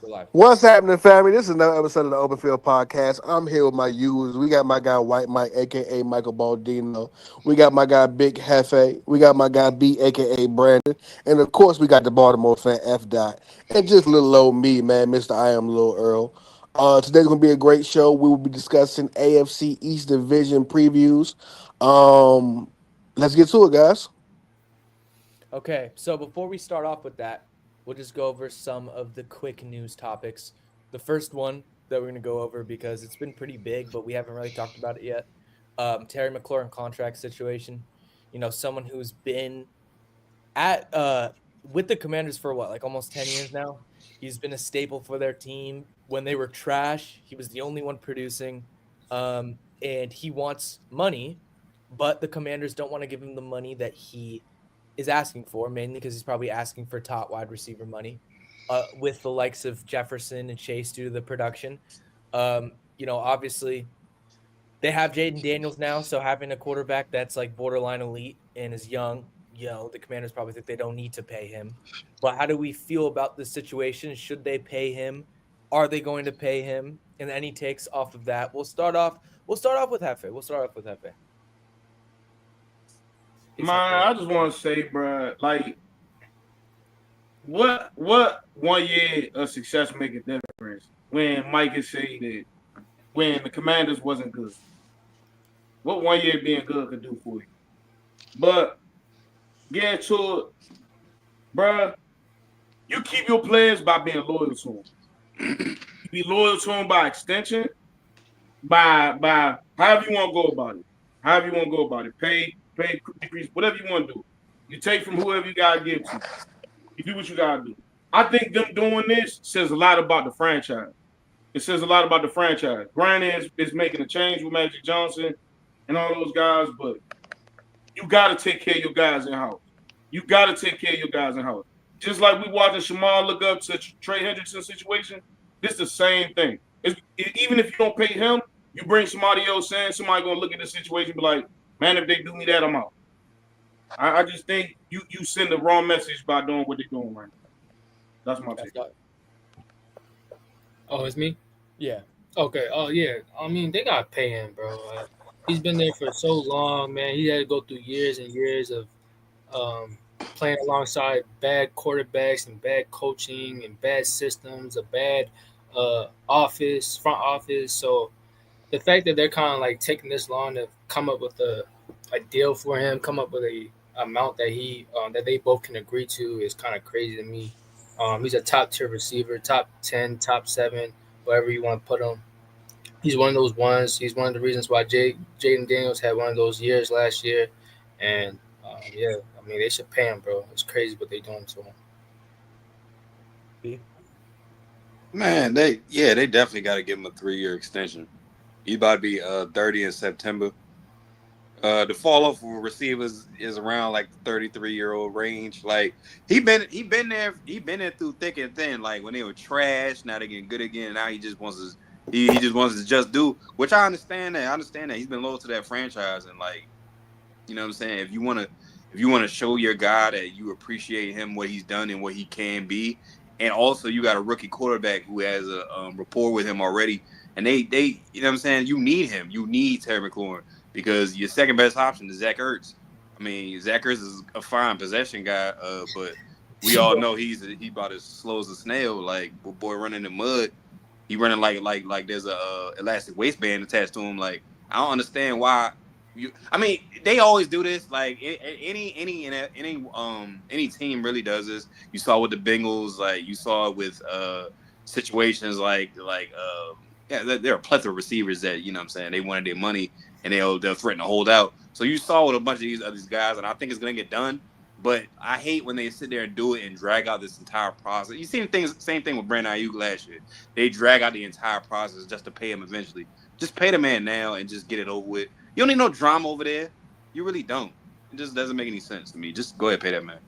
We're live. What's happening, family? This is another episode of the Open Field Podcast. I'm here with my users. We got my guy White Mike, aka Michael Baldino. We got my guy Big Hefe. We got my guy B, aka Brandon, and of course we got the Baltimore fan F Dot, and just little old me, man, Mister I am Lil Earl. Today's gonna be a great show. We will be discussing AFC East Division previews. Um, let's get to it, guys. Okay, so before we start off with that, we'll just go over some of the quick news topics. The first one that we're going to go over because it's been pretty big, but we haven't really talked about it yet. Terry McLaurin contract situation. Someone who's been at with the Commanders for what, like almost 10 years now. He's been a staple for their team. When they were trash, he was the only one producing. And he wants money, but the Commanders don't want to give him the money that he is asking for, mainly because he's probably asking for top wide receiver money, with the likes of Jefferson and Chase due to the production. Obviously they have Jaden Daniels now, so having a quarterback that's like borderline elite and is young, the Commanders probably think they don't need to pay him. But how do we feel about this situation? Should they pay him? Are they going to pay him? And any takes off of that? We'll start off with Hefe. Man, I just want to say, bro, like, what 1 year of success make a difference when Mike is saying that when the Commanders wasn't good? What 1 year being good could do for you? But getting to it, bro, you keep your players by being loyal to them. You be loyal to them by extension, by however you want to go about it. However you want to go about it. Pay, decrease, whatever you want to do. You take from whoever you gotta give to. You do what you gotta do. I think them doing this says a lot about the franchise. It says a lot about the franchise. Granted, is making a change with Magic Johnson and all those guys, but you gotta take care of your guys in house. You gotta take care of your guys in house. Just like we watching Shamar look up to Trey Hendrickson situation, this is the same thing. Even if you don't pay him, you bring somebody else in, somebody gonna look at the situation and be like, man, if they do me that, I'm out. I just think you send the wrong message by doing what they're doing right now. That's my take. Oh, it's me? Yeah. Okay. Oh, yeah. I mean, they got to pay him, bro. He's been there for so long, man. He had to go through years and years of playing alongside bad quarterbacks and bad coaching and bad systems, a bad front office. So the fact that they're kind of like taking this long to come up with a deal for him, come up with a amount that that they both can agree to is kind of crazy to me. He's a top tier receiver, top 10, top 7, wherever you want to put him. He's one of those ones. He's one of the reasons why Jaden Daniels had one of those years last year. And yeah, I mean, they should pay him, bro. It's crazy what they're doing to him. Man, they definitely got to give him a 3-year extension. He's about to be 30 in September. The fall off for receivers is around like the 33-year-old range. Like he been there through thick and thin. Like when they were trash, now they're getting good again. And now he just wants to just do, which I understand that. He's been loyal to that franchise, and like, you know what I'm saying. If you want to show your guy that you appreciate him, what he's done and what he can be, and also you got a rookie quarterback who has a rapport with him already, and they you know what I'm saying. You need him. You need Terry McLaurin. Because your second best option is Zach Ertz. I mean, Zach Ertz is a fine possession guy, but we all know he about as slow as a snail. Like boy running in the mud, he running like there's a elastic waistband attached to him. Like I don't understand why. I mean, they always do this. Like any team really does this. You saw with the Bengals, like you saw it with situations like there are a plethora of receivers that, you know what I'm saying, they wanted their money and they'll threaten to hold out. So you saw with a bunch of these guys, and I think it's gonna get done. But I hate when they sit there and do it and drag out this entire process. You seen same thing with Brandon Ayuk last year. They drag out the entire process just to pay him eventually. Just pay the man now and just get it over with. You don't need no drama over there. You really don't. It just doesn't make any sense to me. Just go ahead and pay that man.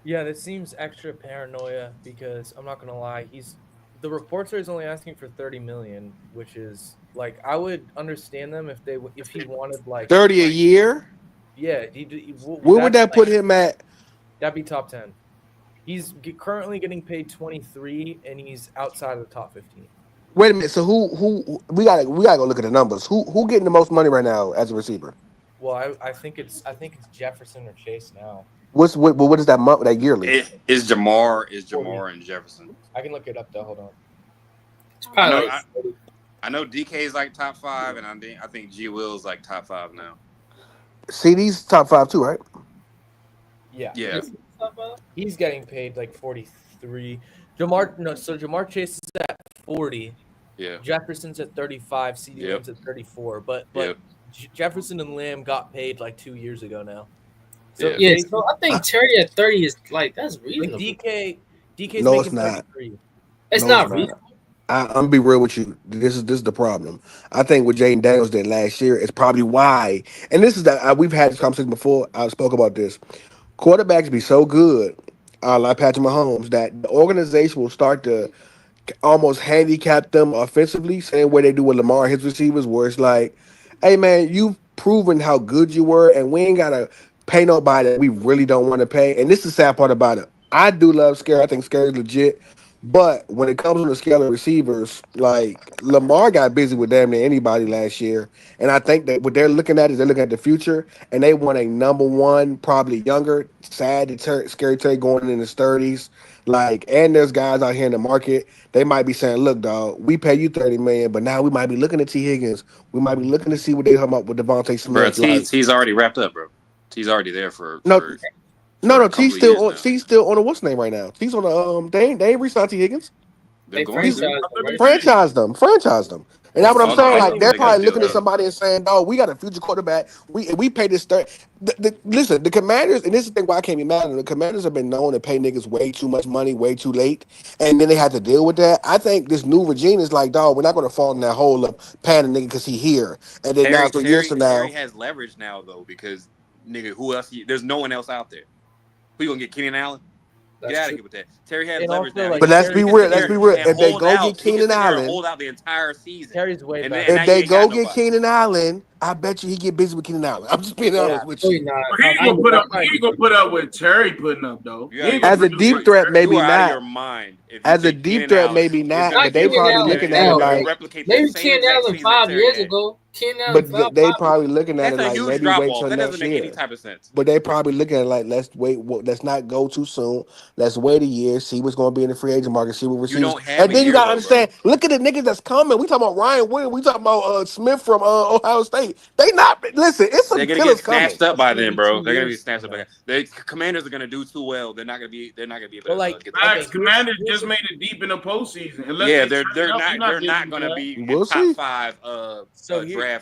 Yeah, that seems extra paranoia because I'm not gonna lie, the reporter is only asking for $30 million, which is like I would understand them if he wanted like 30 a year. Yeah, Where would that put him at? That'd be top 10. He's currently getting paid 23, and he's outside of the top 15. Wait a minute. So who we gotta go look at the numbers. Who getting the most money right now as a receiver? Well, I think it's Jefferson or Chase now. What is that month that yearly? Is Jamar and Jefferson. I can look it up though. Hold on. It's I probably know, like I know DK is like top 5, and I think G Will's like top 5 now. CD's top 5 too, right? Yeah. Yeah. He's getting paid like 43. So Jamar Chase is at 40. Yeah. Jefferson's at 35. CD Lamb's at 34. But Jefferson and Lamb got paid like 2 years ago now. So yeah, so I think Terry at 30 is like that's reasonable. DK's No, making it's not. 33. It's No, not it's not. reasonable. I'm gonna be real with you. This is the problem. I think what Jaden Daniels did last year is probably why. And this is that we've had this conversation before. I spoke about this. Quarterbacks be so good, like Patrick Mahomes, that the organization will start to almost handicap them offensively, same way they do with Lamar and his receivers, where it's like, hey man, you've proven how good you were, and we ain't gotta pay nobody that we really don't want to pay. And this is the sad part about it. I do love Scary. I think Scary's legit. But when it comes on the scale of receivers, like Lamar got busy with damn near anybody last year. And I think that what they're looking at is they're looking at the future, and they want a number one, probably younger, sad, Scary Terry going in his 30s. Like, and there's guys out here in the market. They might be saying, "Look, dog, we pay you $30 million, but now we might be looking at T. Higgins. We might be looking to see what they come up with Devontae Bro, Smith." T's already wrapped up, bro. T's already there for No, a couple T's of still years on. now. T's still on a what's name right now? T's on a they ain't re-signed T. Higgins. They're They going to. franchised them, right? Franchised them. And that's what I'm Oh, saying. no, Like, they're they got probably a looking deal at somebody and saying, "Oh, we got a future quarterback. We pay this third." Listen, the Commanders, and this is the thing why I can't be mad at them. The Commanders have been known to pay niggas way too much money, way too late, and then they had to deal with that. I think this new regime is like, dog, we're not going to fall in that hole of paying a nigga because he here, and then now 3 years from now, Terry has leverage now though because nigga, who else? There's no one else out there. Who you gonna get? Keenan Allen? Get out of here with that. Terry has And leverage also, now. like, but let's Terry- be he real. can Let's sit be real. And If they hold go out. get Keenan Allen, hold out the entire season. Terry's way And better. then- if now they you ain't go got get nobody. Keenan Allen, I bet you he get busy with Keenan Allen. I'm just being honest with No, you. he's not. But he ain't gonna put up. He ain't gonna put up with Terry putting up though. You He ain't gotta gonna As a produce deep like threat, Terry. maybe You are out of not. your mind. If you As a take deep Keenan threat, Allen, maybe it's not. gonna But they be- probably Allen looking and at now, it they're gonna like. replicate Maybe that same Ken exact Allen season 5 Terry years had. ago. Ken Allen But they 5 probably looking at That's it a like huge maybe drop wait off. till That next doesn't make any year. type of sense. But they probably looking at it like let's wait. Let's not go too soon. Let's wait a year, see what's going to be in the free agent market, see what You receivers. don't have And a then you year got to though, bro. understand. Look at the niggas that's coming. We talking about Ryan Williams. We talking about Smith from Ohio State. They not listen. It's some They're gonna killers get coming. snatched up by It's gonna then, be bro. 2 They're gonna be years snatched up from by then. The Commanders are gonna do too well. They're not gonna be able But, to like, get Facts. that. Commanders just made it deep in the postseason. Unless Yeah, they they're turn it up, not you're they're not getting gonna that. be We'll in top see. 5 So here-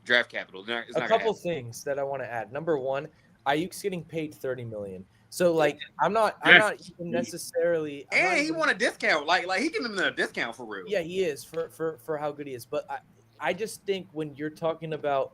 draft capital. It's a not gonna couple happen. things that I want to add. Number one, Ayuk's getting paid $30 million. So like I'm not That's even necessarily. I'm not And he even- won a discount. Like he giving them a discount for real. Yeah, he is for how good he is. But I just think when you're talking about,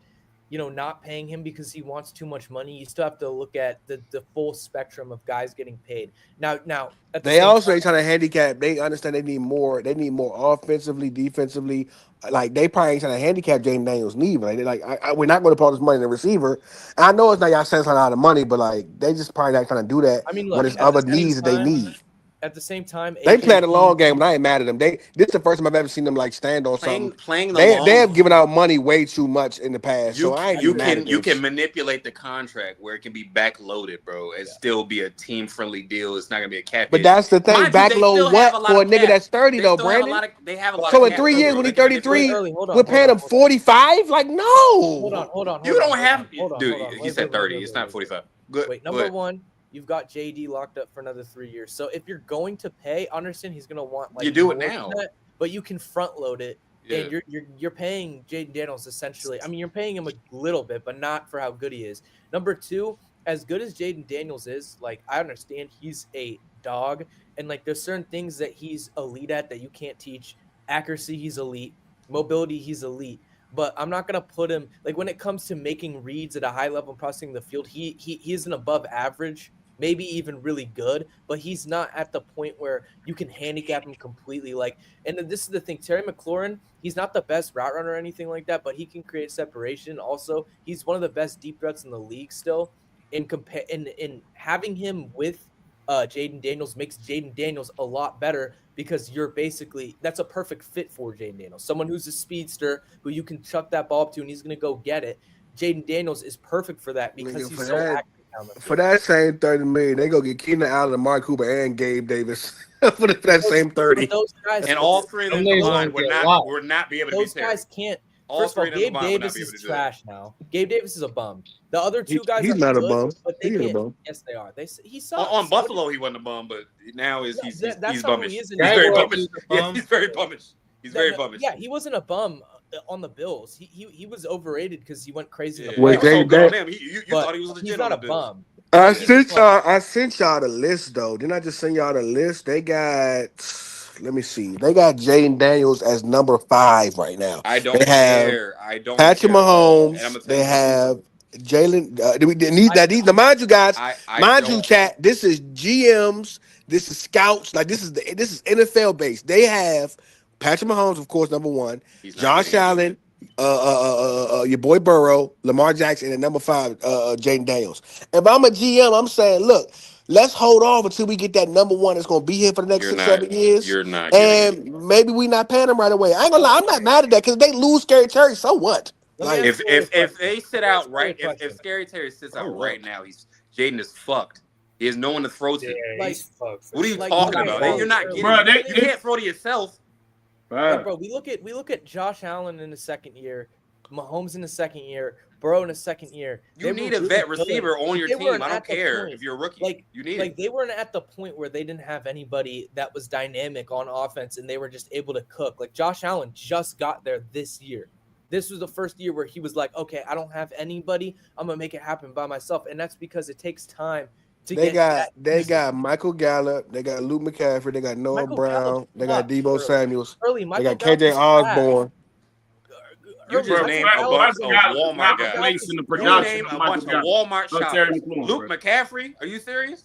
not paying him because he wants too much money, you still have to look at the full spectrum of guys getting paid. Now at the They same also time, trying to handicap. They understand they need more. They need more offensively, defensively. Like they probably ain't trying to handicap Jaden Daniels neither. Like, we're not going to put all this money in the receiver. And I know it's not y'all saying a lot of money, but like they just probably not trying to do that I mean, when look, there's at the other same needs that they time- need. at the same time, They AK playing a long game, and I ain't mad at them. This is the first time I've ever seen them like stand on something. Playing the They long have given out money way too much in the past, you so I ain't you even mad can at you this. can manipulate the contract where it can be backloaded, bro, and still be a team friendly deal. It's not gonna be a cap. But hit. that's the thing. Mind you, they still Backload have what a lot for a of nigga cap. that's 30 They though, still have a Brandon? lot of. They have a lot. So of in cap, 3 though, years bro. when They he's can 33, manipulate. early, hold on, we're hold paying on, him hold on. 45? Like no. Hold on. You don't have, hold on, dude. hold on. He Wait, said wait, 30. wait, It's wait, not wait. 45. Good. Wait, number one, you've got JD locked up for another 3 years. So if you're going to pay, understand he's going to want like You do it more than now. that, but you can front load it, Yeah. and you're paying Jaden Daniels essentially. I mean, you're paying him a little bit, but not for how good he is. Number two, as good as Jaden Daniels is, like I understand he's a dog, and like there's certain things that he's elite at that you can't teach. Accuracy, he's elite. Mobility, he's elite. But I'm not gonna put him like when it comes to making reads at a high level and processing the field. He is an above average, maybe even really good, but he's not at the point where you can handicap him completely. Like, and then this is the thing: Terry McLaurin, he's not the best route runner or anything like that, but he can create separation. Also, he's one of the best deep threats in the league still. In having him with Jaden Daniels makes Jaden Daniels a lot better because that's a perfect fit for Jaden Daniels. Someone who's a speedster who you can chuck that ball up to and he's going to go get it. Jaden Daniels is perfect for that because Nigga, he's so active down the field. for that same 30 million, they go get Keenan Allen, Mark Cooper, and Gabe Davis for that same 30. But those guys, And all three of them Them niggas combined won't would get a lot. not be able to those beat Terry. guys can't. All First of all, three of them Gabe combined would not Davis be able is to do that. trash now. Gabe Davis is a bum. The other two guys He's are not a good, bum. but they He ain't a can't. bum. Yes, they are. He sucks. On Buffalo, he wasn't a bum, but now he's That's he's not who bummish. he is He's in very Jaguars, bummish. he's a Yeah, bum. he's very bummish. He's very bummish. Yeah, he wasn't a bum on the Bills. He was overrated because he went crazy. Yeah, In the Well, he was so Jaden good on Daniels- him. You but thought he was legit he's not on a the Bills. bum. I He's a sent y'all the list though. Didn't I just send y'all the list? They got, let me see. They got Jaden Daniels as number 5 right now. I don't They have care. I don't Patrick care. And I'm gonna Mahomes. tell They you something. have Jalen. Mind you, guys. Mind you, chat. This is GMs. This is scouts. Like this is NFL based. They have Patrick Mahomes, of course, number 1. He's not Josh getting Allen, your boy Burrow, Lamar Jackson, and number 5, Jaden Daniels. If I'm a GM, I'm saying, look, let's hold off until we get that number 1 that's going to be here for the next You're 6-7 years. You're not getting it. And maybe we not paying them right away. I ain't gonna lie, I'm not mad at that because they lose Scary Terry. So what? Let me Like, ask you a If question. they sit Let me out ask you a right, question. if Scary Terry sits out Oh, right now, Jaden is fucked. He has no one to throw to. Yeah, Like- he's fucked. What are you Like, talking okay, about? bro, You're not bro, getting. bro, You can't throw to yourself. Like, bro, we look at Josh Allen in his second year, Mahomes in his second year, Burrow in his second year. You They need were a really vet good. receiver on your They team. weren't I don't at the care point. if you're a rookie. Like, you need it. they weren't at the point where they didn't have anybody that was dynamic on offense and they were just able to cook. Like Josh Allen just got there this year. This was the first year where he was like, okay, I don't have anybody. I'm gonna make it happen by myself, and that's because it takes time to they get. got Michael Gallup, they got Luke McCaffrey, they got Noah Michael Brown, Gallup they got sucks, Debo bro. Samuels, Early, they Michael got KJ Gallup Osborne. You Early, just Michael named a Gallup bunch is of Michael Walmart Gallup guys. replacing the You production named of a Michael bunch of Gallup. Walmart Oh, Terry shoppers. McLaurin, Luke bro. McCaffrey? Are you serious?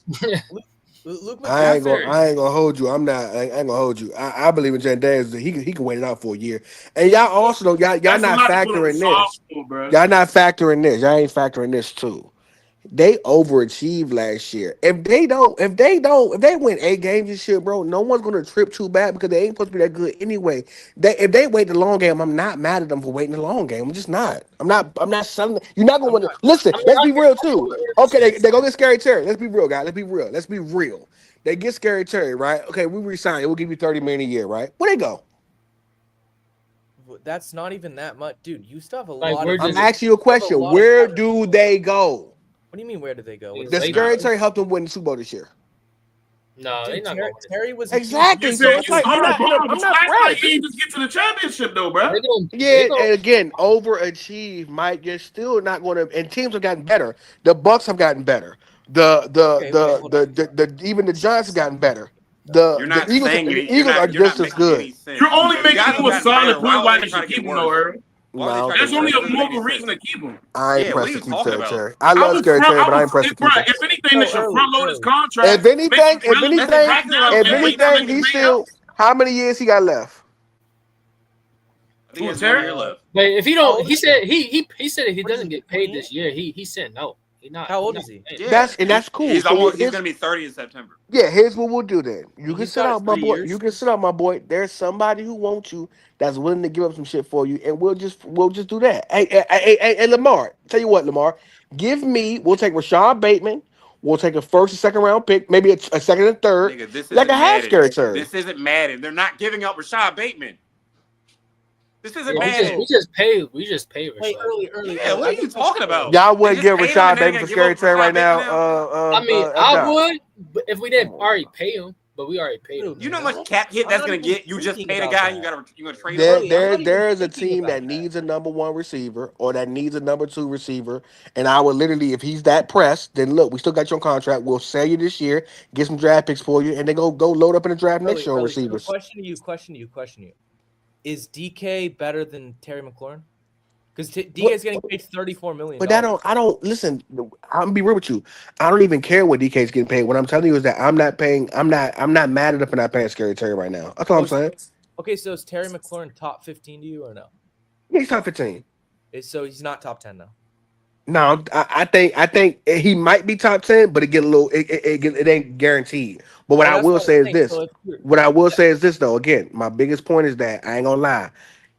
Luke I ain't McCaffrey. gonna hold you. I ain't gonna hold you. I believe in Jaden Daniels. He can wait it out for a year. And y'all also don't y'all That's a not lot to put on the factoring soft this. school, bro. Y'all not factoring this. Y'all ain't factoring this too. They overachieved last year. If they win 8 games this year, bro, no one's gonna trip too bad because they ain't supposed to be that good anyway. If they wait the long game, I'm not mad at them for waiting the long game. I'm just not. I'm not selling. You're not gonna win. Listen, let's be real too. Okay, they go get Scary Terry. Let's be real, guys. Let's be real. They get Scary Terry, right? Okay, we resign. We'll give you $30 million a year, right? Where they go? That's not even that much, dude. You still have a Like, lot. we're Of, I'm just- asking you a question. Where do they go? what do you mean? Where do they go? He's Does late Scary now. Terry help them win the Super Bowl this year? No, they Dude, not going. Terry was Exactly. You So said it's you like I'm started not bomb, but last night pressed. you ain't just get to the championship though, bro. Yeah, and again, overachieve, Mike. You're still not going to. And teams have gotten better. The Bucks have gotten better. Even the Giants have gotten better. You're not the Eagles, saying the you're Eagles not, are you're just not as making good. any sense. You're only If making guys him have a gotten solid better, point. would Why they they try should to keep get him though, worse? Aaron? Why would they No. try to There's get only worse? a It doesn't make moral any reason sense. to keep him. I ain't Yeah, pressed what are to you keep talking Terry. about? I I love would, Scary Terry, but I ain't pressed to keep bro, him. if anything, they should early, front load his early. contract. If anything, Make him relevant. That's exactly what I was if saying. anything, he's still. How many years he got left? I think he has Terry? 1 year left. But if he How don't, old he is said he said if he What is doesn't he, get paid 28? this year, he said no. He's not. How old he's is he? not paying. Yeah, That's cool. He's So almost. He's here's- going to be 30 in September. Yeah, here's what we'll do then. You can He's sit got out, my 3 boy. years. You can sit out, my boy. There's somebody who wants you that's willing to give up some shit for you, and we'll just do that. Hey, Lamar. Tell you what, Lamar. We'll take Rashad Bateman. We'll take a first and second round pick, maybe a second and third. Nigga, this Like isn't a half Madden. Scary Terry. This isn't Madden. They're not giving up Rashad Bateman. This isn't Yeah, Madden. we just pay. We just pay. Wait, Rashad. early. Yeah, what are you talking about? Y'all wouldn't They give just paid him Rashad and then Bateman they for gotta Scary give up Terry right Rashad now. Bateman I mean, I would, but if we didn't already pay him, but we already paid him. You know how much cap hit I'm that's not gonna even get? You just thinking paid a about guy that. and you gonna trade him. There is a thinking team about that needs a number 1 receiver or that needs a number 2 receiver, and I would literally, if he's that pressed, then look, we still got you on contract. We'll sell you this year, get some draft picks for you, and then go load up in the draft next year on receivers. Question you. Is DK better than Terry McLaurin? Because DK is getting paid $34 million. But I don't listen. I'm gonna be real with you. I don't even care what DK's getting paid. What I'm telling you is that I'm not mad at him for not paying Scary Terry right now. That's all I'm saying. Okay, so is Terry McLaurin top 15 to you or no? He's top 15. So he's not top 10 now. No, I think he might be top 10, but it get a little it ain't guaranteed. But what Well, I that's will what I'm say is saying. this. So if you're, What I will say is this though. Again, my biggest point is that I ain't gonna lie.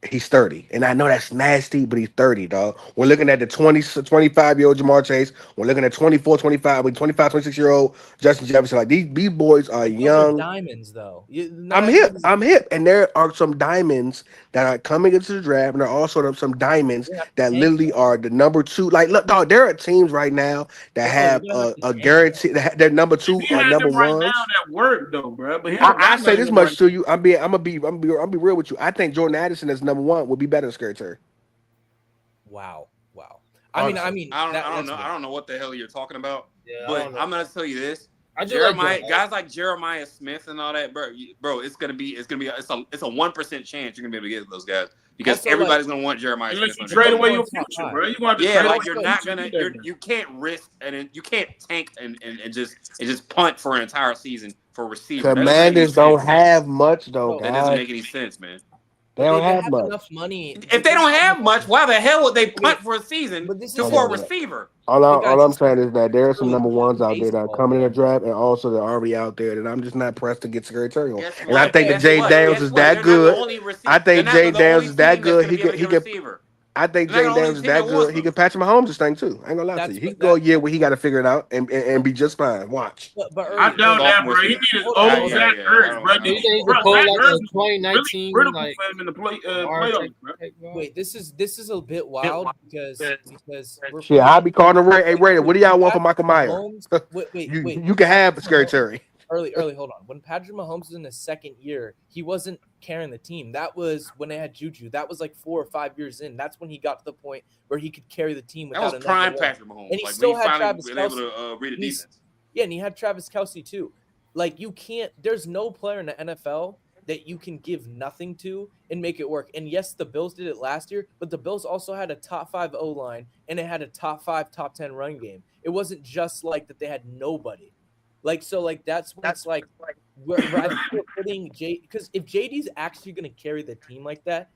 He's 30. And I know that's nasty, but he's 30, dog. We're looking at the 25-year-old Jamar Chase. We're looking at 24, 25, 25, 26-year-old Justin Jefferson. Like these boys are but those are young. diamonds, though. Not I'm hip. everybody's. I'm hip. And there are some diamonds that are coming into the draft, and there are also some diamonds You have to that tank literally though. are the number two. Like, look, dog, there are teams right now that But you're have gonna have to a tank guarantee though. that they're number If two he or had number them right now, ones. that worked though, bro. But he I, don't I got say none of this them right much to you. I'm be real with you. I think Jordan Addison as number one would be better than Scary Terry. Wow, wow. Honestly. I don't That's know. fair. I don't know what the hell you're talking about. Yeah, I But don't know. I'm gonna tell you this. I do like Jeremiah, Joe. guys like Jeremiah Smith and all that, bro, it's a 1% chance you're gonna be able to get those guys because Also, everybody's gonna want Jeremiah now. Unless Smith you on but their trade don't team. away go your in top future, five. bro. You going to Yeah, trade like away you're your not future. gonna to get that you can't risk and you can't tank and just punt for an entire season for a receiver. That doesn't make any Commanders don't sense. have much though, So, That doesn't guys. make any sense, man. They but don't they have have enough much. money. If they There's don't no have much, why the hell would they okay, punt for a season but this to is I for know a that. receiver? but guys, All I'm this is saying is that there are some early number ones out there that are baseball. coming in the draft, and also they're already out there that I'm just not pressed to get Secretary on. Guess And I what? think that Okay, Guess Jay what? Daniels Guess is what? that They're not the good. only I They're think not Jay the only Daniels is that team that's good. going to be able to get a receiver. I think They're not Jay the only Daniels is team that that wants good. He them. can patch Mahomes this thing too. I ain't gonna lie to that's you. He what can go that. a year where he got to figure it out and be just fine. Watch. But I early, doubt that, Sophomore bro. He season. need his hold on, old hold Yeah, on. Zach yeah. Ertz, bro. I Do you don't think he know. could Bro, pull Zach like Ertz a was really 2019 critical like for him in the Lamar playoffs, bro. type vibe? Wait, this is a bit wild because we're Shit, putting I'll be calling the Ray. Hey like Ray, what do y'all when want for Patrick Michael Meyer? Mahomes. Wait. You When can have Patrick Mahomes Secretary. early, hold on. When Patrick Mahomes was in his second year, he wasn't carrying the team. That was when they had Juju. That was like 4 or 5 years in. That's when he got to the point where he could carry the team That was without a number prime one. Patrick Mahomes. And he Like when still he had finally Travis been able Kelsey. to read a And he's defense. Yeah, and he had Travis Kelsey too. Like you can't. There's no player in the NFL that you can give nothing to and make it work. And yes, the Bills did it last year, but the Bills also had a top 5 O line and it had a top 5, top 10 run game. It wasn't just like that they had nobody. Like so, like that's when it's like I think we're putting because if JD's actually going to carry the team like that,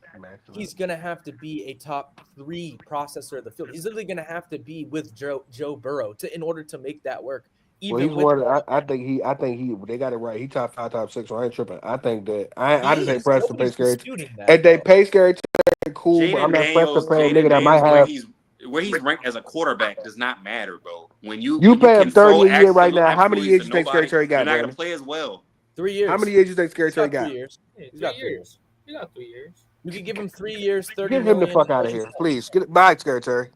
he's going to have to be a top 3 processor of the field. He's literally going to have to be with Joe Burrow in order to make that work. Well, Even he's with one. I think he. They got it right. He top 5, top 6. So I ain't tripping. I think that he I just ain't is, pressed to pay nobody's Scary. disputing that, If they but pay Scary Terry, cool. But I'm not pressed to pay a nigga Jaden that might Daniels have. where he's ranked as a quarterback does not matter, bro. You When you pay can him 30 throw a year right now. How many absolutely years to you think Scary nobody, Terry you're got, not gonna Brandon? play as well. 3 years. How many years you think Scary He's Terry got 3 got? years. Yeah, He's got 3 3 years. years. He got 3 years. You could give him 3 years, 30 Get him the million. fuck out of here, please. Get it back, Scary Terry.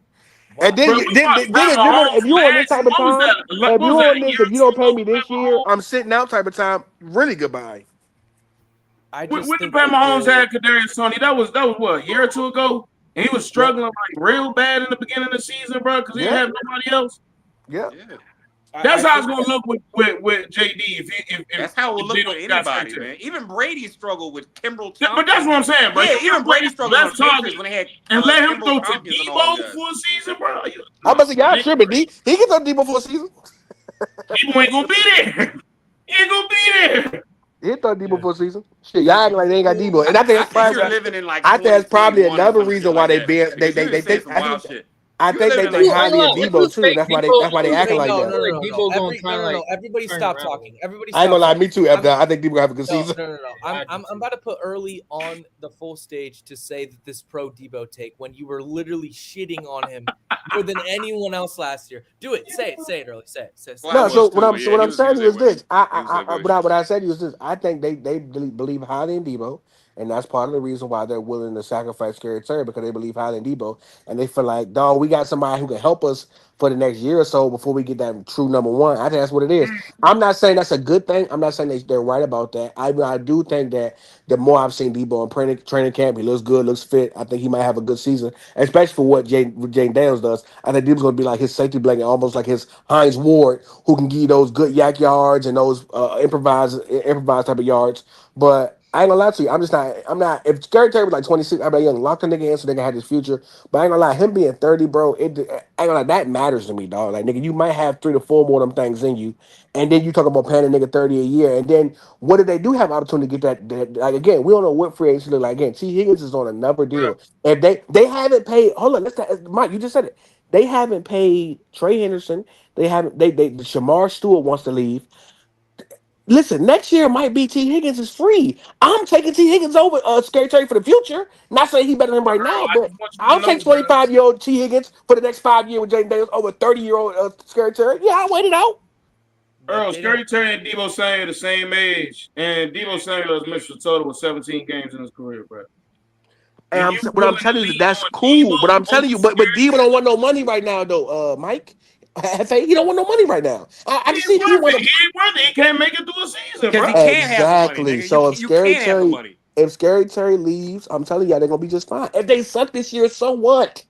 And Why? then, Bro, we watched Pat if Mahomes you on this last. type of What was time, that? if What you was that? on A this, year if or you two don't pay ago me with Pat this year, Mahomes? I'm sitting out type of time. Really goodbye. I When just did think Pat that Mahomes had Kadarius Toney? That was what, a year or two ago, and he was Yep. struggling like real bad in the beginning of the season, bro, because he didn't Yep. have nobody else. Yep. Yeah. That's I how it's think gonna look with JD That's how it would if they look with don't got anybody, Secretary. man. Even Brady struggled with Kimbrel But that's Tompkins. what I'm saying, bro. Yeah, You even give Brady Brady the struggled on best the Patriots target when they had and let him Kimbrel throw to Tompkins and all them Debo guys. for a season, bro. I'm about to say, y'all Man, tripping. He can throw Debo for a season. Debo ain't gonna be there. He ain't gonna be there. He throw Debo Yeah. for a season. Shit, y'all acting like they ain't got Debo, and I think I that's think probably. you're living in like I think that's probably 2021 or another some shit reason why like they that. be Because you've been saying think. some wild shit. I You're think they living in think like highly of 2021. Debo too, and that's why they acting wait, like no, that. no, no, Like no, no. Debo gonna kind of like Everybody turn stop around. talking. Everybody I ain't stop gonna lie, talking. me too, F. I think Debo gonna have a good No, season. no, no, no. Yeah, I I'm do too. about to put early on the full stage to say that this pro Debo take when you were literally shitting on him more than anyone else last year. Do it. Say it early. Say it. Say it. Well, Say I No, it. was so too, but yeah, what he I'm was saying to you that is way. this. He was that way. What I said to you is this. I think they believe highly in Debo, and that's part of the reason why they're willing to sacrifice Scary Terry because they believe highly in Debo, and they feel like, dog, we got somebody who can help us for the next year or so before we get that true number one. I think that's what it is. I'm not saying that's a good thing. I'm not saying they're right about that. I do think that the more I've seen Debo in training camp, he looks good, looks fit. I think he might have a good season, especially for what Jane Daniels does. I think Debo's going to be like his safety blanket, almost like his Heinz Ward, who can give you those good yak yards and those improvised type of yards. But I ain't gonna lie to you. I'm just not. I'm not. If Scary Terry was like 26, I'd be like, young, lock the nigga in so they can have his future. But I ain't gonna lie, him being 30, bro, I ain't gonna lie, that matters to me, dog. Like, nigga, you might have 3 to 4 more of them things in you. And then you talk about paying a nigga 30 a year. And then what if they do have opportunity to get like, again, we don't know what free agency look like. Again, T. Higgins is on another Bro, deal. If they haven't paid, hold on, Mike, you just said it. They haven't paid Trey Henderson. They haven't. They Shamar Stewart wants to leave. Listen, next year might be T. Higgins is free. I'm taking T. Higgins over Scary Terry for the future. Not saying he's better than him right Earl, now, I but just want you I'll to know, take bro. 25-year-old T. Higgins for the next 5 years with Jaden Daniels over 30-year-old Scary Terry. Yeah, I'll wait it out. But Earl, they don't. Scary Terry and Debo Samuel are the same age, and Debo Samuel has missed a total of 17 games in his career, bro. And And you what I'm willing to telling you, lean that's on cool. But Debo I'm over telling you, but Scary Diva Terry? don't want no money right now, though. Mike, he don't want no money right now. I He can ain't see if he worth want it. to. He ain't worth it. He can't make it through a season, Because bro. he can't have the money, Exactly. nigga. So You can't have the money. If Scary Terry leaves, I'm telling you, they're gonna be just fine. If they suck this year, so what?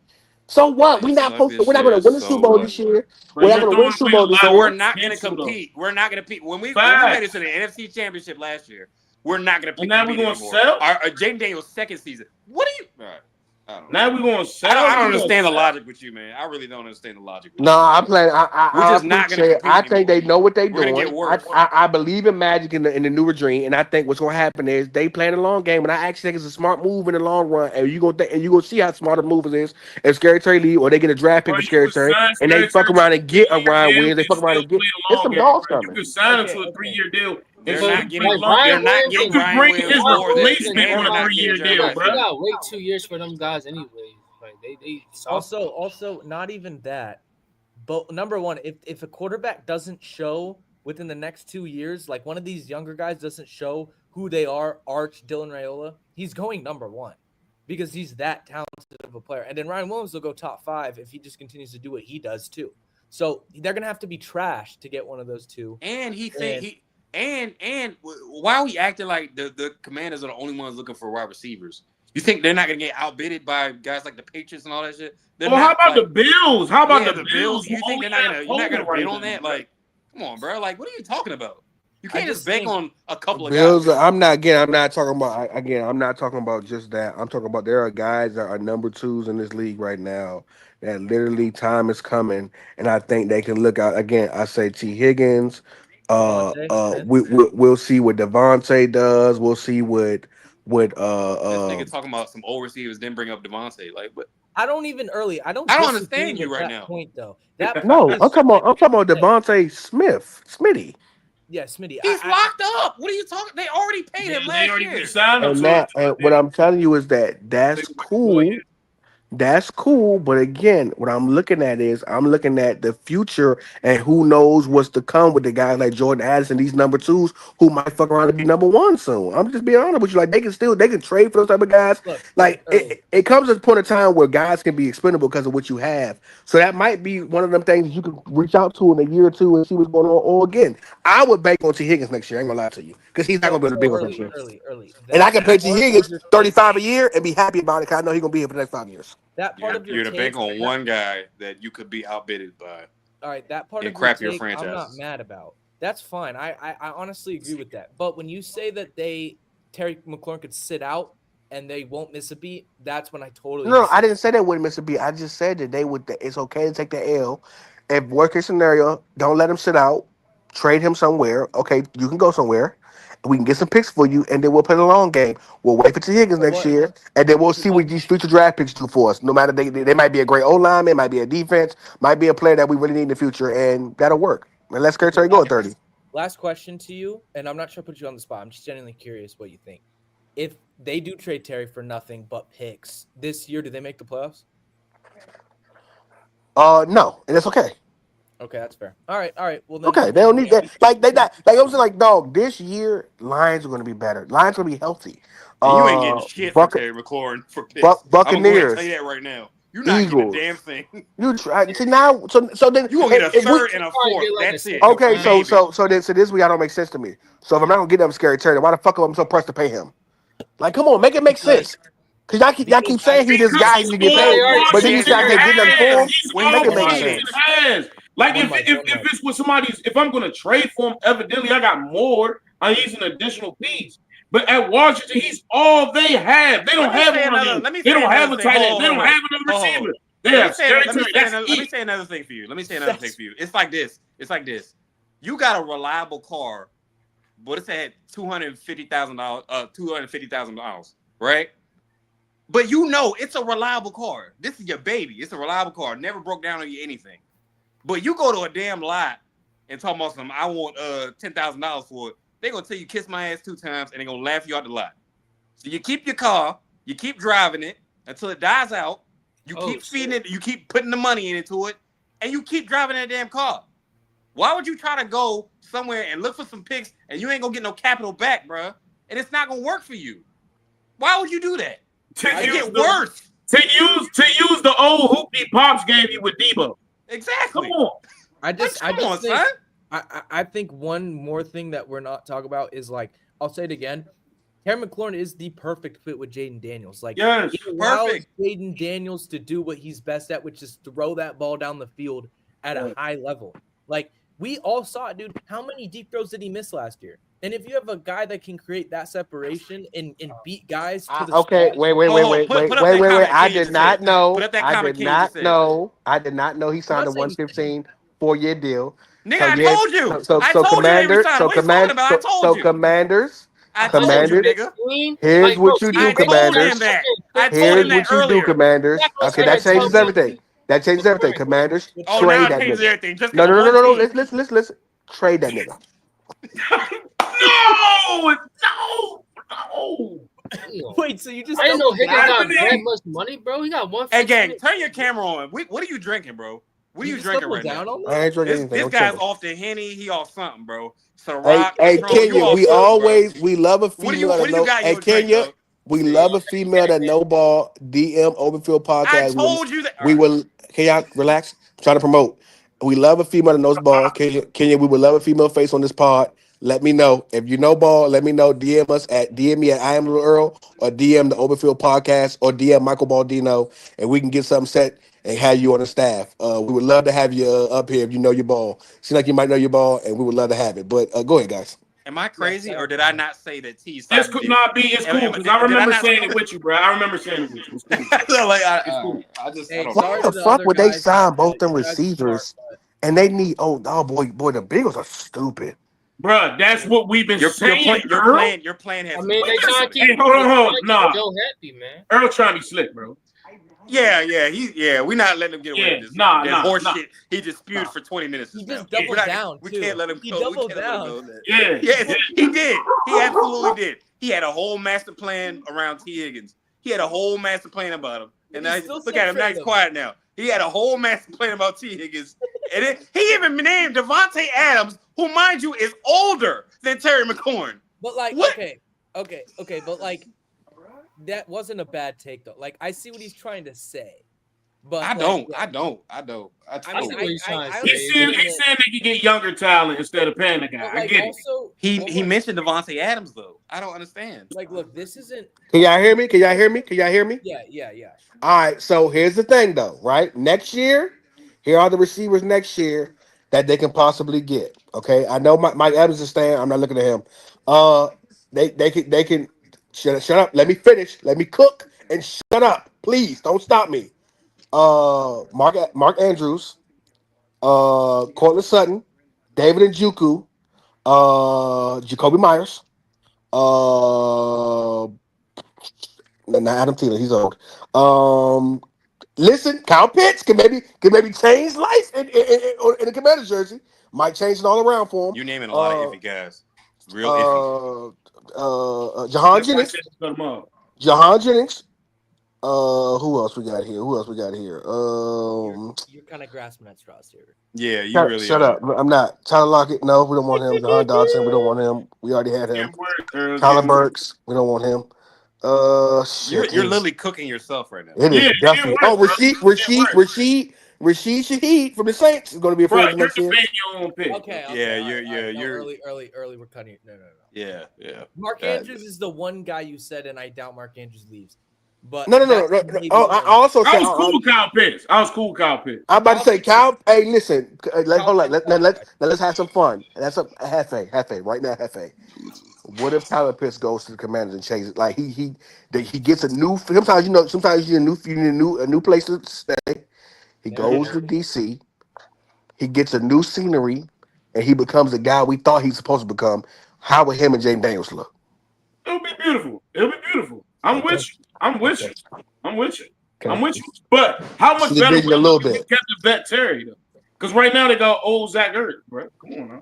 So If what? they suck We're this not gonna year, win the Super so Bowl what? this year. But We're not you're gonna throwing win the Super away a Bowl this lot So of we're year. not gonna potential, though. compete. We're not gonna compete. When we made it Facts. to the NFC Championship last year, we're not gonna And pick now to we're beat it going to anymore. sell? Our Jaden Daniels' second season. What are you? All right. I don't know. Now we're going to I don't. sell? I don't We going to understand the sell? logic with you, man. I really don't understand the logic with No, you, man. I'm playing. We're I just not gonna appreciate it. compete I think anymore. they know what they're We're gonna doing. get worse. I believe in magic in the new dream, and I think what's gonna happen is they playing a long game, and I actually think it's a smart move in the long run. And you gonna see how smart a move it is if Scary Terry leave or they get a draft pick Bro, for you Scary can Terry, sign and they Scary fuck Terry around to a and get a 3-year Ryan deal Williams. They and fuck around still and get. play the There's long some game, dogs bro. You coming. can sign him Okay, to a okay. 3-year deal and They're still not But getting. play the like long They're game. Ryan not Williams You getting and can Ryan bring Williams his Ryan or this, Williams and replacement and on they're a not Jamal, getting 3-year Jerry deal, Rice. they bro. got wait 2 years for them guys anyways. Like they soft. Also, not even that. But number one, if a quarterback doesn't show within the next 2 years, like one of these younger guys doesn't show who they are, Arch, Dylan Raiola, he's going number one because he's that talented of a player. And then Ryan Williams will go top 5 if he just continues to do what he does too. So they're gonna have to be trash to get one of those two. And he think And he and why are we acting like the Commanders are the only ones looking for wide receivers? You think they're not gonna get outbidded by guys like the Patriots and all that shit? They're Well, how not about like the Bills? How about yeah, the the Bills. Bills who You think only they're not have gonna you're not Coleman gonna right bid on now, that? bro? Like, come on, bro. Like, what are you talking about? You I can't just just bank think on a couple of Bills. guys. I'm not talking about. Again, I'm not talking about just that. I'm talking about there are guys that are number twos in this league right now that literally time is coming, and I think they can look out. Again, I say T. Higgins. Devontae Smith. We'll see what Devontae does. We'll see what This nigga talking about some old receivers, then bring up Devontae. Like, what? I don't I don't disagree understand you with right that now. point though. That point No, is I'm talking about okay. Devontae Smith, Smitty. Yeah, Smitty. He's locked up. What are you talking? They already paid Yeah, him they last already year. re-signed him And to that, and a what deal. I'm telling you is that They that's go back to 4 cool. years. That's cool, but again, what I'm looking at is I'm looking at the future and who knows what's to come with the guys like Jordan Addison, these number twos who might fuck around and be number one soon. I'm just being honest with you. Like they can trade for those type of guys. Look, Like early. it comes to a point of time where guys can be expendable because of what you have. So that might be one of them things you can reach out to in a year or two and see what's going on. Or again, I would bank on T. Higgins next year. I ain't gonna lie to you because he's not So gonna be able to so be with next early, year. early. And I That can pay T. part of Higgins your take, 35 a year and be happy about it because I know he's gonna be here for the next 5 years. that part of your You're to take, bank on that, one guy that you could be outbidded by all right, that part and of your crap your take, I'm not franchises. mad about. That's fine. I honestly agree with that. But when you say that Terry McLaurin could sit out and they won't miss a beat, that's when I totally No, I disagree. didn't say that with Mr. B. I just said that they would. It's okay to take the L. If worst case scenario, don't let him sit out. Trade him somewhere. Okay, you can go somewhere. We can get some picks for you, and then we'll play the long game. We'll wait for T. Higgins So next what? year, and then we'll So see what? what these future draft picks do for us. No matter they might be a great O lineman, might be a defense, might be a player that we really need in the future, and that'll work. And let's Okay, Terry go at 30. last question to you, and I'm not sure to put you on the spot. I'm just genuinely curious what you think. If they do trade Terry for nothing but picks this year, do they make the playoffs? No, and it's okay. Okay, that's fair. All right. Well then, Okay, they don't need that. Like they not like I was like, dog. This year, Lions are going to be better. Lions going to be healthy. And you ain't getting shit for Buck, Terry McLaurin for picks. I'm gonna go ahead and tell you Buccaneers, that right now. You're not getting a Eagles. damn thing. You try see now. So then You gonna get a if we third and a Probably fourth. get like a That's it. second okay, round. Maybe. so this we don't make sense to me. So if I'm not gonna get them Scary Terry, then why the fuck am I so pressed to pay him? Like, come on, make it make because sense. Cause y'all keep saying he this Because guy he's and you get all paid, They already but then you say I Washington can't get nothing for has. him. He's When all Make he it make wanted. Washington sense. has. Like One if mic. it's with somebody's, if I'm gonna trade for him, evidently I got more. He's an additional piece. But at Washington, he's all they have. They don't have one of them. Let me They say don't have another a thing. tight end. They don't have another receiver. They have Scary Terry. That's Let me it. say another thing for you. It's like this. You got a reliable car, but it's at $250,000, $250,000, right? But you know it's a reliable car. This is your baby. It's a reliable car. Never broke down on you anything. But you go to a damn lot and talk about something. I want $10,000 for it. They're gonna tell you kiss my ass 2 times and they're gonna laugh you out the lot. So you keep your car, you keep driving it until it dies out. You keep feeding it, you keep putting the money into it, and you keep driving that damn car. Why would you try to go somewhere and look for some pics and you ain't gonna get no capital back, bro? And it's not gonna work for you. Why would you do that? It get worse. To use the old hoopty Pops gave you with Debo. Exactly. Come on. I think one more thing that we're not talking about is like, I'll say it again. Terry McLaurin is the perfect fit with Jaden Daniels. Like, yes, it allows Jaden Daniels to do what he's best at, which is throw that ball down the field at a high level. Like, we all saw it, dude. How many deep throws did he miss last year? And if you have a guy that can create that separation and beat guys to the okay, spot, wait. I did not know he signed a 115 4-year deal. Nigga, I told you. So Commanders, here's what you do, Commanders. Here's what you do, Commanders. Okay, that changes everything. Commanders, trade that nigga. No. Listen. Trade that nigga. No. Wait, so you just I didn't know Higgins got that much money, bro. He got 1. Hey, gang, turn your camera on. What are you drinking, bro? What are you drinking right now? I ain't drinking anything. This guy's off the Henny. He off something, bro. Hey, Kenya, we love a female that know. Hey, Kenya, we love a female that know ball. DM Openfield Podcast. I told you that. We will. Can y'all relax? I'm trying to promote. We love a female that knows ball. Kenya, we would love a female face on this pod. Let me know. If you know ball, let me know. DM me at I Am Little Earl, or DM the Openfield Podcast, or DM Michael Baldino, and we can get something set and have you on the staff. We would love to have you up here if you know your ball. Seems like you might know your ball, and we would love to have it. But go ahead, guys. Am I crazy, or did I not say that T? This could not be. It's cool because I remember saying it with you, bro. I remember saying it with you. It's cool. Why the fuck would they sign both them receivers? And they need boy, the Bengals are stupid. Bro, that's what we've been saying. Your plan has. I mean, they trying to keep. Hold on. Nah. Joe happy, man. Earl trying to be slick, bro. Yeah. We're not letting him get away with this. Horse shit. He just spewed for 20 minutes. He just doubled down. We can't let him go. He doubled down. Yes, he did. He absolutely did. He had a whole master plan around T. Higgins. He had a whole master plan about him. And now look at him. Now he's quiet now. He had a whole master plan about T. Higgins. And he even named Devontae Adams, who, mind you, is older than Terry McLaurin. But like, okay. But like, that wasn't a bad take though. Like, I see what he's trying to say. But I don't. He's saying they can get younger talent instead of paying the guy. Like, I get also, it. He mentioned Devontae Adams though. I don't understand. Like, look, this isn't. Can y'all hear me? Yeah. All right. So here's the thing, though. Right, next year, here are the receivers next year that they can possibly get. Okay, I know Mike Evans is staying. I'm not looking at him. They can shut up. Let me finish. Let me cook and shut up, please. Don't stop me. Mark Andrews, Cortland Sutton, David Njoku, Jacoby Myers, not Adam Thielen, he's old. Listen, Kyle Pitts can maybe change life in the Commanders jersey. Might change it all around for him. You're naming a lot of iffy guys. Real iffy. Jaun Jennings. Who else we got here? You're kind of grasping at straws here. Yeah, you really shut up. I'm not. Tyler Lockett, no, we don't want him. Jahan Dodson, we don't want him. We already had him. Tyler Burks, we don't want him. You're literally cooking yourself right now. It is definitely. Rashid Shaheed from the Saints is going to be a free agent next year. Okay. You're early. We're cutting it. No. Yeah. Mark Andrews is the one guy you said, and I doubt Mark Andrews leaves. But no. Oh, I was cool with Kyle Pitts. I'm about to say, Kyle. Hey, listen. Hold on. Let's have some fun. That's a Hefe right now. Hefe. What if Tyler Pitts goes to the Commanders and changes? Like he gets a new. Sometimes you need a new place to stay. He goes to DC. He gets a new scenery, and he becomes the guy we thought he's supposed to become. How would him and Jaden Daniels look? It'll be beautiful. I'm with you. I'm with Okay. you. I'm with you. Okay. I'm with you. But how much See, better a little would it be bit. if we kept the vet Terry though? Because right now they got old Zach Ertz, bro. Come on now.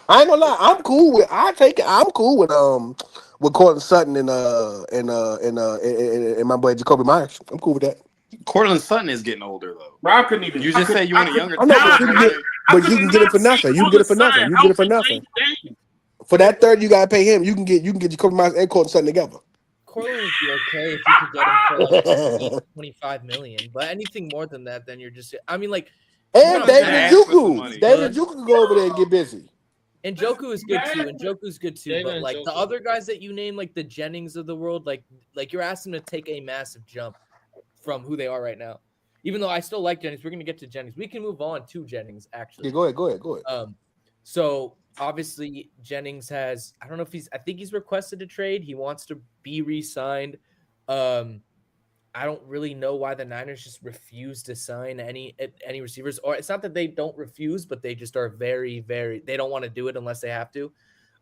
I ain't gonna lie. I'm cool with. I take it. I'm cool with Cortland Sutton and my boy Jacoby Myers. I'm cool with that. Cortland Sutton is getting older though. Bro, I couldn't even. You just said you want a younger I know, talent. but you can I, get, I but could you can get it not for see nothing. You can all get the it for nothing. sign You can get it for healthy nothing. Daniels. For that third, you gotta pay him. You can get Jacoby Myers and Cortland Sutton together. Cortland would be okay if you could get him for like 20, 25 million, but anything more than that, then you're just. I mean, like, And not David bad, ask for some money. Njoku. David Njoku can go over there and get busy. and Joku is good too. And Joku's good too. David But like the Njoku. other guys that you name, like the Jennings of the world, like you're asking them to take a massive jump from who they are right now. Even though I still like Jennings, we're gonna get to Jennings. We can move on to Jennings actually. Yeah, go ahead. So obviously Jennings has, I don't know if I think he's requested a trade. He wants to be re-signed. I don't really know why the Niners just refuse to sign any receivers, or it's not that they don't refuse, but they just are very, very, they don't want to do it unless they have to.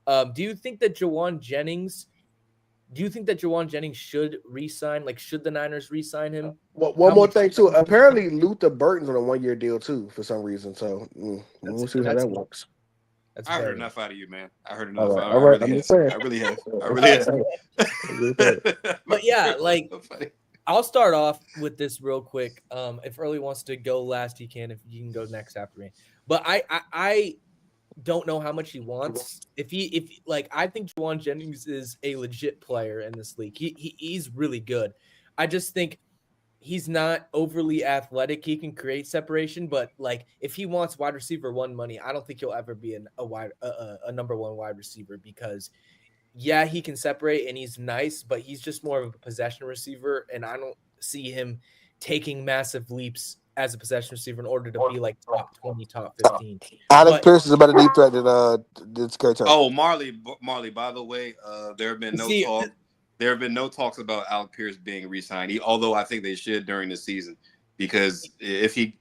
Do you think that Juan Jennings should re-sign? Like, should the Niners re-sign him? One more thing too. Apparently, Luther Burton's on a 1-year deal too for some reason. So we'll see how that works. That's I heard very enough out of you, man. I heard All enough. right, I all right. really I'm have. just saying. I really have. I really have. But yeah, like, I'll start off with this real quick. If Early wants to go last, he can. If you can go next after me. But I don't know how much he wants. I think Juan Jennings is a legit player in this league. He's really good. I just think he's not overly athletic. He can create separation, but like if he wants wide receiver one money, I don't think he'll ever be a number one wide receiver because yeah, he can separate and he's nice, but he's just more of a possession receiver, and I don't see him taking massive leaps as a possession receiver in order to be like top 20, top 15. Alec Pierce is about to deep threat than Scary Terry. Oh, Marley. By the way, there have been See, talk. There have been no talks about Alec Pierce being re-signed. Although I think they should during the season, because if he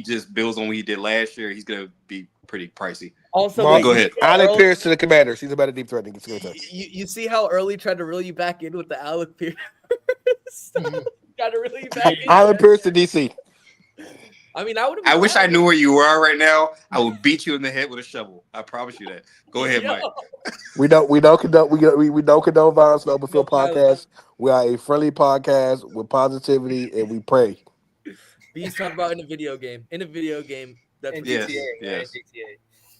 just builds on what he did last year, he's gonna be pretty pricey. Also, go ahead. Alec Pierce to the Commanders. He's about to deep threat than Scary Terry. You see how Early tried to reel you back in with the Alec Pierce? Tried to reel you back in. Alec Pierce to DC. I mean, I wish I knew where you were right now. I would beat you in the head with a shovel. I promise you that. Go ahead, Mike. We don't condone violence on the Open Field podcast. We are a friendly podcast with positivity, and we pray. He's talking about in a video game. In a video game, that's In what Yes, GTA, yes. right? GTA.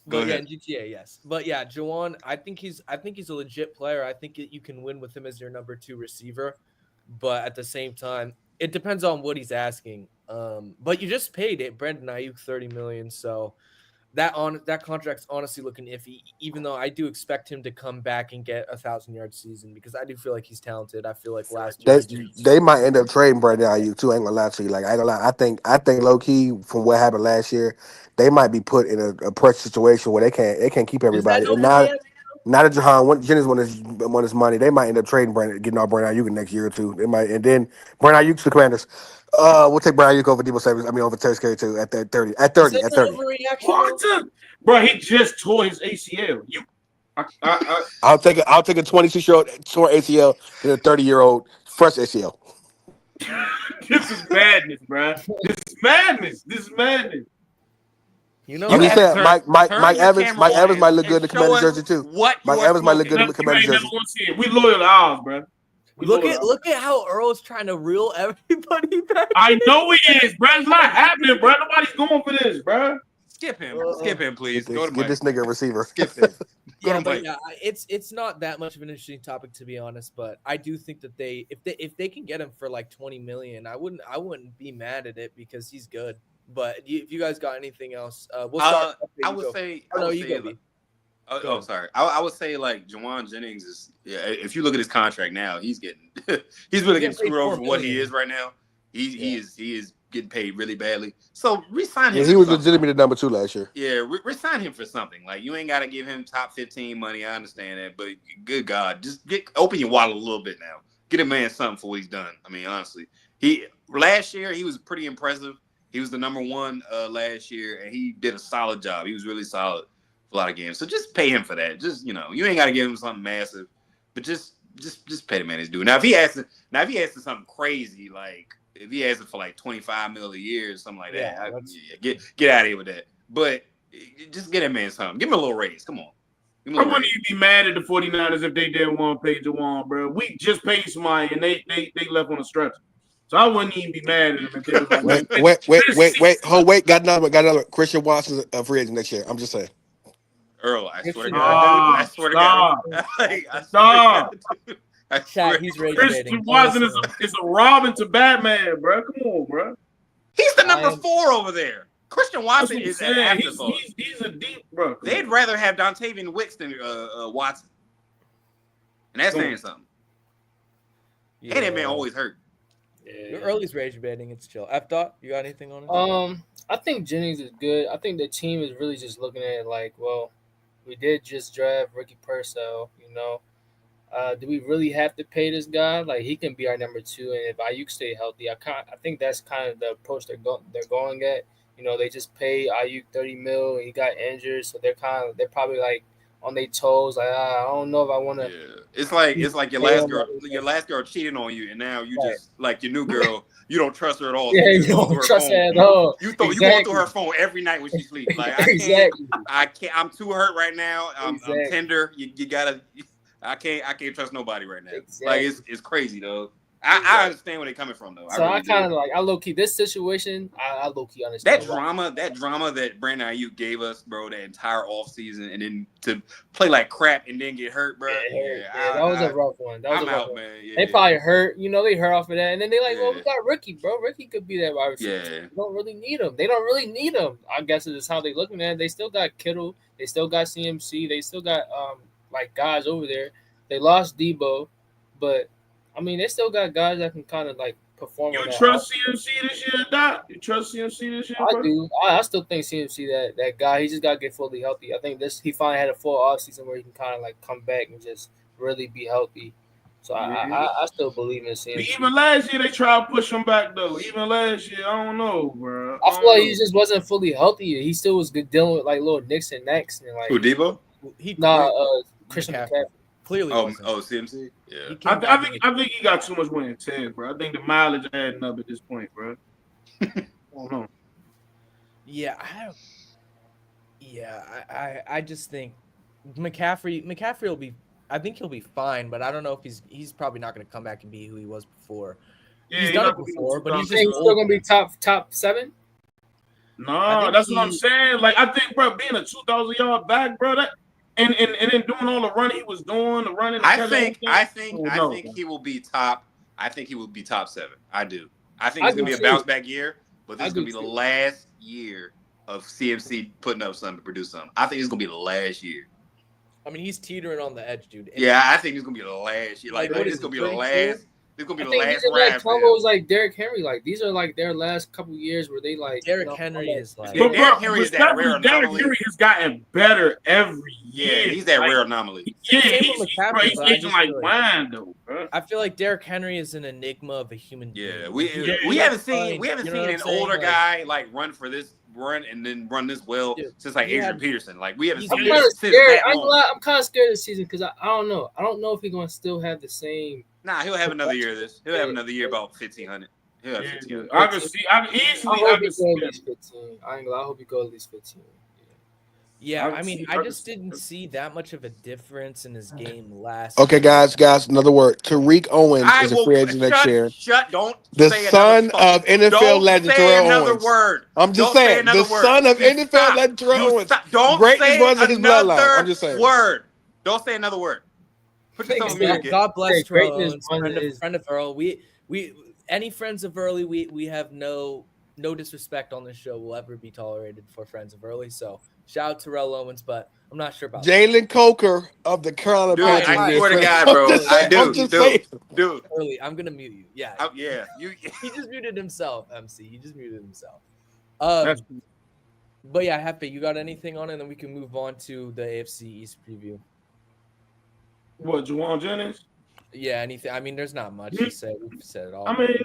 But Go yeah, ahead. in GTA, yes. But yeah, Jaun, I think he's a legit player. I think you can win with him as your number 2 receiver. But at the same time, it depends on what he's asking. But you just paid it, Brandon Ayuk $30 million, so that contract's honestly looking iffy. Even though I do expect him to come back and get 1,000-yard season because I do feel like he's talented. I feel like last year They might end up trading Brandon Ayuk too. I ain't gonna lie to you. Like I ain't gonna lie. I think low key from what happened last year, they might be put in a pressure situation where they can't keep everybody. And now that Jennings won his money, they might end up trading getting all Brandon Ayuk next year or two. They might, and then Brandon Ayuk to the Commanders. We'll take Brandon Ayuk over Debo Samuel. over Terry Scary too at that 30. At 30. Is At that an 30. overreaction? What? Bro, he just tore his ACL. I'll take a 22-year-old torn ACL than a 30-year-old fresh ACL. This is madness, bro. This is madness. You know, I'm just saying, Turn Mike your Evans camera on might look good in and the Commander show us jersey too. What Mike you are Evans might look good in smoking. the Commander You ain't jersey. never gonna see it. We loyal to ours, bro. look at how Earl's trying to reel everybody back. I know he is, bro. It's not happening, bro. Nobody's going for this, bro. Skip him, please. Go to Get Mike. this nigga a receiver. Skip him. Go Yeah, to but Mike. yeah, it's not that much of an interesting topic to be honest. But I do think that if they can get him for like 20 million, I wouldn't be mad at it because he's good. But if you guys got anything else, we'll start. I would say. Sorry. I would say like Juan Jennings is. Yeah, if you look at his contract now, he's really getting screwed over for what he is right now. He is getting paid really badly. So resign him. Yeah, he was legitimately the number 2 last year. Yeah, resign him for something. Like you ain't got to give him top 15 money. I understand that, but good God, just open your wallet a little bit now. Get a man something for what he's done. I mean, honestly, last year he was pretty impressive. He was the number 1 last year, and he did a solid job. He was really solid for a lot of games. So just pay him for that. Just you ain't got to give him something massive, but just just pay the man his due. Now if he asks something crazy, like if he asks for like $25 million a year or something like that, get out of here with that. But just get that man something. Give him a little raise. Come on. I wouldn't even be mad at the 49ers if they didn't want to pay Juan, bro. We just paid somebody and they left on a stretch. So I wouldn't even be mad at them if they was like, wait. Got another. Christian Watson's a free agent next year. I'm just saying. Earl, I swear to God. I swear to God. Chat, he's rage Christian baiting. Watson is a Robin to Batman, bro. Come on, bro. He's the number 4 over there. Christian Watson is an saying. afterthought. He's a deep, bro. They'd rather have Dontavian Wicks than Watson. And that's saying something. Yeah. And that man always hurt. Yeah. Early's rage baiting. It's chill. F-Dot, you got anything on it? I think Jennings is good. I think the team is really just looking at it like, well, we did just draft Ricky Purcell, you know. Do we really have to pay this guy? Like, he can be our number 2, and if Ayuk stay healthy, I think that's kind of the approach they're going at. You know, they just pay Ayuk $30 million, and he got injured, so they're probably like on their toes, like I don't know if I want to. Yeah. It's like your last girl cheating on you, and now you just like your new girl. You don't trust her at all. Yeah, you don't trust her at all. You go through her phone every night when she sleeps. Like I can't. I'm too hurt right now. I'm tender. You gotta. I can't trust nobody right now. Like it's crazy though. I understand where they're coming from though. So I kind of like I low key this situation. I low key understand that drama that Brandon Ayuk gave us, bro, the entire offseason, and then to play like crap and then get hurt, bro. That was a rough one. I'm out, man. Yeah, they probably hurt. You know, they hurt off of that, and then they like, well, we got Ricky, bro. Ricky could be that wide receiver. Yeah. We don't really need him. They don't really need him. I guess it is how they looking at it. They still got Kittle. They still got CMC. They still got like guys over there. They lost Debo, but I mean, they still got guys that can kind of like perform. You trust CMC this year, Doc? You trust CMC this year? I do. I still think CMC that guy. He just got to get fully healthy. I think he finally had a full offseason where he can kind of like come back and just really be healthy. So I still believe in CMC. But even last year they tried to push him back though. Even last year, I don't know, bro. I feel like he just wasn't fully healthy. He still was good dealing with like little nicks and necks and like. Who, Debo? Christian McCaffrey. Clearly, CMC. Yeah, I think he got too much wear and tear, bro. I think the mileage adding up at this point, bro. I don't know. Yeah, I just think McCaffrey will be. I think he'll be fine, but I don't know if he's probably not going to come back and be who he was before. Yeah, he's done it before, but he's still going to be top 7. No, that's what I'm saying. Like I think, bro, being a 2,000-yard back, bro, that. And then doing all the run he was doing, the running. I think he will be top. I think he will be top 7. I do. I think it's gonna be a bounce back year, but this is gonna be the last year of CMC putting up something to produce something. I think it's gonna be the last year. I mean, he's teetering on the edge, dude. Yeah, I think it's gonna be the last year. Like it's gonna be the last. It's gonna be the last round. Like combos like Derrick Henry, like these are like their last couple years where they like. Derrick Henry is like. But Derrick Henry is that rare anomaly. Derrick Henry has gotten better every year. Yeah, he's that rare anomaly. Yeah, he's aging like wine though, bro. I feel like Derrick Henry is an enigma of a human being. Yeah, we haven't seen an older guy like run for this run and then run this well since like Adrian Peterson. Like we haven't seen this since that long. I'm kind of scared this season because I don't know. I don't know if he's gonna still have the same. Nah, he'll have another year of this. He'll have another year about 1,500. He'll have 1,500. I can see. I can easily. I can see. At least 15. I ain't gonna lie. I hope he go at least 15. Yeah, I mean, I just didn't see that much of a difference in his game last. Okay, guys, another word. Tariq Owens is a free agent next year. Don't. The son of NFL legend Terrell Owens. Word. I'm just saying, the son of NFL legend Terrell Owens. Don't say another word. Don't say another word. God bless Terrell Owens, friend of Earl. We any friends of Early, we have no disrespect on this show will ever be tolerated for friends of Early. So shout out to Terrell Owens, but I'm not sure about Jalen Coker of the Carolina Panthers. I swear to God, bro. Dude. Early, I'm gonna mute you. Yeah. He just muted himself, MC. He just muted himself. But yeah, Happy, you got anything on it? And then we can move on to the AFC East preview. What, Juan Jennings? Yeah, anything. I mean, there's not much to say. We've said it all. I mean,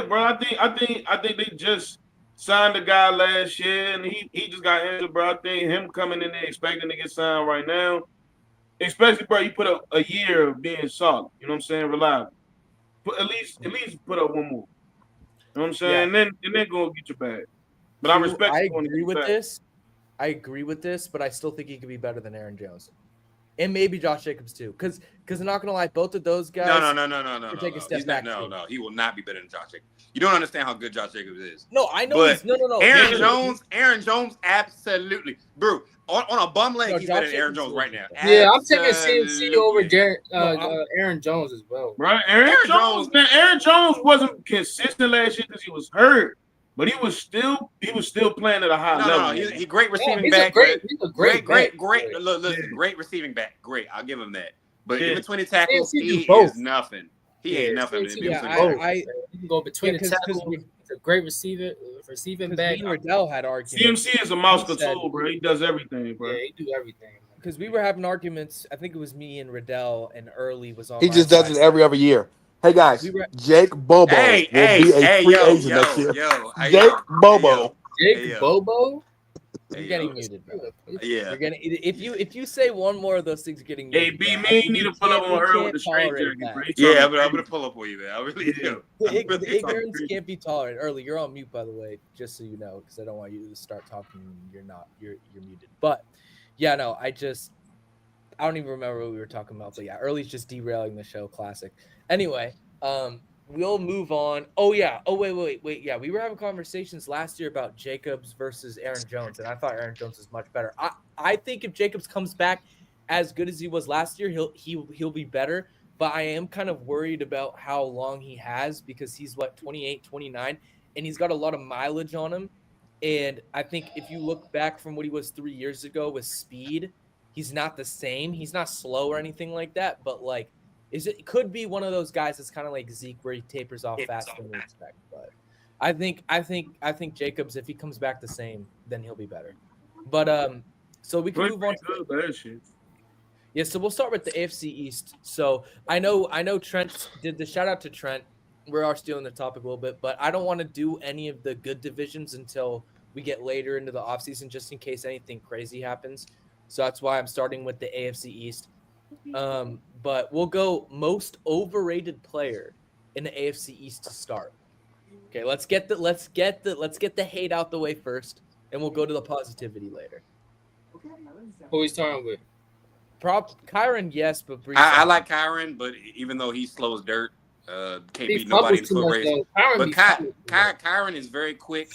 bro. I think they just signed a guy last year, and he just got injured, bro. I think him coming in there expecting to get signed right now, Especially, bro, you put up a year of being solid. You know what I'm saying? Reliable. At least put up one more. You know what I'm saying? Yeah. And then go get your bag. But I Q, respect I you going to agree get with your bag. this. I agree with this, but I still think he could be better than Aaron Jones. And maybe Josh Jacobs too. Because I'm not gonna lie, both of those guys No. take a step He's not. back too. No. He will not be better than Josh Jacobs. You don't understand how good Josh Jacobs is. No, I know But he's no. Aaron Jones, absolutely, bro. On a bum leg, No, he's Josh better than Aaron Jacobs Jones is right now. legit. Yeah, I'm taking CMC over Absolutely. Aaron Jones as well. Right? Aaron Jones wasn't consistent last year because he was hurt. But he was still playing at a high level. No. He's great receiving he's back. he's a great Great. back. Look, listen, great receiving back. Great, I'll give him that. But Yeah. in between the tackles, CMC do he both. is nothing. He ain't nothing. CMC In do between both. tackles. You can go between the 'cause tackles. He's a great receiving back. Me and Riddell had arguments. CMC is a mouse control, bro. He does everything, bro. Yeah, he do everything. Because we were having arguments. I think it was me and Riddell, and Early was on. He my just does side. it every other year. Hey guys, We were- Jake Bobo will be a free agent next year. Jake Bobo. Jake Bobo. You're getting muted, bro. Yeah. You're getting if you say one more of those things, you're getting Hey, muted. B, bro. man, you need to pull up on her with the straight tolerate jacket, that. bro. Yeah, but I'm gonna pull up for you, man. I really do. The ignorance can't be tolerated. Early, you're on mute, by the way, just so you know, because I don't want you to start talking. You're not. You're muted. But yeah, no, I don't even remember what we were talking about. But yeah, Early's just derailing the show. Classic. Anyway, we'll move on. Oh yeah. Oh wait. Yeah, we were having conversations last year about Jacobs versus Aaron Jones, and I thought Aaron Jones was much better. I think if Jacobs comes back as good as he was last year, he'll be better. But I am kind of worried about how long he has because he's 28, 29, and he's got a lot of mileage on him. And I think if you look back from what he was 3 years ago with speed, he's not the same. He's not slow or anything like that, but like it could be one of those guys that's kind of like Zeke where he tapers off faster than we expect. But I think Jacobs, if he comes back the same, then he'll be better. But so we can move on to that shit. yeah, so we'll start with the AFC East. So I know Trent did the shout out to Trent. We are stealing the topic a little bit, but I don't want to do any of the good divisions until we get later into the offseason, just in case anything crazy happens. So that's why I'm starting with the AFC East. But we'll go most overrated player in the AFC East to start. Okay, let's get the hate out the way first, and we'll go to the positivity later. Who we starting with? Kyron, yes, but Brees I like Kyron, but even though he slows dirt, can't beat nobody in the foot race. But Kyron is very quick.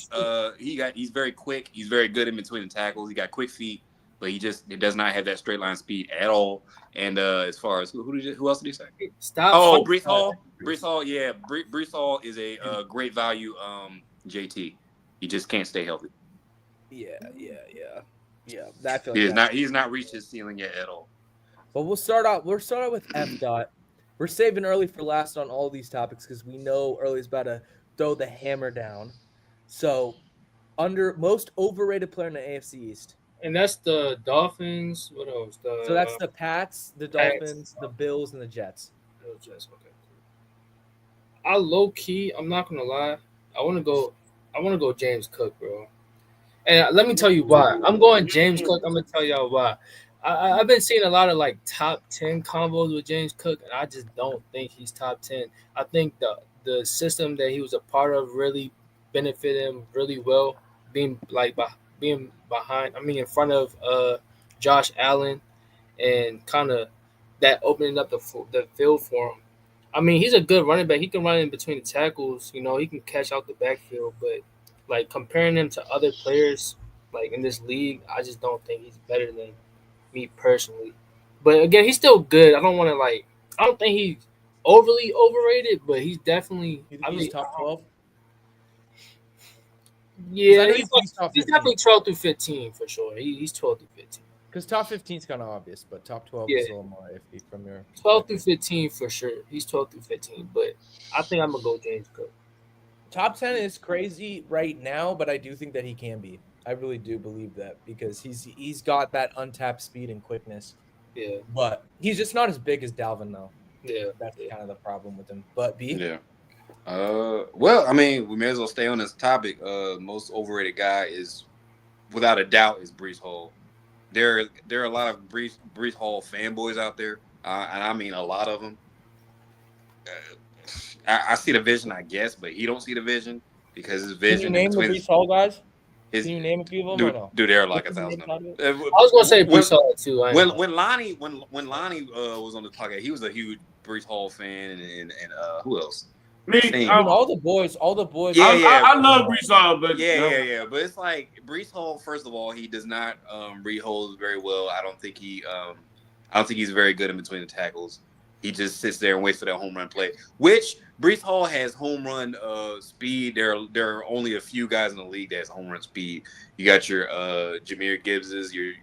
He's very quick. He's very good in between the tackles. He got quick feet, but he does not have that straight line speed at all. And as far as who else did he say? Brees Hall. Brees Hall, yeah. Brees Hall is a great value JT. He just can't stay healthy. Yeah. I feel like he's not reached his ceiling yet at all. But we'll start out with F dot. We're saving Early for last on all these topics because we know Early's about to throw the hammer down. So, under most overrated player in the AFC East. And that's the Dolphins. What else? So that's the Pats, the Dolphins, the Bills, and the Jets. Okay. I low key, I'm not gonna lie. I wanna go James Cook, bro. And let me tell you why. I'm going James Cook. I'm gonna tell y'all why. I've been seeing a lot of like top 10 combos with James Cook, and I just don't think he's top 10. I think the system that he was a part of really benefited him really well, being behind. I mean, in front of Josh Allen, and kind of that opening up the field for him. I mean, he's a good running back. He can run in between the tackles. You know, he can catch out the backfield. But like comparing him to other players like in this league, I just don't think he's better than me personally. But again, he's still good. I don't think he's overly overrated, but he's definitely. He's top 12. Yeah, he's definitely 12 through 15 for sure. He's 12 through 15. Because top 15 is kind of obvious, but top 12 is a little more iffy from your 12 through 15 for sure. He's 12 through 15, but I think I'm gonna go James Cook. Top 10 is crazy right now, but I do think that he can be. I really do believe that because he's got that untapped speed and quickness. Yeah, but he's just not as big as Dalvin though. Yeah, that's kind of the problem with him. But B. Yeah. Well, I mean, we may as well stay on this topic. Most overrated guy is, without a doubt, is Brees Hall. there are a lot of Brees Hall fanboys out there, and I mean a lot of them. I see the vision, I guess, but he don't see the vision because his Can you vision in name the between Brees Hall guys? his Can you name a few of them or no? dude, there are like What's the name 1,000 of out them. of it? I was gonna say When- Brees Hall too. I ain't gonna- when Lonnie was on the podcast, he was a huge Brees Hall fan, and who else? Me, Same. I mean, all the boys. Yeah, I love Brees Hall, but Yeah. But it's like Brees Hall. First of all, he does not read holes very well. I don't think he's very good in between the tackles. He just sits there and waits for that home run play. Which Brees Hall has home run speed. There are only a few guys in the league that has home run speed. You got your Jahmyr Gibbses, your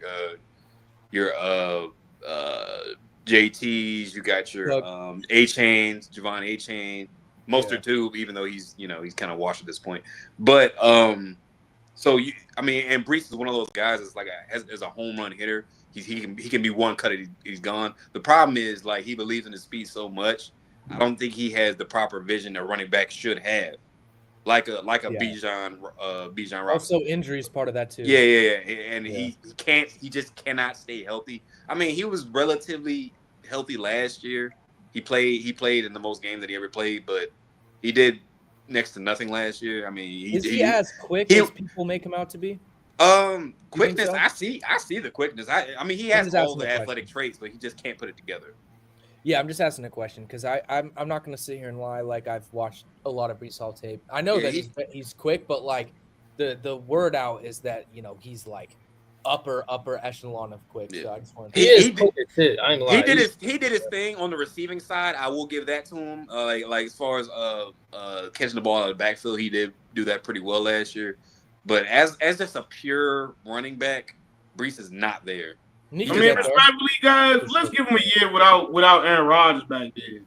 JTs. You got your A Chains, Javon A Chain. Mostert too, even though he's kind of washed at this point. But and Brees is one of those guys that's like as a home run hitter, he can be one cut and he's gone. The problem is like he believes in his speed so much. I don't think he has the proper vision a running back should have, like a Bijan Robinson. Also, injuries part of that too. Yeah, and he just cannot stay healthy. I mean, he was relatively healthy last year. He played in the most games that he ever played, but he did next to nothing last year. I mean, is he as quick as people make him out to be? Quickness. So? I see the quickness. I mean, he has all the athletic traits, but he just can't put it together. Yeah, I'm just asking a question because I'm not gonna sit here and lie. Like I've watched a lot of Brees Hall tape. I know that he's quick, but like the word out is that he's like upper echelon of quick. Yeah. So I just wanted to he did his thing on the receiving side. I will give that to him. Like as far as catching the ball out of the backfield, he did do that pretty well last year. But as just a pure running back, Brees is not there. I mean, respectfully, guys, let's give him a year without Aaron Rodgers back there.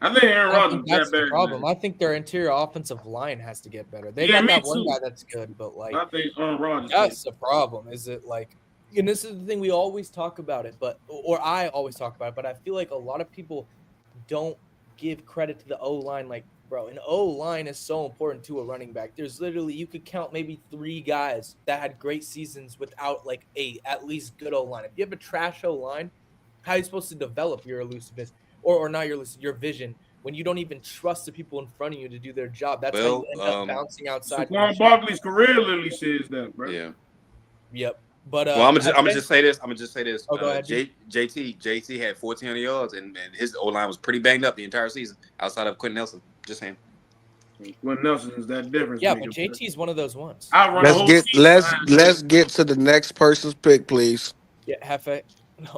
I think Aaron Rodgers that's the problem. I think their interior offensive line has to get better. They got that one guy that's good, but like I think Aaron Rodgers. That's the problem. Is it like, and this is the thing we always talk about it, or I always talk about it, but I feel like a lot of people don't give credit to the O line. Like, bro, an O line is so important to a running back. There's literally you could count maybe 3 guys that had great seasons without like a at least good O line. If you have a trash O line, how are you supposed to develop your elusiveness or not your vision when you don't even trust the people in front of you to do their job? That's how you end up bouncing outside. Saquon Barkley's career literally says that, bro. Yeah. Yep. But I'm gonna just say this. Oh, go ahead. JT had 1,400 yards, and his O line was pretty banged up the entire season, outside of Quentin Nelson. Just saying. Quentin Nelson is that difference. Yeah, but JT is one of those ones. Let's get to the next person's pick, please. Yeah, Hefe.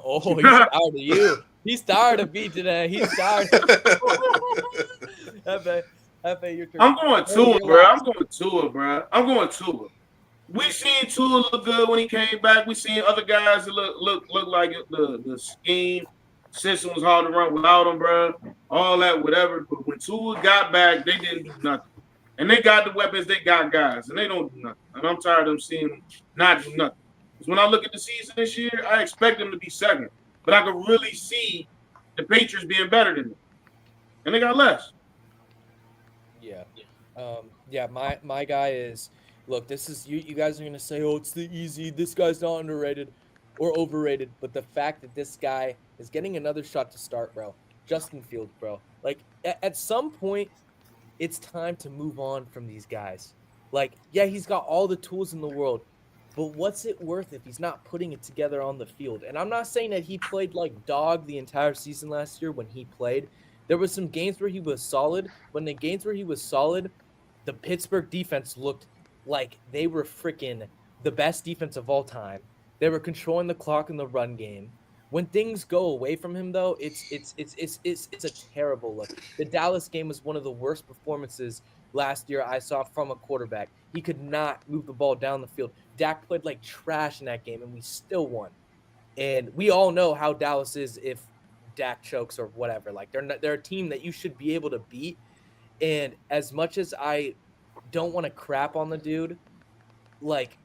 Oh, he's tired of you. He's tired of me today. He's tired. Hefe, your turn. I'm going Tua, bro. I'm going Tua. We seen Tua look good when he came back. We seen other guys that look like the scheme system was hard to run without him, bro. All that, whatever. But when Tua got back, they didn't do nothing. And they got the weapons, they got guys, and they don't do nothing. And I'm tired of them seeing them not do nothing. Because when I look at the season this year, I expect them to be second. But I can really see the Patriots being better than them. And they got less. Yeah. My guy is, look, this is, you guys are going to say, oh, it's the easy, this guy's not underrated or overrated. But the fact that this guy is getting another shot to start, bro. Justin Fields, bro. Like, at some point, it's time to move on from these guys. Like, yeah, he's got all the tools in the world, but what's it worth if he's not putting it together on the field? And I'm not saying that he played like dog the entire season last year when he played. There were some games where he was solid. But in the games where he was solid, the Pittsburgh defense looked like they were freaking the best defense of all time. They were controlling the clock in the run game. When things go away from him, though, it's a terrible look. The Dallas game was one of the worst performances last year I saw from a quarterback. He could not move the ball down the field. Dak played like trash in that game, and we still won. And we all know how Dallas is if Dak chokes or whatever. Like they're a team that you should be able to beat. And as much as I don't want to crap on the dude, like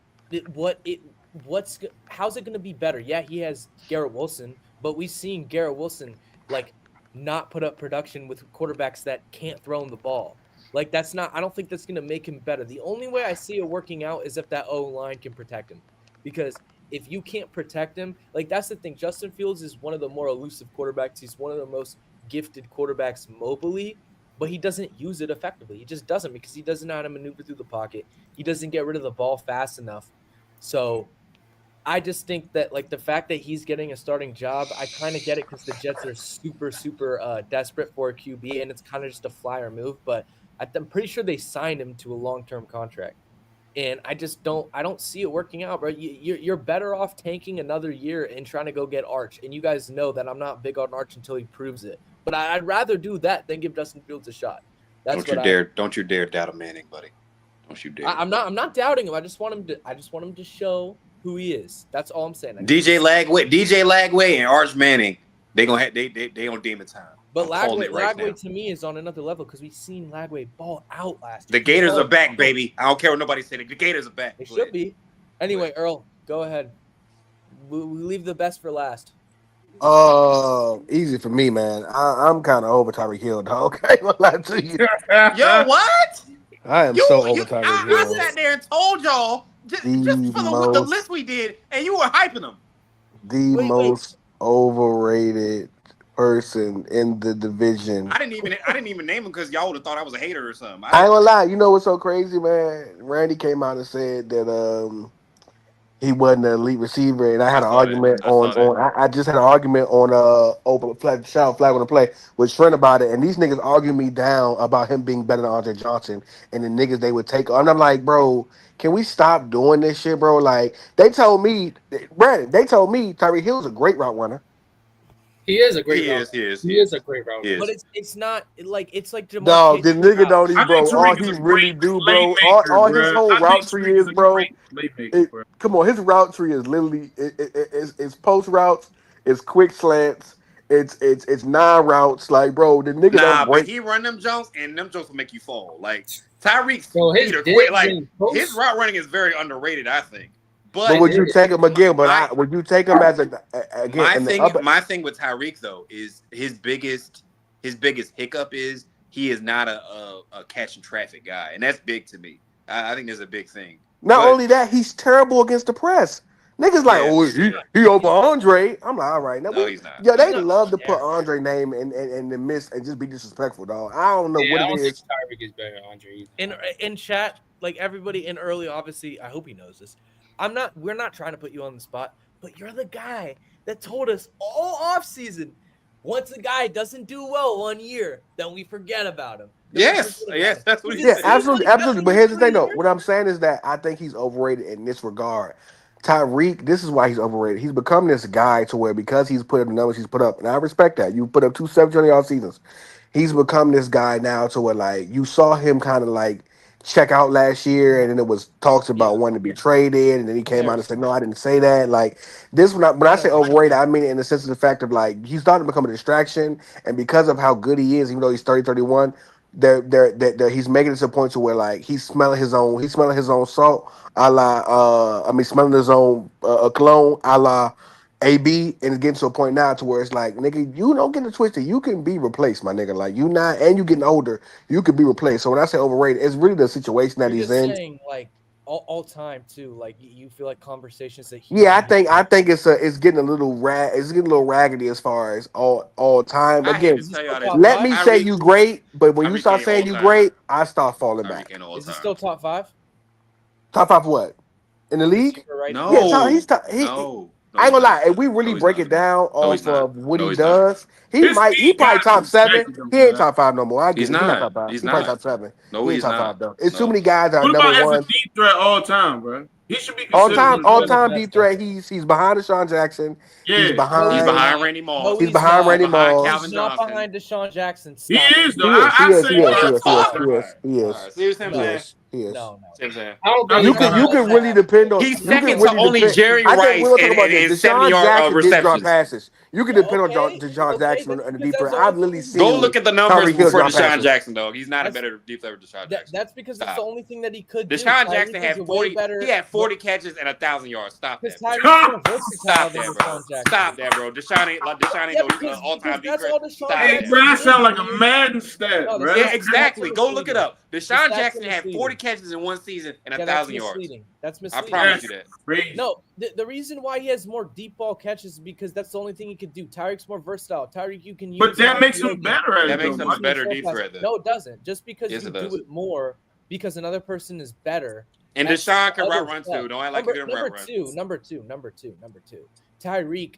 how's it going to be better? Yeah, he has Garrett Wilson, but we've seen Garrett Wilson like not put up production with quarterbacks that can't throw him the ball. Like I don't think that's going to make him better. The only way I see it working out is if that O-line can protect him. Because if you can't protect him, like that's the thing. Justin Fields is one of the more elusive quarterbacks. He's one of the most gifted quarterbacks mobily, but he doesn't use it effectively. He just doesn't because he doesn't know how to maneuver through the pocket. He doesn't get rid of the ball fast enough. So I just think that like the fact that he's getting a starting job, I kind of get it because the Jets are super desperate for a QB, and it's kind of just a flyer move. But I'm pretty sure they signed him to a long-term contract, and I don't see it working out, bro. You're better off tanking another year and trying to go get Arch. And you guys know that I'm not big on Arch until he proves it. But I'd rather do that than give Justin Fields a shot. Don't you dare doubt a Manning, buddy. Don't you dare. I'm not doubting him. I just want him to show who he is. That's all I'm saying. DJ Lagway and Arch Manning, they on demon time. But Lagway to me is on another level because we've seen Lagway ball out last year. The Gators are back, baby. I don't care what nobody said. The Gators are back. They should be. Anyway, Earl, go ahead. We leave the best for last. Easy for me, man. I'm kind of over Tyreek Hill, dog. I ain't gonna lie to you. Yo, what? I am so over Tyreek Hill. I sat there and told y'all just for the list we did, and you were hyping them. The most overrated person in the division. I didn't even name him because y'all would have thought I was a hater or something. I ain't gonna lie. You know what's so crazy, man? Randy came out and said that he wasn't an elite receiver, and I had an argument I just had an argument on open flag, shout flag on the play with Trent about it, and these niggas arguing me down about him being better than Andre Johnson, and the niggas they would take. And I'm like, bro, can we stop doing this shit, bro? Like they told me, Brandon, Tyreek Hill's a great route runner. He is a great route. He is a great route. But it's not like it's like Jamal. No, the nigga don't even, bro. All he really do, bro. All his whole route tree is, bro. Come on, his route tree is literally it's post routes, it's quick slants, it's 9 routes. Like, bro, the nigga don't break. But he run them jumps, and them jumps will make you fall. Like Tyreek's his route running is very underrated, I think. But would you take him again? But would you take him as again? My thing with Tyreek though is his biggest hiccup is he is not a catch and traffic guy, and that's big to me. I think there's a big thing. Not only that, he's terrible against the press. Niggas he over Andre. I'm like, all right. Now, no, he's not. Yeah, they love to put Andre name and miss and just be disrespectful, dog. I don't know what it is. Tyreek is better than Andre either. In chat, like everybody in early, obviously, I hope he knows this. We're not trying to put you on the spot, but you're the guy that told us all offseason, once a guy doesn't do well 1 year, then we forget about him. Yes, that's what he said. Absolutely. But here's the thing, though. What I'm saying is that I think he's overrated in this regard. Tyreek, this is why he's overrated. He's become this guy to where because he's put up the numbers he's put up, and I respect that. You put up 270 seasons. He's become this guy now to where, like, you saw him kind of like check out last year, and then it was talks about wanting to be traded, and then he came out and said, no, I didn't say that. Like this, when I say overrated, I mean it in the sense of the fact of like he's starting to become a distraction, and because of how good he is, even though he's 30-31, he's making it to a point to where like he's smelling his own salt, smelling his own cologne, a la AB, and it's getting to a point now to where it's like, nigga, you don't get it twisted. You can be replaced, my nigga. Like you not, and you getting older, you can be replaced. So when I say overrated, it's really the situation that he's in. Saying, like all time too. Like you feel like conversations that. I think it's getting a little raggedy as far as all time. Again, let me say you great, but when you start saying you great, I start falling back. Is he still top 5? Top 5 what? In the league? No. Yeah, he's top. I ain't gonna lie. If we really break it down off of what he does, he probably top 7. He ain't top 5 no more. I get he's it. not Top 5. He's probably not top 7. No, he's he's top not. 5 though. It's too many guys that are What about number 1. as a deep threat all time, bro? He should be all time deep threat. He's behind Deshaun Jackson. Yeah. He's behind Randy Moss. He's behind Randy Moss. Calvin He's not Johnson. behind Deshaun Jackson. He is though. He is. No. You can really depend on. He's second to only Jerry Rice and 70-yard receptions. Passes. You can depend on Deshaun Jackson and the deep threat. I've literally seen. Go look at the numbers for Deshaun Jackson, though. He's not a better deep threat than Deshaun Jackson. That's because it's the only thing that he could do. Deshaun Jackson had 40. He had 40 catches and 1,000 yards. Stop that. Stop that, bro. Deshaun ain't no all-time deep threat. Bro, that sound like a Madden stat, bro. Yeah, exactly. Go look it up. Deshaun Jackson had 40 catches in one season and Yeah, 1,000 yards. misleading. That's I misleading. promise you that. Crazy. No, the reason why he has more deep ball catches is because that's the only thing he could do. Tyreek's more versatile. Tyreek, you can use. But that makes RPO him game. better at That it. makes though, him Mike. better deep threat, though. No, it doesn't. Just because Yes, you it do does. it more, because another person is better. And That's Deshaun can other route run stuff. too. Don't act like he didn't route run. Number two. Tyreek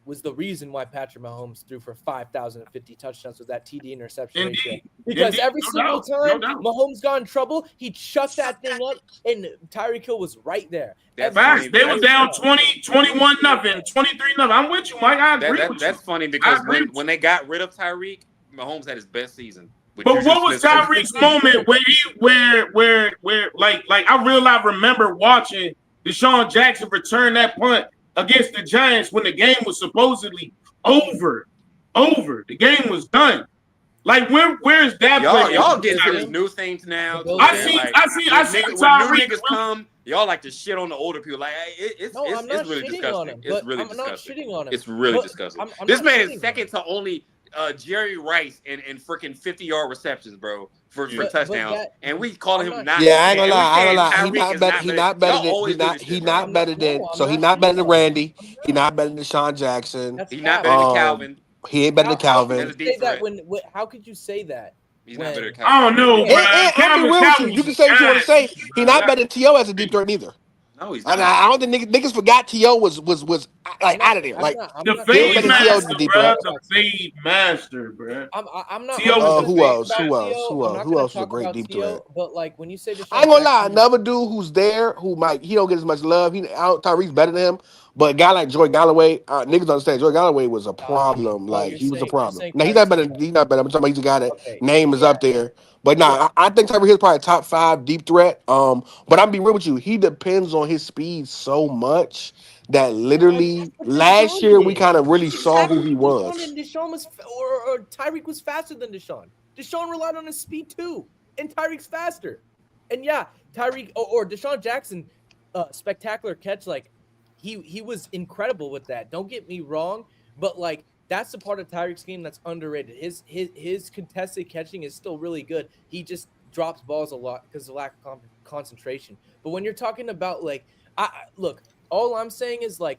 was the reason why Patrick Mahomes threw for 5,050 touchdowns with that TD interception ratio. Indeed. Because Indeed. every No single doubt. time No doubt. Mahomes got in trouble, he chucked that thing up, and Tyreek Hill was right there. That's Facts. funny. They was down 20, 21 nothing, 23 nothing. I'm with you, Mike. I agree with you. That's funny because agree with when they got rid of Tyreek, Mahomes had his best season. with But Juju what was Smith-Schuster. Tyreek's moment where like I remember watching Deshaun Jackson return that punt against the Giants when the game was supposedly over. The game was done. Like where's that? Y'all get into these new things now. I man. see- Like, I see when new Tyreek niggas come, y'all like to shit on the older people. Like it's really disgusting. It's really I'm not disgusting. shitting on him. It's really But disgusting. I'm This not man shitting is on second to only Jerry Rice and freaking 50-yard receptions, bro, for But touchdowns. And we call him not. Yeah, I ain't gonna and we lie. I ain't gonna saying lie. He Tyreek not is better. He not better Y'all than. always He do not. this He shit, bro. not better than. I'm So he not not better than shitting on him. Randy. He not better than Deshaun Jackson. That's He's not cap. better than Um, Calvin. He ain't better than How Calvin. That's a could you deep say that threat. how could you say that? He's not when- better than I Calvin. don't know, And, bro. I'll be real with you. You can say what you want to say. He not better than T.O. as a deep threat neither. No, he's And not. I don't think niggas forgot T.O. was like out of there. Like The He fade better than T.O. as master, a deep bro. threat. The fade master, bro. I'm not. T.O. I'm not was gonna who talk else? about Who else? T.O. Who I'm else? not Who gonna else was a talk great about deep T.O., threat? But like when you say Deshaun I ain't gonna lie. Jackson, Another dude who's there who he don't get as much love. Tyreek's better than him. But a guy like Joy Galloway, niggas don't understand. Joy Galloway was a problem. Like you're he was a saying problem. Now he's Tyreek's not better. better. He's not better. I'm talking about he's a guy that Okay. name is Yeah. up there. But nah, I think Tyreek Hill's probably top 5 deep threat. But I'm be real with you. He depends on his speed so much that literally That's what last Deshaun year we did. kind of really saw who he was. Deshaun was, or Tyreek was faster than Deshaun. Deshaun relied on his speed too, and Tyreek's faster. And yeah, Tyreek or Deshaun Jackson, spectacular catch. Like he was incredible with that. Don't get me wrong, but like that's the part of Tyreek's game that's underrated. His contested catching is still really good. He just drops balls a lot because of lack of concentration. But when you're talking about like, look, all I'm saying is like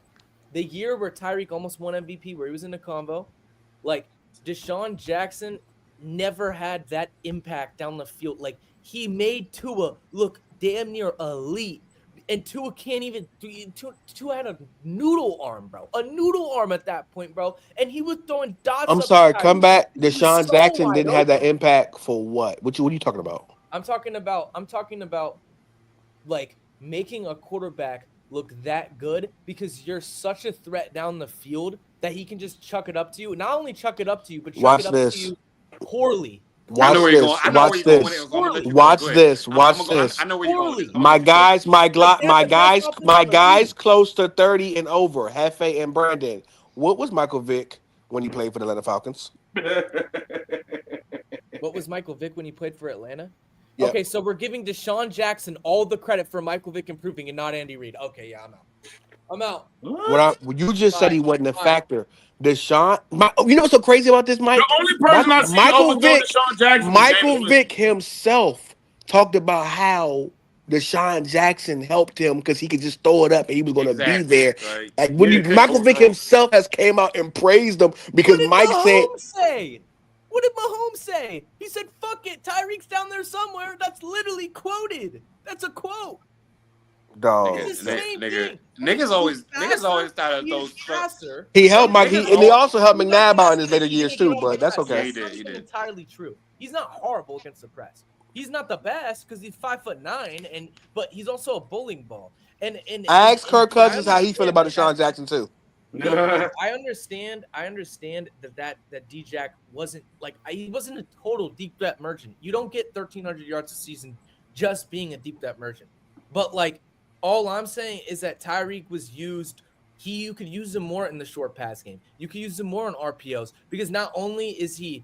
the year where Tyreek almost won MVP, where he was in the convo, like Deshaun Jackson never had that impact down the field. Like he made Tua look damn near elite. And Tua can't even. Tua had a noodle arm, bro. A noodle arm at that point, bro. And he was throwing dots. I'm up sorry, to Tyreek. come back. He was Deshaun so Jackson wide didn't have that open. impact for what? What are you talking about? I'm talking about like making a quarterback look that good because you're such a threat down the field that he can just chuck it up to you. Not only chuck it up to you, but chuck Watch it up this. to you poorly. I know Watch where you're this. going. I know where Watch you're going with this. it. So I'm gonna let you Watch go. Go ahead. this. Watch this. I know where you're going with it. My guys, my guys Like, close to 30 and over, Hefe and Brandon. What was Michael Vick when he played for the Atlanta Falcons? What was Michael Vick when he played for Atlanta? Yep. Okay, so we're giving Deshaun Jackson all the credit for Michael Vick improving and not Andy Reid. Okay, yeah, I'm out. When you just said he wasn't a Fine. factor. Deshaun, you know what's so crazy about this, Mike? The only person I see Michael overthrow Vick, Deshaun Jackson. Michael Vick himself talked about how Deshaun Jackson helped him because he could just throw it up and he was going to be there. Right. Like Michael Vick himself has came out and praised him because What did Mike said. Mahomes say? What did Mahomes say? He said, "Fuck it, Tyreek's down there somewhere." That's literally quoted. That's a quote. Dog. It's the same thing. Niggas always thought of He's those. faster. He helped Mike, and he also helped He McNabb might out in his later be years too. against But that's the press. okay. he did, That's he not did. entirely true. He's not horrible against the press. He's not the best because he's 5'9", but he's also a bowling ball. And Ask Kirk Cousins I how he feel about understand Deshaun Jackson too. I understand that D-Jack wasn't like he wasn't a total deep threat merchant. You don't get 1,300 yards a season just being a deep threat merchant. But like all I'm saying is that Tyreek was used. You could use him more in the short pass game. You could use him more on RPOs because not only is he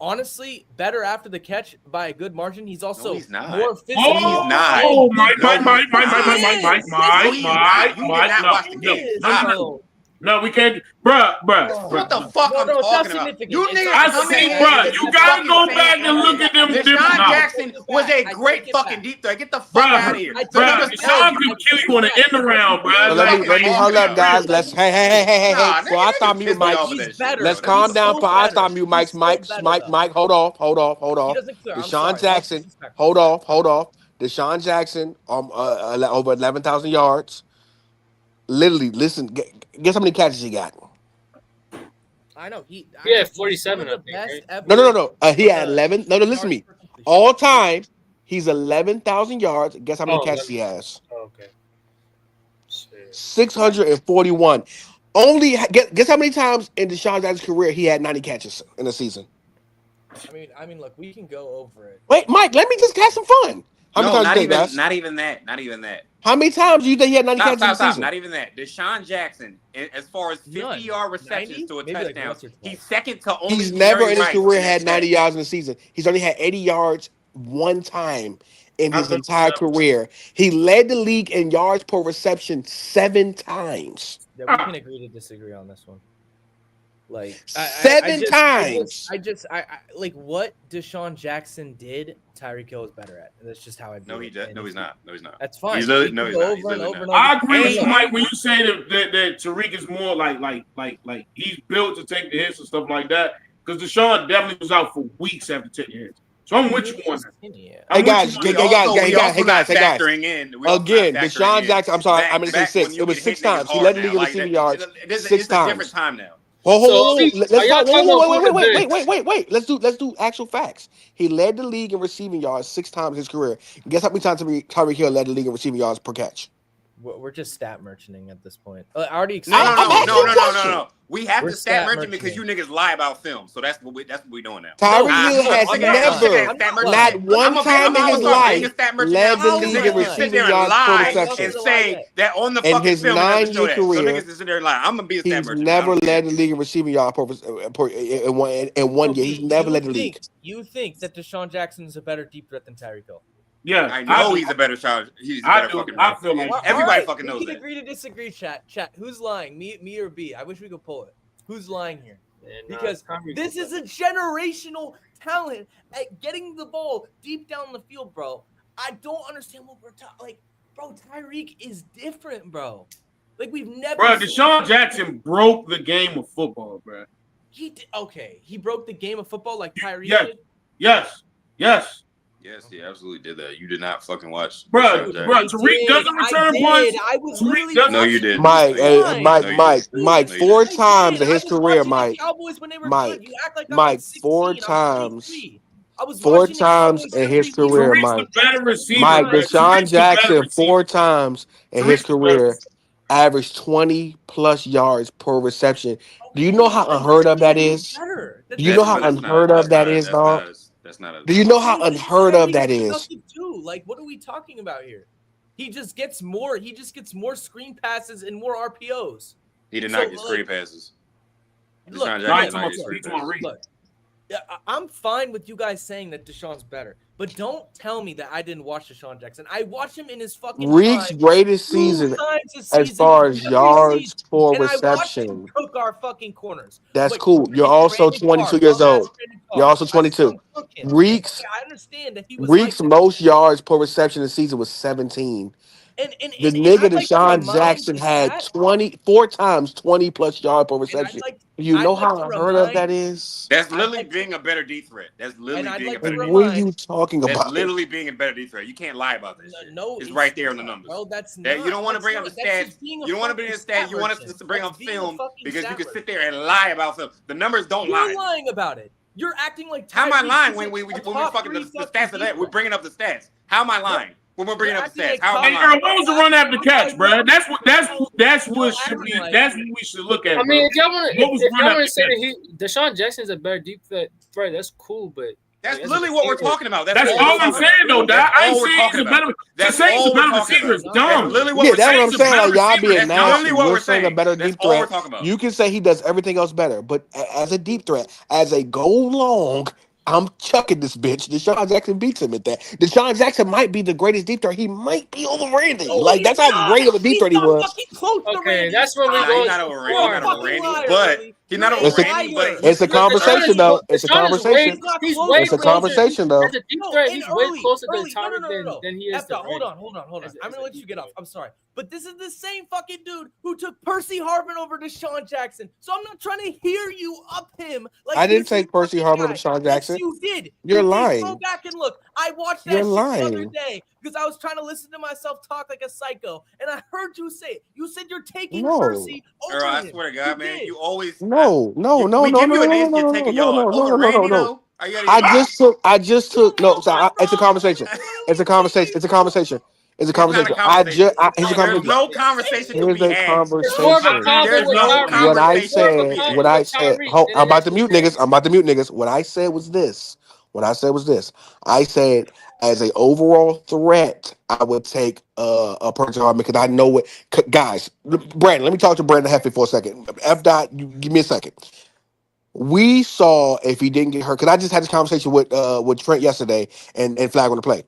honestly better after the catch by a good margin, he's also he's not. more physical. He's not. Oh, Mike. No, we can't, bruh. What the fuck I'm talking about? You niggas I see, bruh. You gotta go back and look at them. Deshaun Jackson was back. a I great take it fucking back. deep threat. Get the fuck Bro, out of here. I bro, take it back. Deshaun can kill you on the end around, bro. So let me Like, hold up, guys. Let's hey. Nah, So I nigga, stop niggas mute, pissed me Mike. off with He's that shit, better. bro. Let's That's calm He's down. so I better. stop you, Mike. He's so better, though. Mike. Hold off. He doesn't clear. I'm Deshaun sorry. That's Jackson. disrespectful. Hold off. Deshaun Jackson, over 11,000 yards. Literally, listen. Guess how many catches he got? I know he. Yeah, he's 47, one of I the think, best right? ever. No. He had 11. No, listen to me. yards per completion. All time, he's 11,000 yards. Guess how many Oh, catches he has? Oh, okay. Shit. 641. Only guess how many times in Deshaun Jackson's career he had 90 catches in a season? I mean, look, we can go over it. Wait, Mike, let me just have some fun. How many times not do you think, guys? not even that. How many times do you think he had 90 catches in a Stop. season? Not even that. Deshaun Jackson, as far as 50-yard receptions 90? to a Maybe like touchdown, once or twice. he's second to only He's never Jerry in his Rice career the had next 90 day. yards in a season. He's only had 80 yards one time in his entire career. He led the league in yards per reception 7 times. Yeah, we can agree to disagree on this one. Like Seven times. I like what Deshaun Jackson did. Tyreek Hill is better at, and that's just how I view No, it. no, he's not. No, he's not. That's fine. He's literally, We no, can he's go not. He's over and literally over not. and I agree with over. you, Mike, when you say that Tariq is more like he's built to take the hits and stuff like that. Because Deshaun definitely was out for weeks after taking hits. So I'm with you on that. Hey guys, We also not guys. factoring in. Again, Deshaun Jackson. I'm sorry, I'm going to say 6. It was 6 times. He led the league in receiving yards 6 It's a times. different time now. Hold. Are y'all talking about Wait. Let's do actual facts. He led the league in receiving yards 6 times in his career. Guess how many times Tyreek Hill led the league in receiving yards per catch? We're just stat merchanting at this point. I already No. We have We're to stat stat merchant because you niggas lie about film. So that's what we're doing now. Tyreek Hill has never, not one time in his life, led the league in receiving yards per reception. And say that on the fucking film, it doesn't show that. So niggas is in there lying. I'm gonna be a stat merchant. He's never led the league in receiving yards in one year. He's never led the league. You think that Deshaun Jackson is a better deep threat than Tyreek Hill? Yeah, I know he's a better shot. He's a better fucking. I feel like everybody fucking knows that. We that. can agree to disagree, chat. Who's lying? Me or B? I wish we could pull it. Who's lying here? Because this is a generational talent at getting the ball deep down the field, bro. I don't understand what we're talking. Like, bro, Tyreek is different, bro. Like we've never. Bro, Deshaun Jackson broke the game of football, bro. He did. Okay, he broke the game of football like Tyreek did. Yes. Yes, he absolutely did that. You did not fucking watch. Bro, Tariq doesn't return punts. I was literally no, you didn't. Mike, Mike, 4 times in his career, Mike. Mike, 4 times. 4 times in his career, Mike. Mike, Deshaun Jackson, 4 times in his career, averaged 20+ yards per reception. Do you know how unheard of that is? Do you know how unheard of that is, dog? That's not a. Do you know how unheard of that is? Like, what are we talking about here? He just gets more screen passes and more RPOs. He did not get screen passes. Look, I'm fine with you guys saying that Deshaun's better, but don't tell me that I didn't watch Deshaun Jackson. I watched him in his fucking Reek's greatest season as far as yards per reception. Cook our fucking corners. That's cool. You're also 22 years old. You're also 22. Reek's most yards per reception in the season was 17. The nigga Deshaun Jackson had 4 times 20+ yards per reception. You know how unheard of that is? That's literally being a better deep threat. That's literally being a better deep threat. What are you talking about? That's literally being a better deep threat. You can't lie about this shit. No, it's right there in the numbers. Bro, that's not. You don't want to bring up the stats. You don't want to bring up the stats. You want us to bring up film because you can sit there and lie about film. The numbers don't lie. You're lying about it. You're acting like. How am I lying when we fucking the stats of that? We're bringing up the stats. How am I lying? When we're bringing up the stats, how am I lying? What was the run after catch, bro? That's what should be. That's what we should look at. I mean, if y'all want to say that Deshaun Jackson is a better deep threat, that's cool, but that's literally what we're talking about. That's all I'm saying, though. I ain't saying he's a better. To say he's a better receiver is dumb. That's what I'm saying. Like y'all being nasty. We're saying a better deep threat. You can say he does everything else better, but as a deep threat, as a goal long. I'm chucking this bitch. Deshaun Jackson beats him at that. Deshaun Jackson might be the greatest deep threat. He might be over Randy. Like that's how great of a deep threat he was. Okay, that's what we go. Not over Randy, but He's not You're over a Randy, liar. but It's a he's close to conversation, Randy. though. It's a Deshaun is conversation. He's way It's a closer. conversation, though. As a deep threat, and he's way closer to no, Tyreek than he is to Hold Randy. on. I'm As gonna a let deep you get off. threat. I'm sorry, but this is the same fucking dude who took Percy Harvin over Deshaun Jackson. So I'm not trying to hear you up him like I didn't he's some take Percy fucking Harvin over guy. Deshaun Jackson. Yes, you did. You're You did. lying. Go back and look. I watched that You're shit the other lying. day because I was trying to listen to myself talk like a psycho, and I heard you say it. You said you're taking No. Percy over Earl, I him. swear to God, man, did. you always No. we give you an answer, you're taking yard over Randy though. Are you I just took no. So Bro, it's a conversation. It's a conversation. It's a conversation. It's a It's not a conversation. conversation. It's a There's conversation. no conversation to Here's be a had. It's more of a conversation. convo There's with no Tyreek. What I conversation to said, be had. what I said, Tyreek I'm than about it to is mute with niggas. I'm about to mute niggas. What I said was this. I said, as a overall threat, I would take a Percy Harvin because I know what guys. Brandon, let me talk to Brandon Heffy for a second. F dot, you give me a second. We saw if he didn't get hurt because I just had this conversation with Trent yesterday and Flag on the play.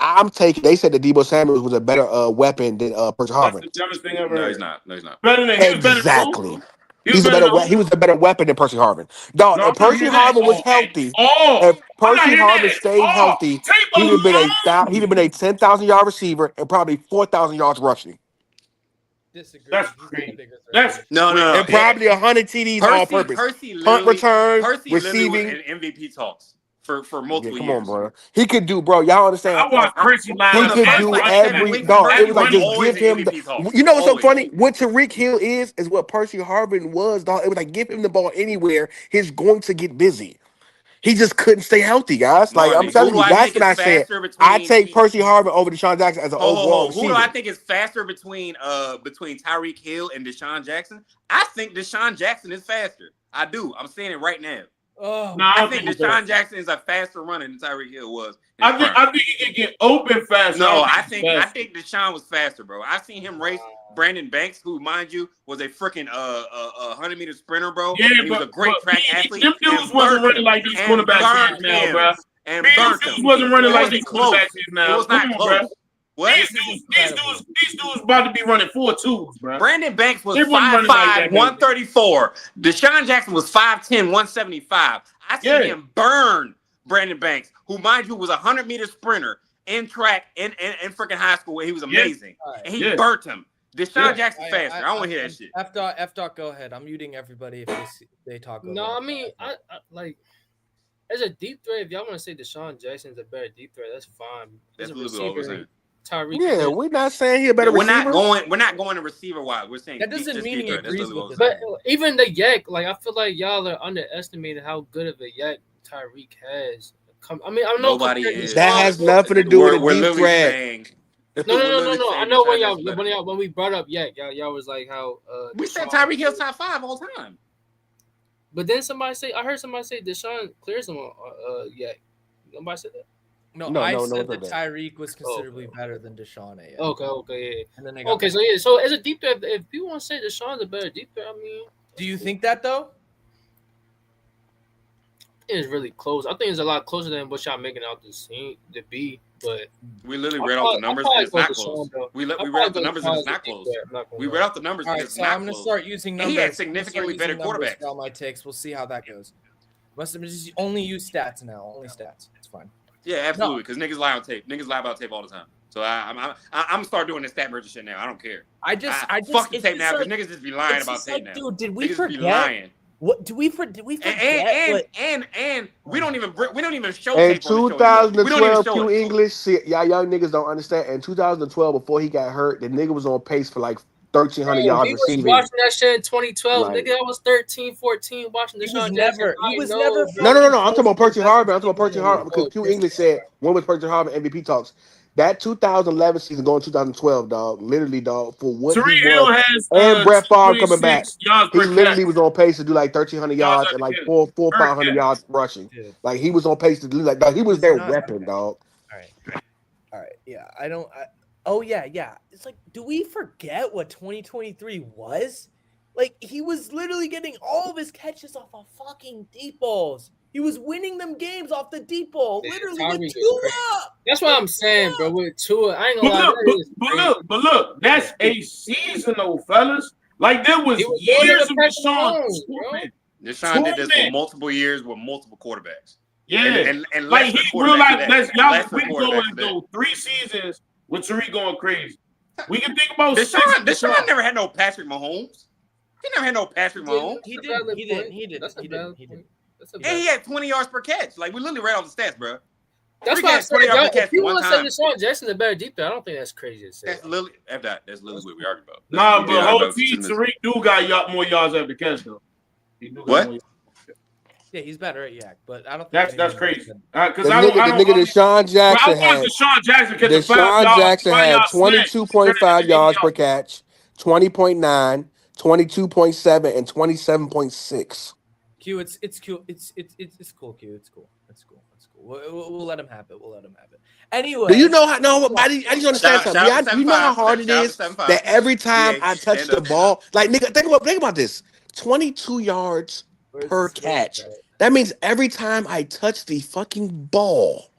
I'm taking. They said that Debo Samuels was a better weapon than Percy That's Harvin. the dumbest thing I've ever No, heard. he's not. No, he's not. Better than he was better than Exactly. who? He was better than who? He was a better weapon than Percy Harvin. Dog, No, I'm if not Percy hearing that. Harvin was healthy, if I'm not Percy hearing Harvin that. stayed healthy, Tape he'd have been alone. he'd have been a 10,000 yard receiver and probably 4,000 yards rushing, Disagree. That's He's crazy. a bigger threat. That's No. and probably 100 TDs all purpose, Percy punt literally returns, was receiving. in MVP talks for Yeah, multiple come years. on, bro. He could do, bro. Y'all understand? I watched Percy line He up could and do like run 7 every weeks, dog. It was like Percy just always give in him. MVP talks. You know what's so Always. funny? What Tariq Hill is what Percy Harvin was, dog. It was like give him the ball anywhere. He's going to get busy. He just couldn't stay healthy, guys. Like I'm Marley, who telling do you, I that's think what is I said. faster I between take Percy Harvin over Deshaun Jackson as an overall Who do receiver. I think is faster between Tyreek Hill and Deshaun Jackson? I think Deshaun Jackson is faster. I do. I'm saying it right now. Oh, No, I think Deshaun Jackson is a faster runner than Tyreek Hill was. I think he can get open faster. No, I think Deshaun was faster, bro. I've seen him race Brandon Banks, who, mind you, was a freaking 100-meter sprinter, bro. Yeah, and he was a great track athlete. Them dudes wasn't running like these cornerbacks now, bro. And These burnt dudes him. wasn't running It like wasn't these close. cornerbacks now. It was not close. Bro. What? These dudes about to be running 4.2s, bro. Brandon Banks was They wasn't running 5'5", like that, 134. Deshaun Jackson was 5'10", 175. I seen him burn Brandon Banks, who, mind you, was a 100-meter sprinter in track in freaking high school where he was amazing. Right. And he burnt him. Deshaun Jackson faster. I don't want to hear that shit. F dot, go ahead. I'm muting everybody if they talk. No, I mean, I like as a deep threat. If y'all want to say Deshaun Jackson is a better deep threat, that's fine. As a receiver, Tyreek. Yeah, we're not saying he a better receiver. We're not going to receiver wise. We're saying that doesn't mean he agrees with this. But even the yak, like I feel like y'all are underestimating how good of a yak Tyreek has. I mean, I don't know. Nobody is. That has nothing to do with a deep threat. No. I know when we brought up yak, y'all was like how we said Tyreek Hill's top 5 all time. But then I heard somebody say Deshaun clears him on yak. Nobody said that. No, I said that Tyreek was considerably better than Deshaun. Yeah. Okay, yeah. And then so as a deep threat, if people want to say Deshaun's a better deep threat, I mean, do you think that though? It is really close. I think it's a lot closer than what y'all making out to be. But we literally read off the numbers and it's not close. We read off the numbers and it's not close. We read off the numbers and it's not close. I'm gonna start using numbers. He had significantly better quarterbacks. For all my takes. We'll see how that goes. Must have just only use stats now. Only stats. It's fine. Yeah, absolutely. Because niggas lie on tape. Niggas lie about tape all the time. So I'm gonna start doing this stat merger shit now. I don't care. I just fucking tape now because niggas just be lying about tape now. Dude, did we niggas forget? Be lying. What do we forget? And we don't even show in tape 2012 Q English, see, y'all young niggas don't understand. In 2012, before he got hurt, the nigga was on pace for like 1,300 yards receiving. He was watching that shit in 2012. Nigga, I was 13, 14 watching the show. He was never. No. I'm talking about Percy Harvin. Because Q English said, when was Percy Harvin MVP talks? That 2011 season going 2012, dog. Literally, dog, for what Tariq he Hill was. has, and Brett Favre coming back. He literally catch. was on pace to do like 1,300 yards and like 500 yards rushing. Like he was on pace to do like dog, he was their weapon, dog. All right. Yeah, oh yeah. It's like, do we forget what 2023 was? Like he was literally getting all of his catches off of fucking deep balls. He was winning them games off the deep ball, literally with Tua. That's what I'm saying, bro. With Tua, I ain't gonna lie. But look, that's a seasonal, fellas. Like there was He was years of Patrick Deshaun Mahomes, scooping. Deshaun did this for Scooping. multiple years with multiple quarterbacks. Yeah, And like lesser he real quarterbacks like for that. y'all. Lesser We can go quarterbacks and for that. go 3 seasons with Tariq going crazy. We can think about Deshaun never had no Patrick Mahomes. He never had no Patrick Mahomes. He That's a didn't. That's a He valid didn't. point. That's a And valid he had 20 yards per catch. Like we literally read off the stats, bro. That's Tariq why I had said, 20 yards per if catch you one want to say time. Deshaun Jackson a better deep threat, I don't think that's crazy to say. That's literally that's literally what we argued about. Nah, We but did argue whole about team 2 minutes. Tariq do got more yards after catch though. He do got What? more yards. Yeah, he's better at yak, but I don't think That's crazy. The Because I don't. nigga Deshaun Jackson I want had Deshaun Jackson catch a Deshaun Jackson had 22.5 yards yards per catch, 20.9, 22.7, and 27.6. Q, it's cool. It's cool, Q. It's cool. We'll let him have it. Anyway, Do you know how? No, I didn't understand Shout something. out to You know how 7'5", hard it shout out is to 7'5". that every time Yeah, I touch stand the up. ball, like nigga, think about this: 22 yards per catch. That means every time I touch the fucking ball,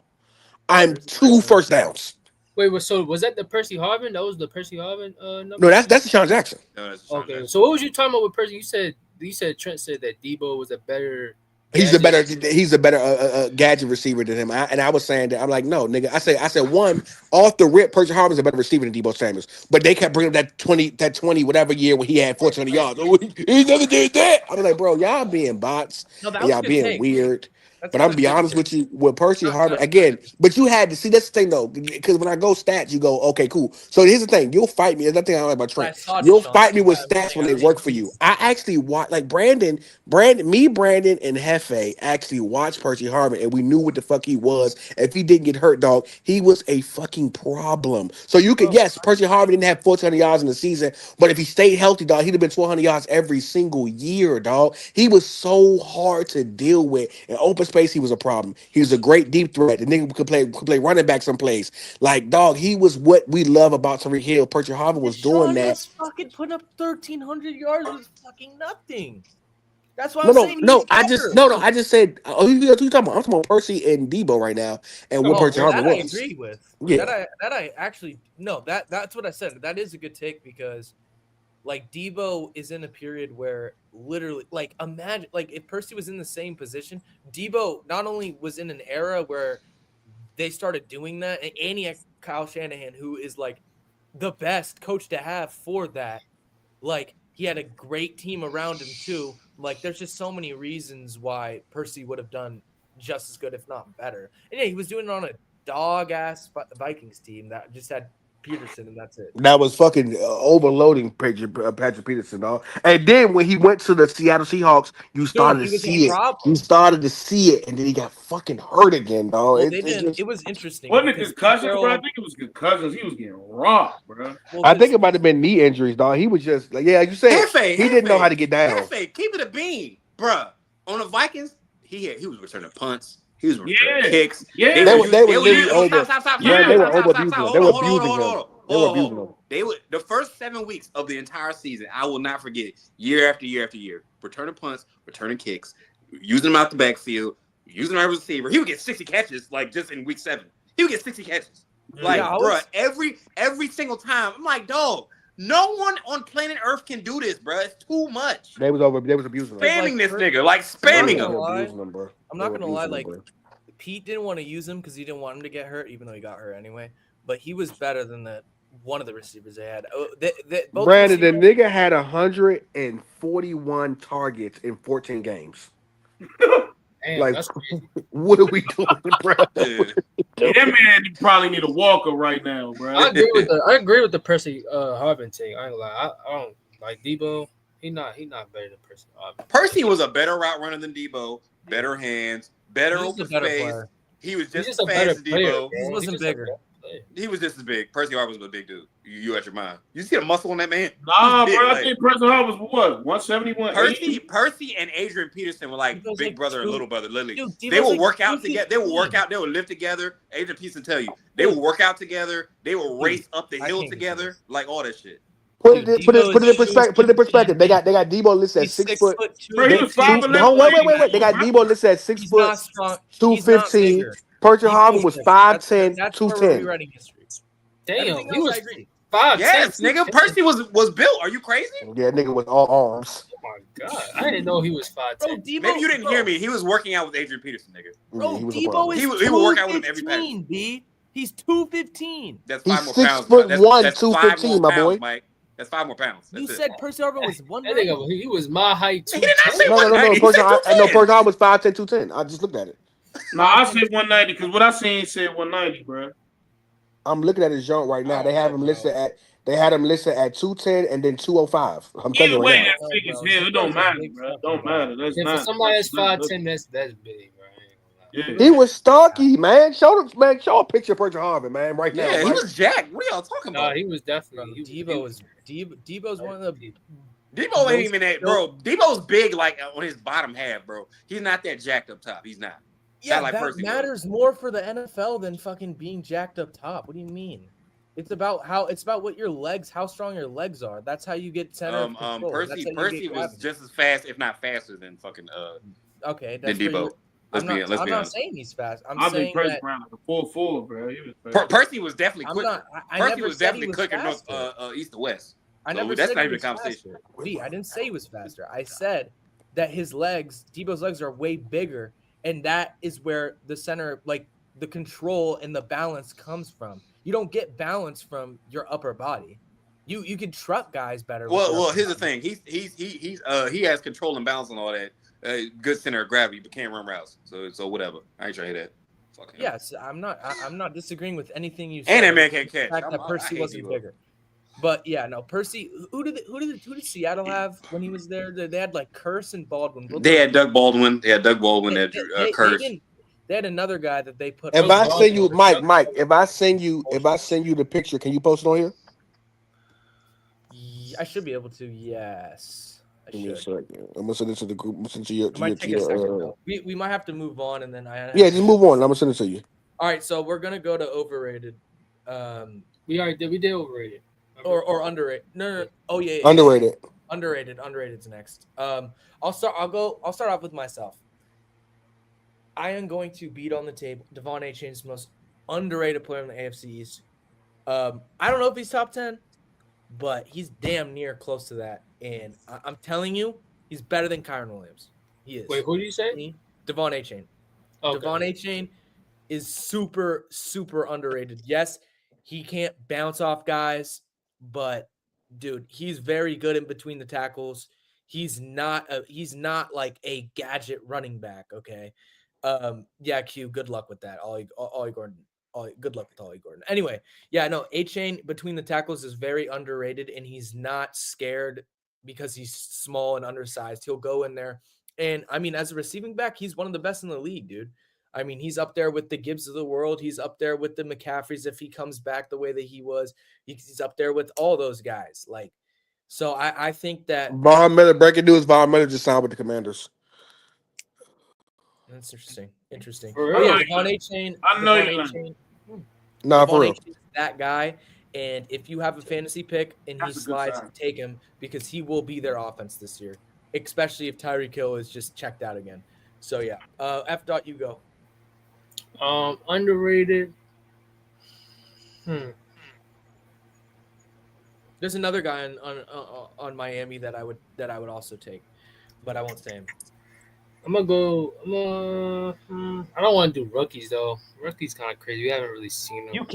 I'm 2 first downs. Wait, so was that the Percy Harvin? That was the Percy Harvin number? No, that's Deshaun Jackson. No, that's Deshaun Okay. Jackson. So what was you talking about with Percy? You said Trent said that Debo was a better. He's a better gadget receiver than him. I was saying that I'm like, no, nigga. I said one off the rip, Percy Harvin's a better receiver than Debo Samuels. But they kept bringing up that 20 whatever year when he had 400 yards. Oh, he never did that. I was like, bro, y'all being bots and y'all being weird. But I'm gonna be honest with you, with Percy Harvin again. But you had to see that's the thing though, because when I go stats, you go, okay, cool. So here's the thing: you'll fight me. That's the thing I like about Trent. You'll fight me with stats when they work for you. I actually watch like Brandon, and Hefe actually watched Percy Harvin, and we knew what the fuck he was. If he didn't get hurt, dog, he was a fucking problem. So you could yes, Percy Harvin didn't have 1,400 yards in the season, but if he stayed healthy, dog, he'd have been 1,200 yards every single year, dog. He was so hard to deal with in open space. He was a problem. He was a great deep threat. The nigga could play running back someplace. Like, dog, he was what we love about Tariq Hill. Percy Harvin was doing that. Was fucking putting up 1,300 yards with fucking nothing. That's why I'm saying I just said, oh, you talking about? I'm talking about Percy and Debo right now, and what Percy Harvin was. I agree with. Yeah, that I actually no. That's what I said. That is a good take because, like, Debo is in a period where literally, like, imagine, like, if Percy was in the same position, Debo not only was in an era where they started doing that, and he had Kyle Shanahan, who is like the best coach to have for that. Like, he had a great team around him too. Like, there's just so many reasons why Percy would have done just as good, if not better. And yeah, he was doing it on a dog-ass Vikings team that just had Peterson, and that's it. that was fucking overloading Patrick Peterson, dog. And then when he went to the Seattle Seahawks, you started to see it. You started to see it, and then he got fucking hurt again, dog. Well, it was interesting. Wasn't it concussions, bro? I think it was concussions. He was getting rocked, bro. Well, I think it might have been knee injuries, dog. He was just like, yeah, you said he didn't know how to get down. Keep it a bean, bro. On the Vikings, he was returning punts. He was returning kicks. Yeah, they were literally over. They were abusing him. They would the first 7 weeks of the entire season. I will not forget it. Year after year after year, returning punts, returning kicks, using them out the backfield, using him as a receiver. He would get 60 catches like just in week 7. He would get 60 catches. Like, bro, every single time. I'm like, dog. No one on planet Earth can do this, bro. It's too much. They was abusing him. Spamming this nigga, like spamming him. I'm not gonna lie, like, Pete didn't want to use him because he didn't want him to get hurt, even though he got hurt anyway. But he was better than one of the receivers they had. Brandon, the nigga had 141 targets in 14 games. Damn, like, what are we doing, bro? That man probably need a walker right now, bro. I agree with the Percy Harvin take. I ain't gonna lie. I don't like Debo. He not better than Percy Harvin. Percy was a better route runner than Debo. Better hands. Better open space. He was just as fast as Debo. He wasn't bigger. He was just as big. Percy Harvin was a big dude. You out your mind. You see the muscle on that man? Nah, bro. I think Percy Harvin was what? 171. Percy and Adrian Peterson were like big brother and little brother. Literally, dude, they would work out together. They would work out. They would live together. Adrian Peterson tell you they would work out together. They would race up the hill together. Like all that shit. Put it in perspective. They got Debo listed at 6 foot. Bro, he was 5'11". Wait. They got Debo listed at 6 foot, 215. Percy Harvin was 5'10", 210. Damn, he was 5'10". Yes, nigga. Percy was built. Are you crazy? Yeah, nigga was all arms. Oh my god, I didn't know he was 5'10". Bro, Debo, Maybe you didn't hear me. He was working out with Adrian Peterson, nigga. Bro, Yeah, he was a Debo problem. is He would work out with him every 215, B. He's 215. That's He's 5 more 6'1", pounds. Bro. That's 215, 5 more my pounds, boy. Mike. That's 5 more pounds. That's You it. said Percy Harvin was That 190. nigga, he was my height He did not say too. No. 190. He Percy, said I know 210. Percy Harvin was 5'10", 210. I just looked at it. No, I said 190 because what I seen said 190, bro. I'm looking at his joint right now. They have him bro. listed at 210 and then 205. I'm telling Either you way, right now. that's big as bro. hell. It don't Debo's a matter, big bro. It fucking don't guy. matter. That's Yeah, not for somebody that's that's- 5'10", that's big, bro. I ain't gonna lie. Yeah. He was stocky, man. Show a picture of Percy Harvin, man, right now. Yeah, he Mike. was jacked. What are y'all talking Nah, about? he was Bro, definitely. Debo's one of the. Debo ain't even that, bro. Debo's big, like on his bottom half, bro. He's not that jacked up top. He's not. Yeah, like that Percy was. matters more for the NFL than fucking being jacked up top. What do you mean? It's about what your legs, how strong your legs are. That's how you get center of control. That's how you Percy get was gravity. just as fast, if not faster, than fucking Okay, than that's where Debo. you're. Let's I'm be not honest. saying he's fast. I'm I saying think Percy that around like a 4-4, bro. He was fast. Percy was definitely I'm quicker. not. I Percy never was said he definitely was quicker north, faster. east to west. I So never that's said not he even a was conversation. faster. B, I didn't say he was faster. I said that Debo's legs are way bigger, and that is where the center, like the control and the balance comes from. You don't get balance from your upper body. You can truck guys better. with your Well, upper here's the body. thing. He has control and balance and all that. Good center of gravity, but can't run routes. So whatever. I ain't trying to hear that. Fuck him. Yes, I'm not disagreeing with anything you said. And that man can't The catch. fact that I Percy hate wasn't Debo. bigger. But yeah, no, Percy. Who did Seattle have when he was there? They had like Curse and Baldwin. They had Doug Baldwin. They had Doug Baldwin. They had Curse. They had another guy that they put. If over I send you, Baldwin. Mike, if I send you the picture, can you post it on here? I should be able to. Yes, I Give me a should. second. I'm gonna send it to the group. I'm gonna send it to your. It might take a second. Though. We might have to move on, and then Yeah, just move on. I'm gonna send it to you. All right, so we're gonna go to overrated, We did overrated. or underrated. No. Oh yeah. Underrated. Underrated's next. I'll start off with myself. I am going to beat on the table. Devon A. Chain's the most underrated player in the AFC East. I don't know if he's top 10, but he's damn near close to that. And I'm telling you, he's better than Kyron Williams. He is. Wait, who do you say? Devon A. Chain. Okay. Devon A. Chain is super, super underrated. Yes, he can't bounce off guys, but dude, he's very good in between the tackles. He's not like a gadget running back. Okay. Yeah, Q. Good luck with that. Ollie Gordon. Good luck with Ollie Gordon. Anyway, yeah, no. A-Chain between the tackles is very underrated, and he's not scared because he's small and undersized. He'll go in there, and I mean, as a receiving back, he's one of the best in the league, dude. I mean, he's up there with the Gibbs of the world. He's up there with the McCaffreys if he comes back the way that he was. He's up there with all those guys. Like, so I think that Von Miller, breaking news. Von Miller just signed with the Commanders. that's interesting. For Oh real? yeah, Devon A-Chain. I know Devon you're A-Chain. Nah, for Devon real. A-Chain is that guy, and if you have a fantasy pick and he That's a good slides, sign. take him because he will be their offense this year, especially if Tyreek Hill is just checked out again. So yeah, F. You go. Underrated. There's another guy on Miami that I would also take, but I won't say him. I'm gonna go. I don't want to do rookies though. Rookies kind of crazy. We haven't really seen them.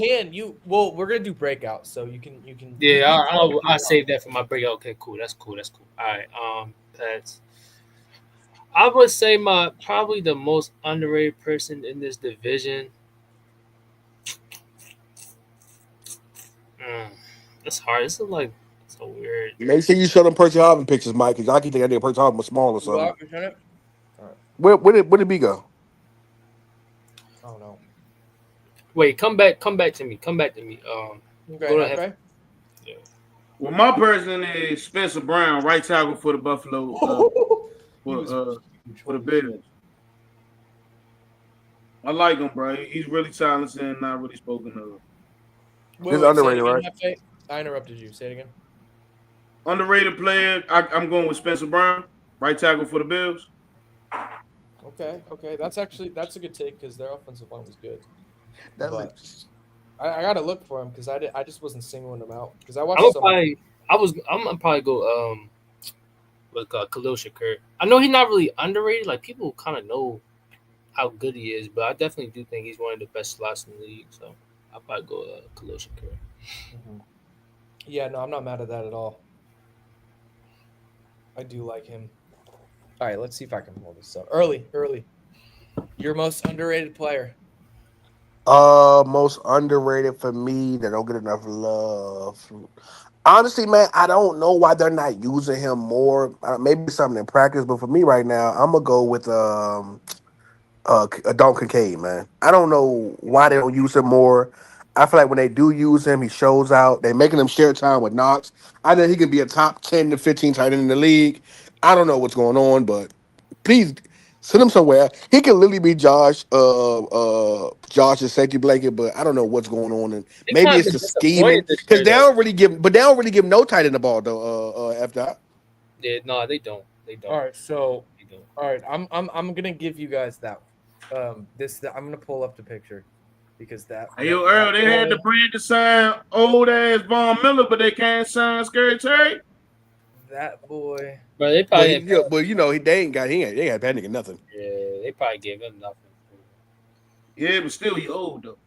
Well, we're gonna do breakouts, so you can. Yeah, I'll save that for my breakout. Okay, cool. That's cool. All right. Pets. I would say probably the most underrated person in this division. That's hard. This is like so weird. Make sure you show them Percy Harvin pictures, Mike, because I keep thinking that nigga Percy Harvin was small or something. Lieutenant? Where did B go? I don't know. Wait, come back to me. Okay. Go ahead. Okay. Well, my person is Spencer Brown, right tackle for the Buffalo, for the Bills. I like him, bro. He's really talented and not really spoken of. Wait, He's say it underrated, again, right? Hefe. I interrupted you. Say it again. Underrated player. I'm going with Spencer Brown, right tackle for the Bills. Okay. That's a good take because their offensive line was good. That's But, I gotta look for him because I just wasn't singling him out because I I'm watched gonna some. probably. I'm gonna probably go with Khalil Shakur. I know he's not really underrated. Like people kind of know how good he is, but I definitely do think he's one of the best slots in the league. So I'll probably go Khalil Shakur. Mhm. Yeah, no, I'm not mad at that at all. I do like him. All right, let's see if I can pull this up. Early. Your most underrated player. Most underrated for me that don't get enough love. Honestly, man, I don't know why they're not using him more. Maybe something in practice, but for me right now, I'm gonna go with Don Kincaid, man. I don't know why they don't use him more. I feel like when they do use him, he shows out. They're making him share time with Knox. I think he can be a top 10 to 15 tight end in the league. I don't know what's going on, but please send him somewhere. He can literally be Josh's safety blanket, but I don't know what's going on. And They maybe kind of it's been the disappointed scheming this because year, though. they don't really give no tight end the ball though. After Yeah, no, they don't. They don't. All right, so They don't. all right, I'm gonna give you guys that. I'm gonna pull up the picture because Hey, yo, Earl, they had boy, the bread to sign old ass Von Miller, but they can't sign Scary Terry. that boy. But they but probably didn't pay him. they ain't got panic or nothing. Yeah, they probably gave him nothing. Yeah, but still, he old though.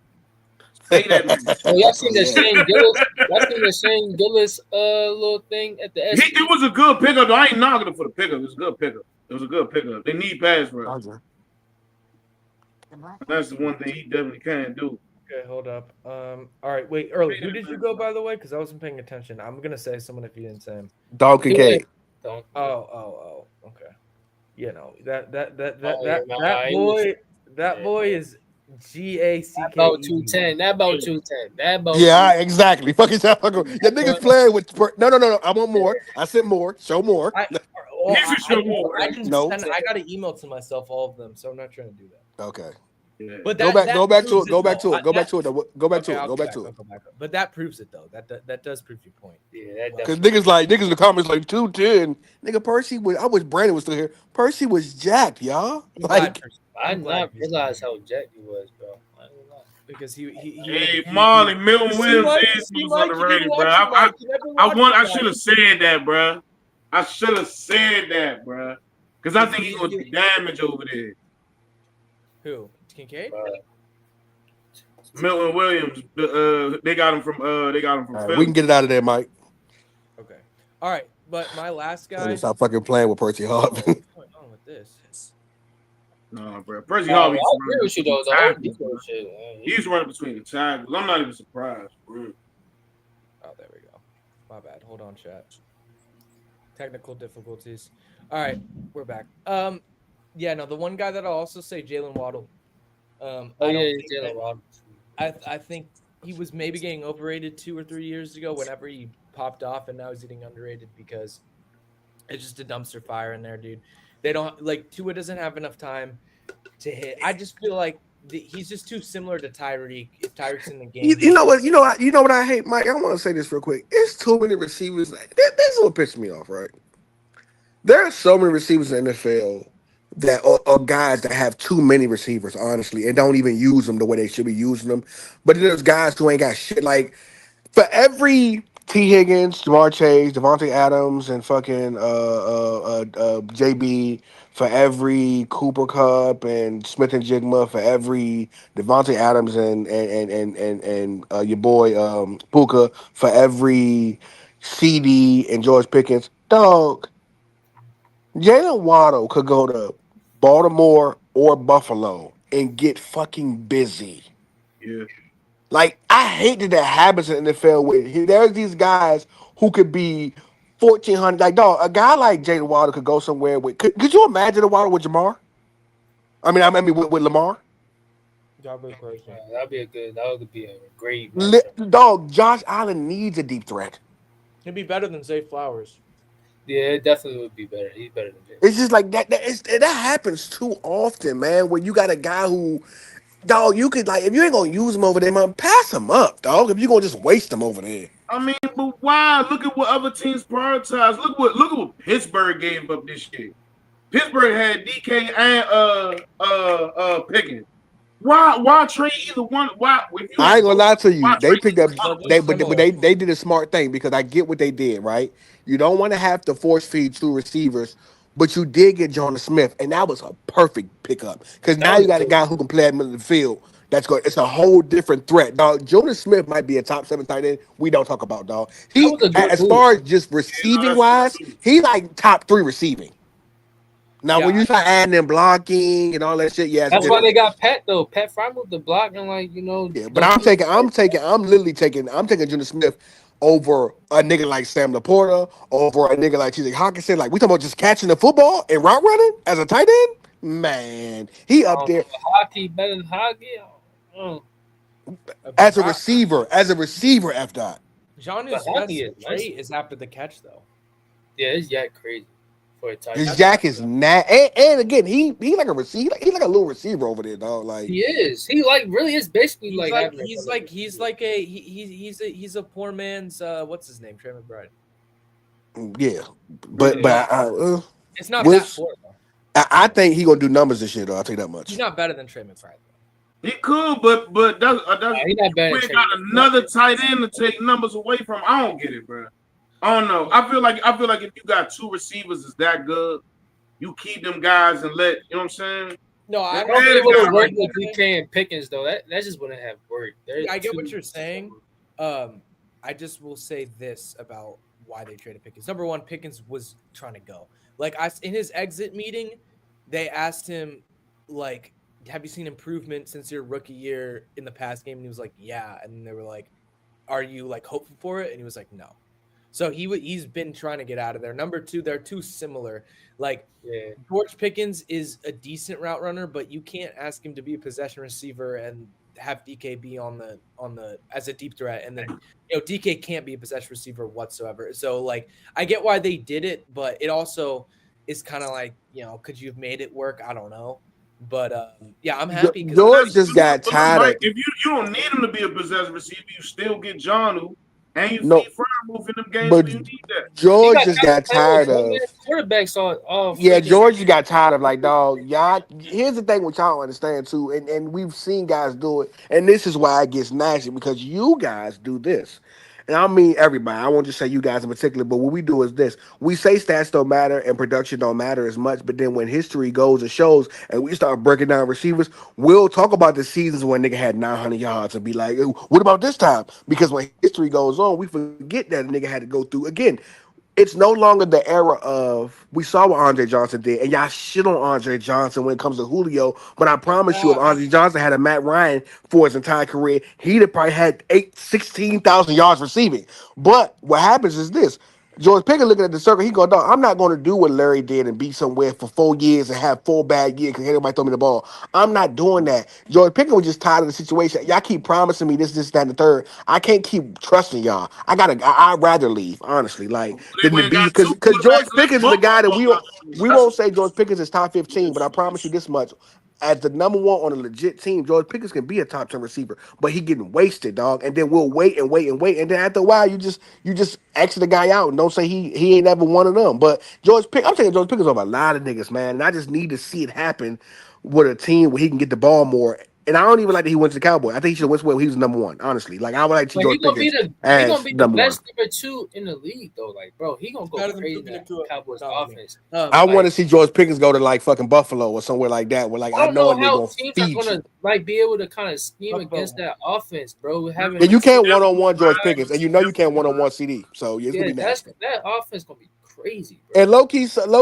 Pay that man. Oh, y'all seen Oh, the yeah. Shane Gillis? Y'all seen the Shane Gillis little thing at the SP? It was a good pickup. Though. I ain't knocking him for the pickup. It was a good pickup. It was a good pickup. They need pass rush. That's the one thing he definitely can do. Okay, hold up. All right, wait, early. Who did you go by the way? Because I wasn't paying attention. I'm gonna say someone if you didn't say him. Don He went. Kincaid. Don't. Oh. Okay. You know Oh yeah, man. that He was. Yeah. boy is About GACKE. 210. That about 210. That about Yeah, 210. exactly. Fucking your That niggas boy, playing with. No. I want more. I said more. Show more. I He well, should show more. I didn't No. send. I got to email to myself all of them, so I'm not trying to do that. Okay. Yeah. But Go that back. Go back to proves it. Go back though. to it. Go back That to it. Go back okay, to it. I'll Go back to I'll it. go back. But that proves it though. That does prove your point. yeah, that Because definitely. niggas in the comments like 210. Nigga, Percy was. I wish Brandon was still here. Percy was jacked, y'all. I'm glad. Like I I'm did glad not he's realize how jacked he was, bro. I ain't gonna lie. because Hey, Marley, Milton See, Williams Mike, is see, was Mike, you didn't underrated, bro. watch it, Mike. You never watched it, I Mike. should have said that, bro. I should have said that, bro. Because I think he's gonna do damage over there. Who? Kincaid? Milton Williams, they got him from all right, we Philly. can get it out of there, Mike. Okay. All right, but my last Let guy. me stop fucking playing with Percy Harvin. What's going on with this? No, bro. Percy Oh, Harvey I used to agree run with you between though. the The whole tackles, bro. defense shit. Man. He used to run between the tackles. I'm not even surprised, bro. Oh, there we go. My bad. Hold on, chat. Technical difficulties. All right, we're back. Yeah, no, the one guy that I'll also say, Jalen Waddle. Oh I yeah, don't think Jalen that, Robinson. I think he was maybe getting overrated 2 or 3 years ago whenever he popped off, and now he's getting underrated because it's just a dumpster fire in there, dude. They don't like Tua doesn't have enough time to hit. I just feel like he's just too similar to Tyreek. If Tyreek's in the game, You know what? You know what I hate, Mike. I want to say this real quick. It's too many receivers. This is what pisses me off, right? There are so many receivers in the NFL that are guys that have too many receivers, honestly, and don't even use them the way they should be using them. But then there's guys who ain't got shit. Like for every T. Higgins, Jamar Chase, Devontae Adams, and fucking JB, for every Cooper Cup and Smith and Jigma, for every Devontae Adams and your boy Puka, for every CD and George Pickens, dog. Jalen Waddle could go to Baltimore or Buffalo and get fucking busy. Yeah. Like I hate that happens in the NFL. There's these guys who could be 1,400. Like dog, a guy like Jalen Waddle could go somewhere with. Could you imagine a Waddle with Jamar? I mean with Lamar. That'd be crazy. That'd be a good. That would be a great matchup. Dog, Josh Allen needs a deep threat. He'd be better than Zay Flowers. Yeah, it definitely would be better. He's better than Jalen. It's just like that. That happens too often, man. When you got a guy who, dog, you could like if you ain't gonna use him over there, man, pass him up, dog. If you gonna just waste him over there. I mean, but why? Look at what other teams prioritize. Look at what Pittsburgh gave up this year. Pittsburgh had DK and Pickens. Why trade either one? Why if you I had ain't gonna both? lie to you. Why They trade picked either up one of They're them? they just but similar. they did a smart thing because I get what they did, right? You don't want to have to force feed two receivers, but you did get Jonah Smith, and that was a perfect pickup. Because That now was you got a good. guy who can play at middle of the field. That's good. It's a whole different threat. Dog, Jonas Smith might be a top 7 tight end. We don't talk about dog. That He was a good as move. far as just Yeah, no, receiving that's true wise, too. he like top 3 receiving. Now Yeah, when you start adding in blocking and all that shit, yeah, it's That's why different. they got Pat though. Pat Fry moved the block and Yeah, but those I'm two. taking, I'm taking Junior Smith over a nigga like Sam Laporta, over a nigga like TJ Hawkinson. Like we talking about just catching the football and route running as a tight end. Man, he up there Hockey better than hockey. Oh, as a I, receiver, as a receiver. F dot. but Jaun's hockey best is nice. trait is after the catch, though. Yeah, it's yak crazy for a tight His end. That's jack why. is not, and again, he like a receiver. He's like a little receiver over there, dog. Like He is. He really is basically He's like like having he's another like he's like a he's a poor man's what's his name, Trey McBride. yeah, but Yeah. It's not we'll, that poor though. I think he gonna do numbers this year, though. I'll tell you that He's much. not better than Trey McBride He could, but that's He not bad we at ain't Trey got McBride. another tight end to take numbers away from. I don't get it, bro. I don't know. I feel like if you got two receivers is that good, you keep them guys and let you know what I'm saying. No, I I don't think Yeah, it the would guy have right worked with DK and Pickens though. That just wouldn't have worked. There's I get two. what you're saying. I just will say this about why they traded Pickens. Number one, Pickens was trying to go. Like in his exit meeting, they asked him, like, have you seen improvement since your rookie year in the past game? And he was like, yeah. And then they were like, are you like hopeful for it? And he was like, no. So he's been trying to get out of there. Number two, they're too similar. Like Yeah. George Pickens is a decent route runner, but you can't ask him to be a possession receiver and have DK be on the as a deep threat, and then DK can't be a possession receiver whatsoever. So like I get why they did it, but it also is kind of like could you have made it work? I don't know, but yeah, I'm happy because George just got But look, tired Mike, of if you don't need him to be a possession receiver, you still get John who and you no, feed Fry move in them games but when you need that. He George got just tired got of playing with tired bum of. ass quarterbacks all Yeah, freaking. George just got tired of like, dog, y'all. Here's the thing which y'all don't understand too, and we've seen guys do it, and this is why it gets nasty because you guys do this. And I mean everybody. I won't just say you guys in particular, but what we do is this. We say stats don't matter and production don't matter as much, but then when history goes and shows and we start breaking down receivers, we'll talk about the seasons when nigga had 900 yards and be like, what about this time? Because when history goes on, we forget that a nigga had to go through again. It's no longer the era of we saw what Andre Johnson did, and y'all shit on Andre Johnson when it comes to Julio. But I promise you, if Andre Johnson had a Matt Ryan for his entire career, he'd have probably had 16,000 yards receiving. But what happens is this. George Pickens looking at the circle, he go, dog, I'm not going to do what Larry did and be somewhere for 4 years and have 4 bad years because everybody throw me the ball. I'm not doing that. George Pickens was just tired of the situation. Y'all keep promising me this, that, and the third. I can't keep trusting y'all. I'd rather leave, honestly. Like They than to went and be got two because George quarterbacks like Pickens is a both guy that of them. we won't say George Pickens is top 15, but I promise you this much. As the number one on a legit team, George Pickens can be a top 10 receiver, but he getting wasted, dog. And then we'll wait and wait and wait, and then after a while, you just exit the guy out and don't say he ain't ever one of them. But I'm taking George Pickens over a lot of niggas, man. And I just need to see it happen with a team where he can get the ball more. And I don't even like that he went to the Cowboys. I think he should have went where he was number one, honestly. Like I would like to see But George Pickens he gonna as be the number one. best number two in the league though. Like bro, he gonna go Better than crazy in Puka that Nacua. Cowboys Not me. offense. I want to Like see George Pickens go to like fucking Buffalo or somewhere like that, where like I I don't know know they're how gonna teams are feed gonna you. like be able to kind of scheme Buffalo. against that offense, bro. Having And you can't one on one George Right. Pickens, and you know you can't one on one CD, so yeah, it's gonna yeah, be nasty. that offense gonna be crazy, bro. And low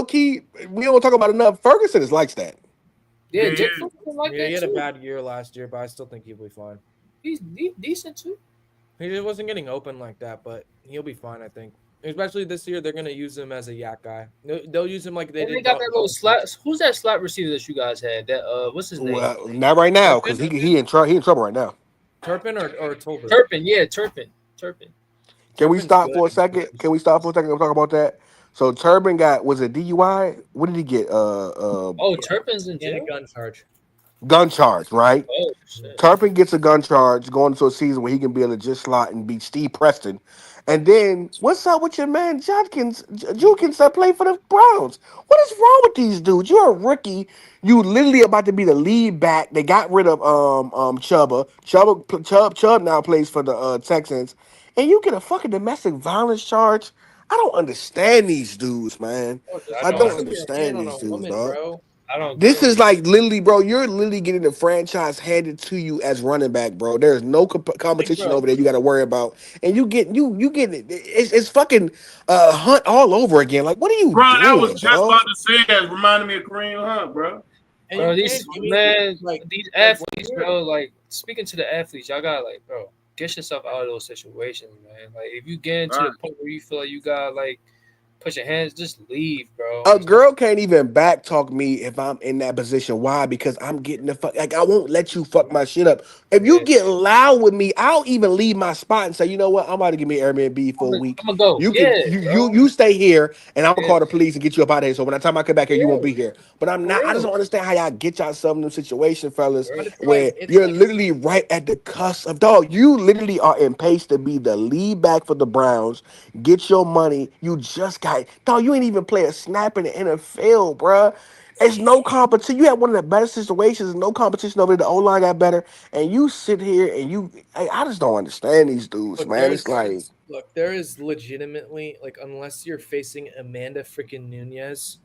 key, we don't talk about it enough. Ferguson is likes that. Yeah, Yeah, Jake Ferguson like Yeah, he that had a too. bad year last year, but I still think he'll be fine. He's decent too. He wasn't getting open like that, but he'll be fine, I think. Especially this year, they're gonna use him as a yak guy. They'll use him like they And did. they got that little slap. Who's that slap receiver that you guys had? That what's his name? Well, not right now because Turpin? he in trouble right now. Turpin or Tolbert? Turpin. Yeah, Turpin. Can we Turpin's stop good. for a second? Can we stop for a second and talk about that? So Turbin was a DUI. What did he get? Oh, Turpin's in And a jail. gun charge. gun charge, right? Oh shit. Turpin gets a gun charge going into a season where he can be a legit slot and beat Steve Preston. And then what's up with your man Jukins that play for the Browns? What is wrong with these dudes? You're a rookie. You literally about to be the lead back. They got rid of Chubb. Chubb now plays for the Texans. And you get a fucking domestic violence charge. I don't understand these dudes, man. Bro, I just I don't don't because you're a man understand on these a dudes, woman, dog. bro. I don't get This it. is like literally, bro. You're literally getting the franchise handed to you as running back, bro. There's no Like, competition bro, over there. You got to worry about, and you get it. It's fucking Hunt all over again. Like, what are you Bro, I was doing, just dog? about to say that. Reminded me of Kareem Hunt, bro. and Bro, you these can't give me man, like these like when athletes, you're bro. Like speaking to the athletes, y'all gotta like, bro, get yourself out of those situations, man. Like if you get into Right. the point where you feel like you gotta like put your hands, just leave, bro. A It's not, girl can't even back talk me if I'm in that position. Why? Because I'm getting the fuck. Like I won't let you fuck my shit up. If you yeah. get loud with me, I'll even leave my spot and say, you know what? I'm about to give me Airbnb I'm for a gonna, week. I'm gonna go. You can Yeah, bro. you stay here, and I'm gonna Yeah, call the police and get you up out of here. So when I time I come back here, you won't yeah, be here. But I'm for not. I just real. don't understand how y'all get yourself in them situations, fellas, Bro. but where it's you're like literally right at the cusp of dog. You literally are in pace to be the lead back for the Browns. Get your money. You just got dog. You ain't even play a snap in the NFL, bruh. It's no competition. You had one of the better situations. No competition over there. The O line got better, and you sit here and I just don't understand these dudes, look, man. It's like there is legitimately like unless you're facing Amanda freaking Nunez,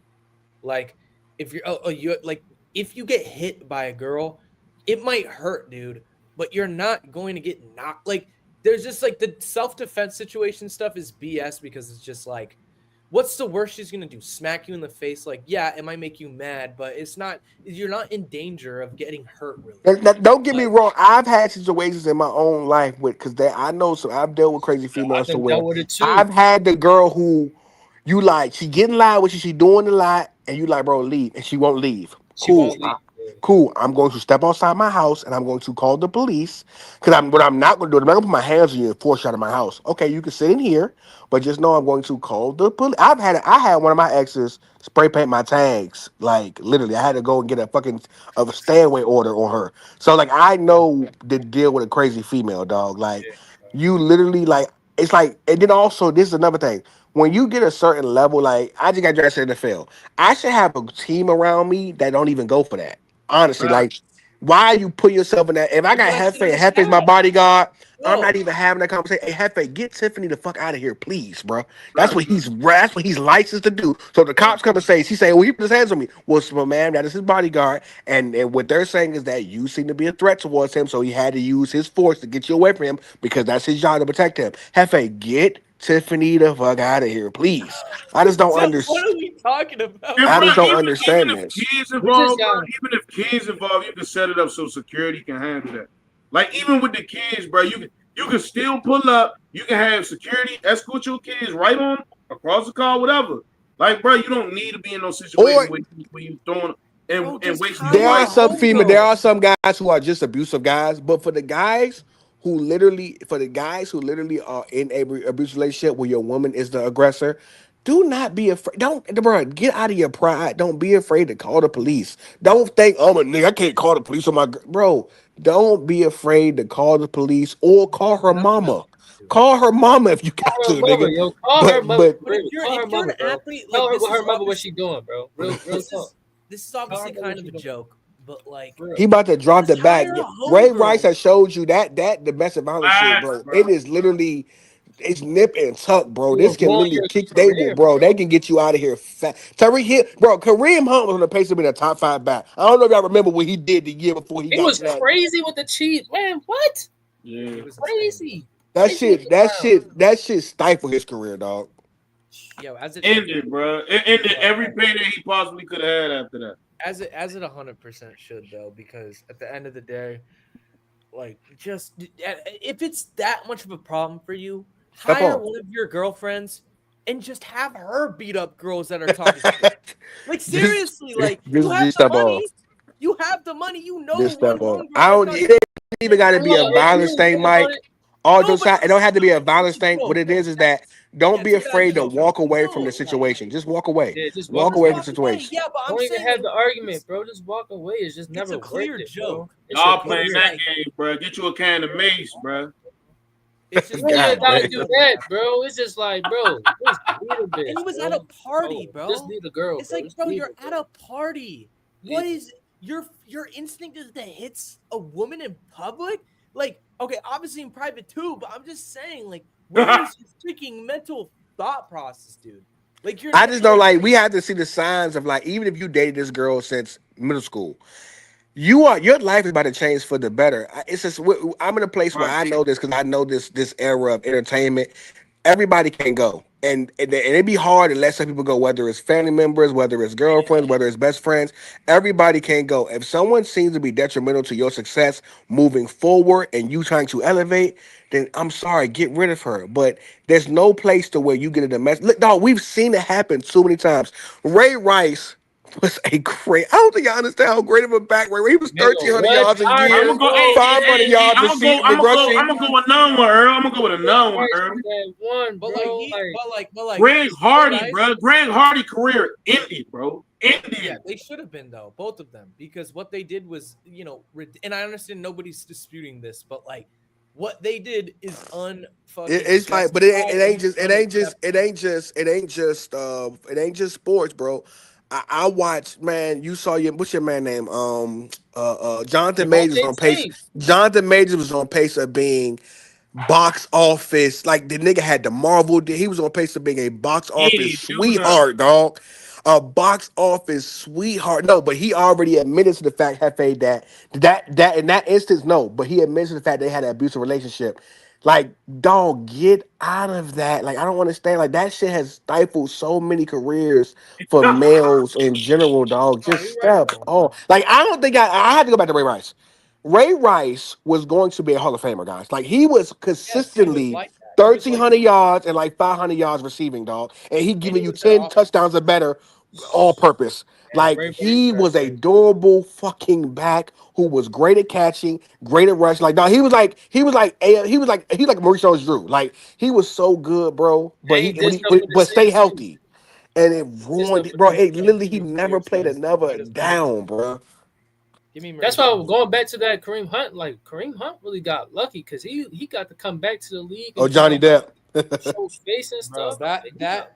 like if you're you like if you get hit by a girl, it might hurt, dude, but you're not going to get knocked. Like there's just like the self defense situation stuff is BS because it's just like, what's the worst she's gonna do? Smack you in the face? Like, yeah, it might make you mad, but it's not. You're not in danger of getting hurt, really. don't get me Like, wrong. I've had situations in my own life with because I know so I've dealt with crazy I females to done where dealt with it too. I've had the girl who you like she getting loud with you, she doing a lot, and you like, bro, leave, and she won't leave. She Cool. won't leave. Yeah. Cool. I'm going to step outside my house and I'm going to call the police. Because what I'm not going to do, I'm not going to put my hands on you and force you out of my house. Okay, you can sit in here, but just know I'm going to call the police. I had one of my exes spray paint my tags. Like literally, I had to go and get a fucking of a stay away order on her. So like I know the deal with a crazy female dog. Like you literally like it's like, and then also this is another thing. When you get a certain level, like I just got drafted in the NFL, I should have a team around me that don't even go for that. Honestly, Right. like, why you put yourself in that? If I got that's Hefe, what you Hefe's my have. bodyguard. I'm not No, even having that conversation. Hey, Hefe, get Tiffany the fuck out of here, please, bro. That's Right. what that's what he's licensed to do. So the Right. cops come and say, he's saying, well, he put his hands on me. Well, so, ma'am, that is his bodyguard, and what they're saying is that you seem to be a threat towards him, so he had to use his force to get you away from him because that's his job to protect him. Hefe, get Tiffany the fuck out of here, please. I just don't so what understand. are we talking about? And I bro, just don't even understand if this. kids We just involved, bro, got even if kids involved, you can set it up so security can handle that. Like even with the kids, bro, you can still pull up. You can have security escort your kids right on across the car, whatever. Like, bro, you don't need to be in those situations Or where you throwing Bro, and just wasting your there hire are a wife. some home female, there girl. are some guys who are just abusive guys, but for the guys who literally, are in a abusive relationship where your woman is the aggressor, do not be afraid. Don't, bro, get out of your pride. Don't be afraid to call the police. Don't think, oh, my nigga, I can't call the police on my bro. Don't be afraid to call the police or call her That's what I'm mama. gonna do. Call her mama if you got call to, her mother, nigga. yo. Call her But mother. but But if Really, you're call her an mother, bro. athlete, Tell like her this what is her mother what obviously she doing, bro. Real talk. this is Tell her obviously mother kind what of she a doing. joke, but like he Real. about to drop just the back. hire a home Ray Rice girl. has showed you that domestic violence shit, Facts, bro. bro. It is literally it's nip and tuck, bro. You will This can ruin literally your kick. They will, career, bro. They bro. can get you out of here. Tariq Hill, bro. Kareem Hunt was on the pace to be a top 5 back. I don't know if y'all remember what he did the year before he It got was to that. crazy with the Chiefs, man. What? It Yeah. was insane. Crazy. That Crazy with shit. the That Browns. shit. That shit stifled his career, dog. Yo, as it should, Ended, bro. It ended yo, every payday he possibly could have had after that. as it 100% should though, because at the end of the day, like just if it's that much of a problem for you, Step hire on. one of your girlfriends and just have her beat up girls that are talking shit. Like just, seriously, like you have just the step on. money. You have the money. You know Just step on. one girl I that's don't. not It ain't even getting got to beat be up a Look, if you violence really thing, think about Mike. it, All no, jokes but aside, it don't have to be a violence it's a thing. What joke. it is that Don't Yeah, be take it out afraid to yourself. walk away from No, the situation. Just walk away. Yeah, just Walk just away from walk the away. situation. Yeah, but I'm Don't even saying have the like, argument, bro. Just walk away. It's just never a worth clear it, bro. joke. It's your Y'all playing it's career. that like- game, bro. Get you a can of mace, bro. It's just You ain't even God gotta damn. do that, bro. It's just like, bro, just leave a bitch. And he was bro. at a party, Oh, bro. Just leave the girl. It's bro. like, Just bro, leave you're her, at bro. a party. What is your instinct is to hit a woman in public? Like, okay, obviously in private too, but I'm just saying, like, where is your freaking mental thought process, dude? Like, you're. I just don't like. We have to see the signs of like, even if you dated this girl since middle school, your life is about to change for the better. It's just I'm in a place where Right. I know this because I know this era of entertainment. Everybody can go, and it'd be hard to let some people go, whether it's family members, whether it's girlfriends, whether it's best friends. Everybody can go. If someone seems to be detrimental to your success moving forward, and you trying to elevate, then I'm sorry, get rid of her. But there's no place to where you get a domestic. Look, dog, we've seen it happen too many times. Ray Rice was a great. I don't think y'all understand how great of a back Ray. He was Nigga, 1,300 what? yards a I year, I'm gonna go. know. 500 yards I'm gonna rushing. go with another one, Earl. I'm gonna go with another one, Earl. That one, But bro. like, Greg Hardy, Rice- bro. Greg Hardy career ended, bro. Ended. Yeah, they should have been though, both of them, because what they did was, and I understand nobody's disputing this, but like, what they did is unfucking. It's like, but it ain't just sports, bro. I watch, man. You saw what's your man name? Jonathan Majors was Devontae on pace. James. Jonathan Majors was on pace of being box office. Like the nigga had the Marvel. He was on pace of being a box Yeah, office do not. sweetheart, dog. A box office sweetheart. No, but he already admitted to the fact, Hefe, that in that instance, no. But he admits to the fact they had an abusive relationship. Like, dog, get out of that. Like, I don't understand. Like, that shit has stifled so many careers for males in general, dog. No, Just you're right, step though. on. Like, I don't think I had to go back to Ray Rice. Ray Rice was going to be a Hall of Famer, guys. Like, he was Yes, he was consistently like that. He was like 1,300 yards and like 500 yards receiving, dog. And he giving he you was that 10 awesome. touchdowns or better all purpose. Yeah, Like, Ray Rice he was was a great. durable fucking back who was great at catching, great at rushing. Like, dog, he's like Maurice Drew. Like, he was so good, bro. But They did stuff with the but stay Saints too. healthy. And it Did stuff ruined it, with bro. the It Saints. literally, he never played another down, bro. Give me That's Maurice why Jones. going back to that Kareem Hunt, like Kareem Hunt really got lucky because he got to come back to the league Oh, and Johnny Depp. show his face and Bro, stuff. Like,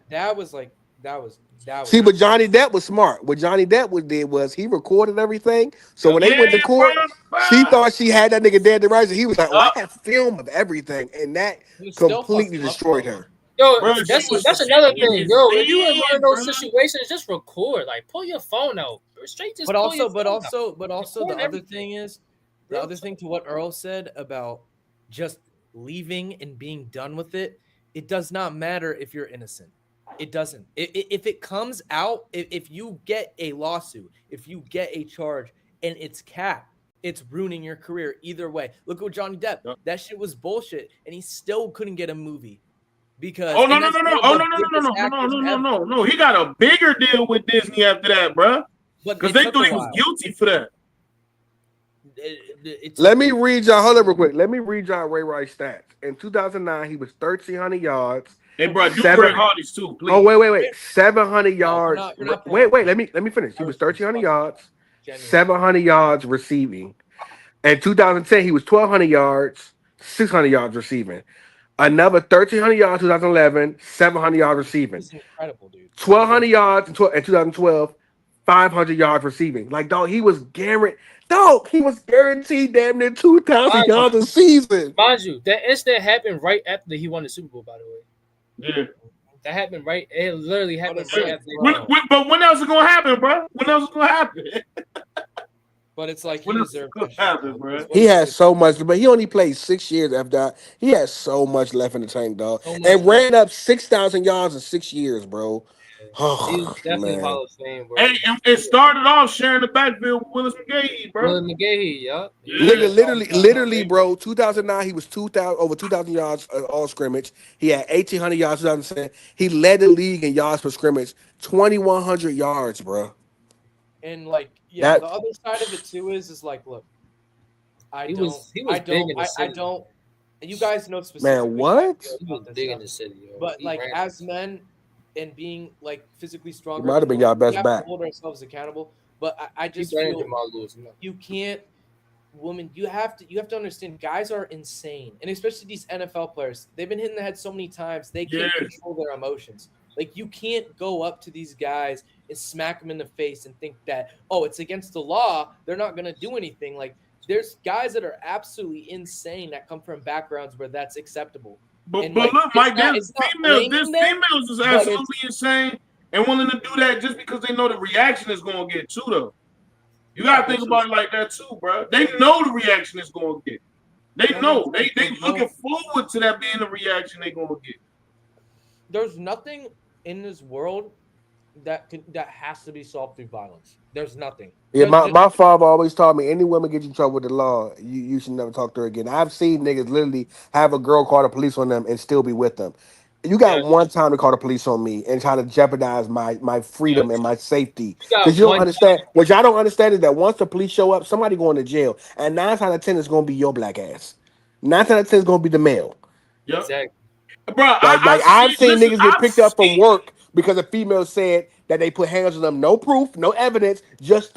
that was like that was. See, but Johnny Depp was smart. What Johnny Depp did was he recorded everything. So when they went to Yeah, court, bro. she thought she had that nigga dead to rights, and he was like, "Oh, I Yup. have film of everything," and that He was still completely fucked up, destroyed though. her. yo, Bro, she was that's another in thing. his Yo, if you in one of bed, those bro. situations, just record. Like pull your phone out. Straight just But pull also, your but phone also, out. but also, the Record other everything. thing is, the Real other thing to what Earl said about just leaving and being done with it. It does not matter if you're innocent. It doesn't. If it comes out, if you get a lawsuit, if you get a charge, and it's capped, it's ruining your career either way. Look at Johnny Depp. Yup. That shit was bullshit, and he still couldn't get a movie because. Oh no and no that's no no! one of Oh the no no no biggest no no no actors no no ever. no no! He got a bigger deal with Disney after that, bro. But Because it they took thought a he was while. guilty for that. It Let took me a- read y'all. Hold up, real quick. Let me read y'all Ray Rice stats. In 2009, he was 1,300 yards. Hey, bro, do Seven- Greg Hardy's too, please. Oh wait, 700 No, we're yards. not- you're not playing. Wait. Let me finish. He was 1,300 yards, Genuine. 700 yards receiving. In 2010, he was 1,200 yards, 600 yards receiving. Another 1,300 yards, 2011, 700 yards receiving. This is incredible, dude. 1,200 yards in 2012, 500 yards receiving. Like, dog, he was guaranteed damn near 2,000 yards a season. Mind you, that incident happened right after he won the Super Bowl. By the way, Yeah. that happened right. It literally happened it's right like, after. bro. But when else is gonna happen, bro? When else is gonna happen? But it's like he When else deserved is that gonna shit, happen, bro. bro? He has so much, but he only played 6 years after that. He has so much left in the tank, dog. So much And ran up 6,000 yards in 6 years, bro. Oh, He's definitely man. Hall of Fame, bro. Hey, and it started off sharing the backfield with Willis McGahee, bro. Will McGahee, yup. Yeah. Nigga, literally, bro. 2009, he was 2,000 over 2,000 yards all scrimmage. He had 1,800 yards. 2007, he led the league in yards per scrimmage, 2,100 yards, bro. And like, yeah, That- the other side of it too is like, look, I He don't, was I big don't, in the I city. don't, And you guys know specifically Man, what? He was about this big in stuff. the city, yo. But He like ran. as men and being like physically He stronger, might have been y'all we best have back. to hold ourselves accountable. But I He just ran feel Jamal Lewis. You know. you can't you have to understand guys are insane, and especially these NFL players, they've been hit in the head so many times they can't Yeah. control their emotions. Like you can't go up to these guys and smack them in the face and think that, oh, it's against the law, they're not going to do anything. Like there's guys that are absolutely insane that come from backgrounds where that's acceptable. But And but like look, Mike, it's not there's blaming them, females is but absolutely it's insane and willing to do that just because they know the reaction is gonna get too though. You gotta think which about is it like that too, bro. They know the reaction is gonna get. They that's what I'm know. saying. They looking forward to that being the reaction they gonna get. There's nothing in this world that has to be solved through violence. There's nothing. Yeah, Just, my father always taught me any woman get you in trouble with the law, you should never talk to her again. I've seen niggas literally have a girl call the police on them and still be with them. You got Yeah, one time to call the police on me and try to jeopardize my yeah. freedom and my safety. You got Because you don't one. understand. What y'all don't understand is that once the police show up, somebody going to jail. And 9 out of 10 is going to be your black ass. 9 out of 10 is going to be the male. Yep. Exactly. Bro, Like I've seen listen, niggas get I've picked up from seen work because a female said that they put hands on them. No proof, no evidence, just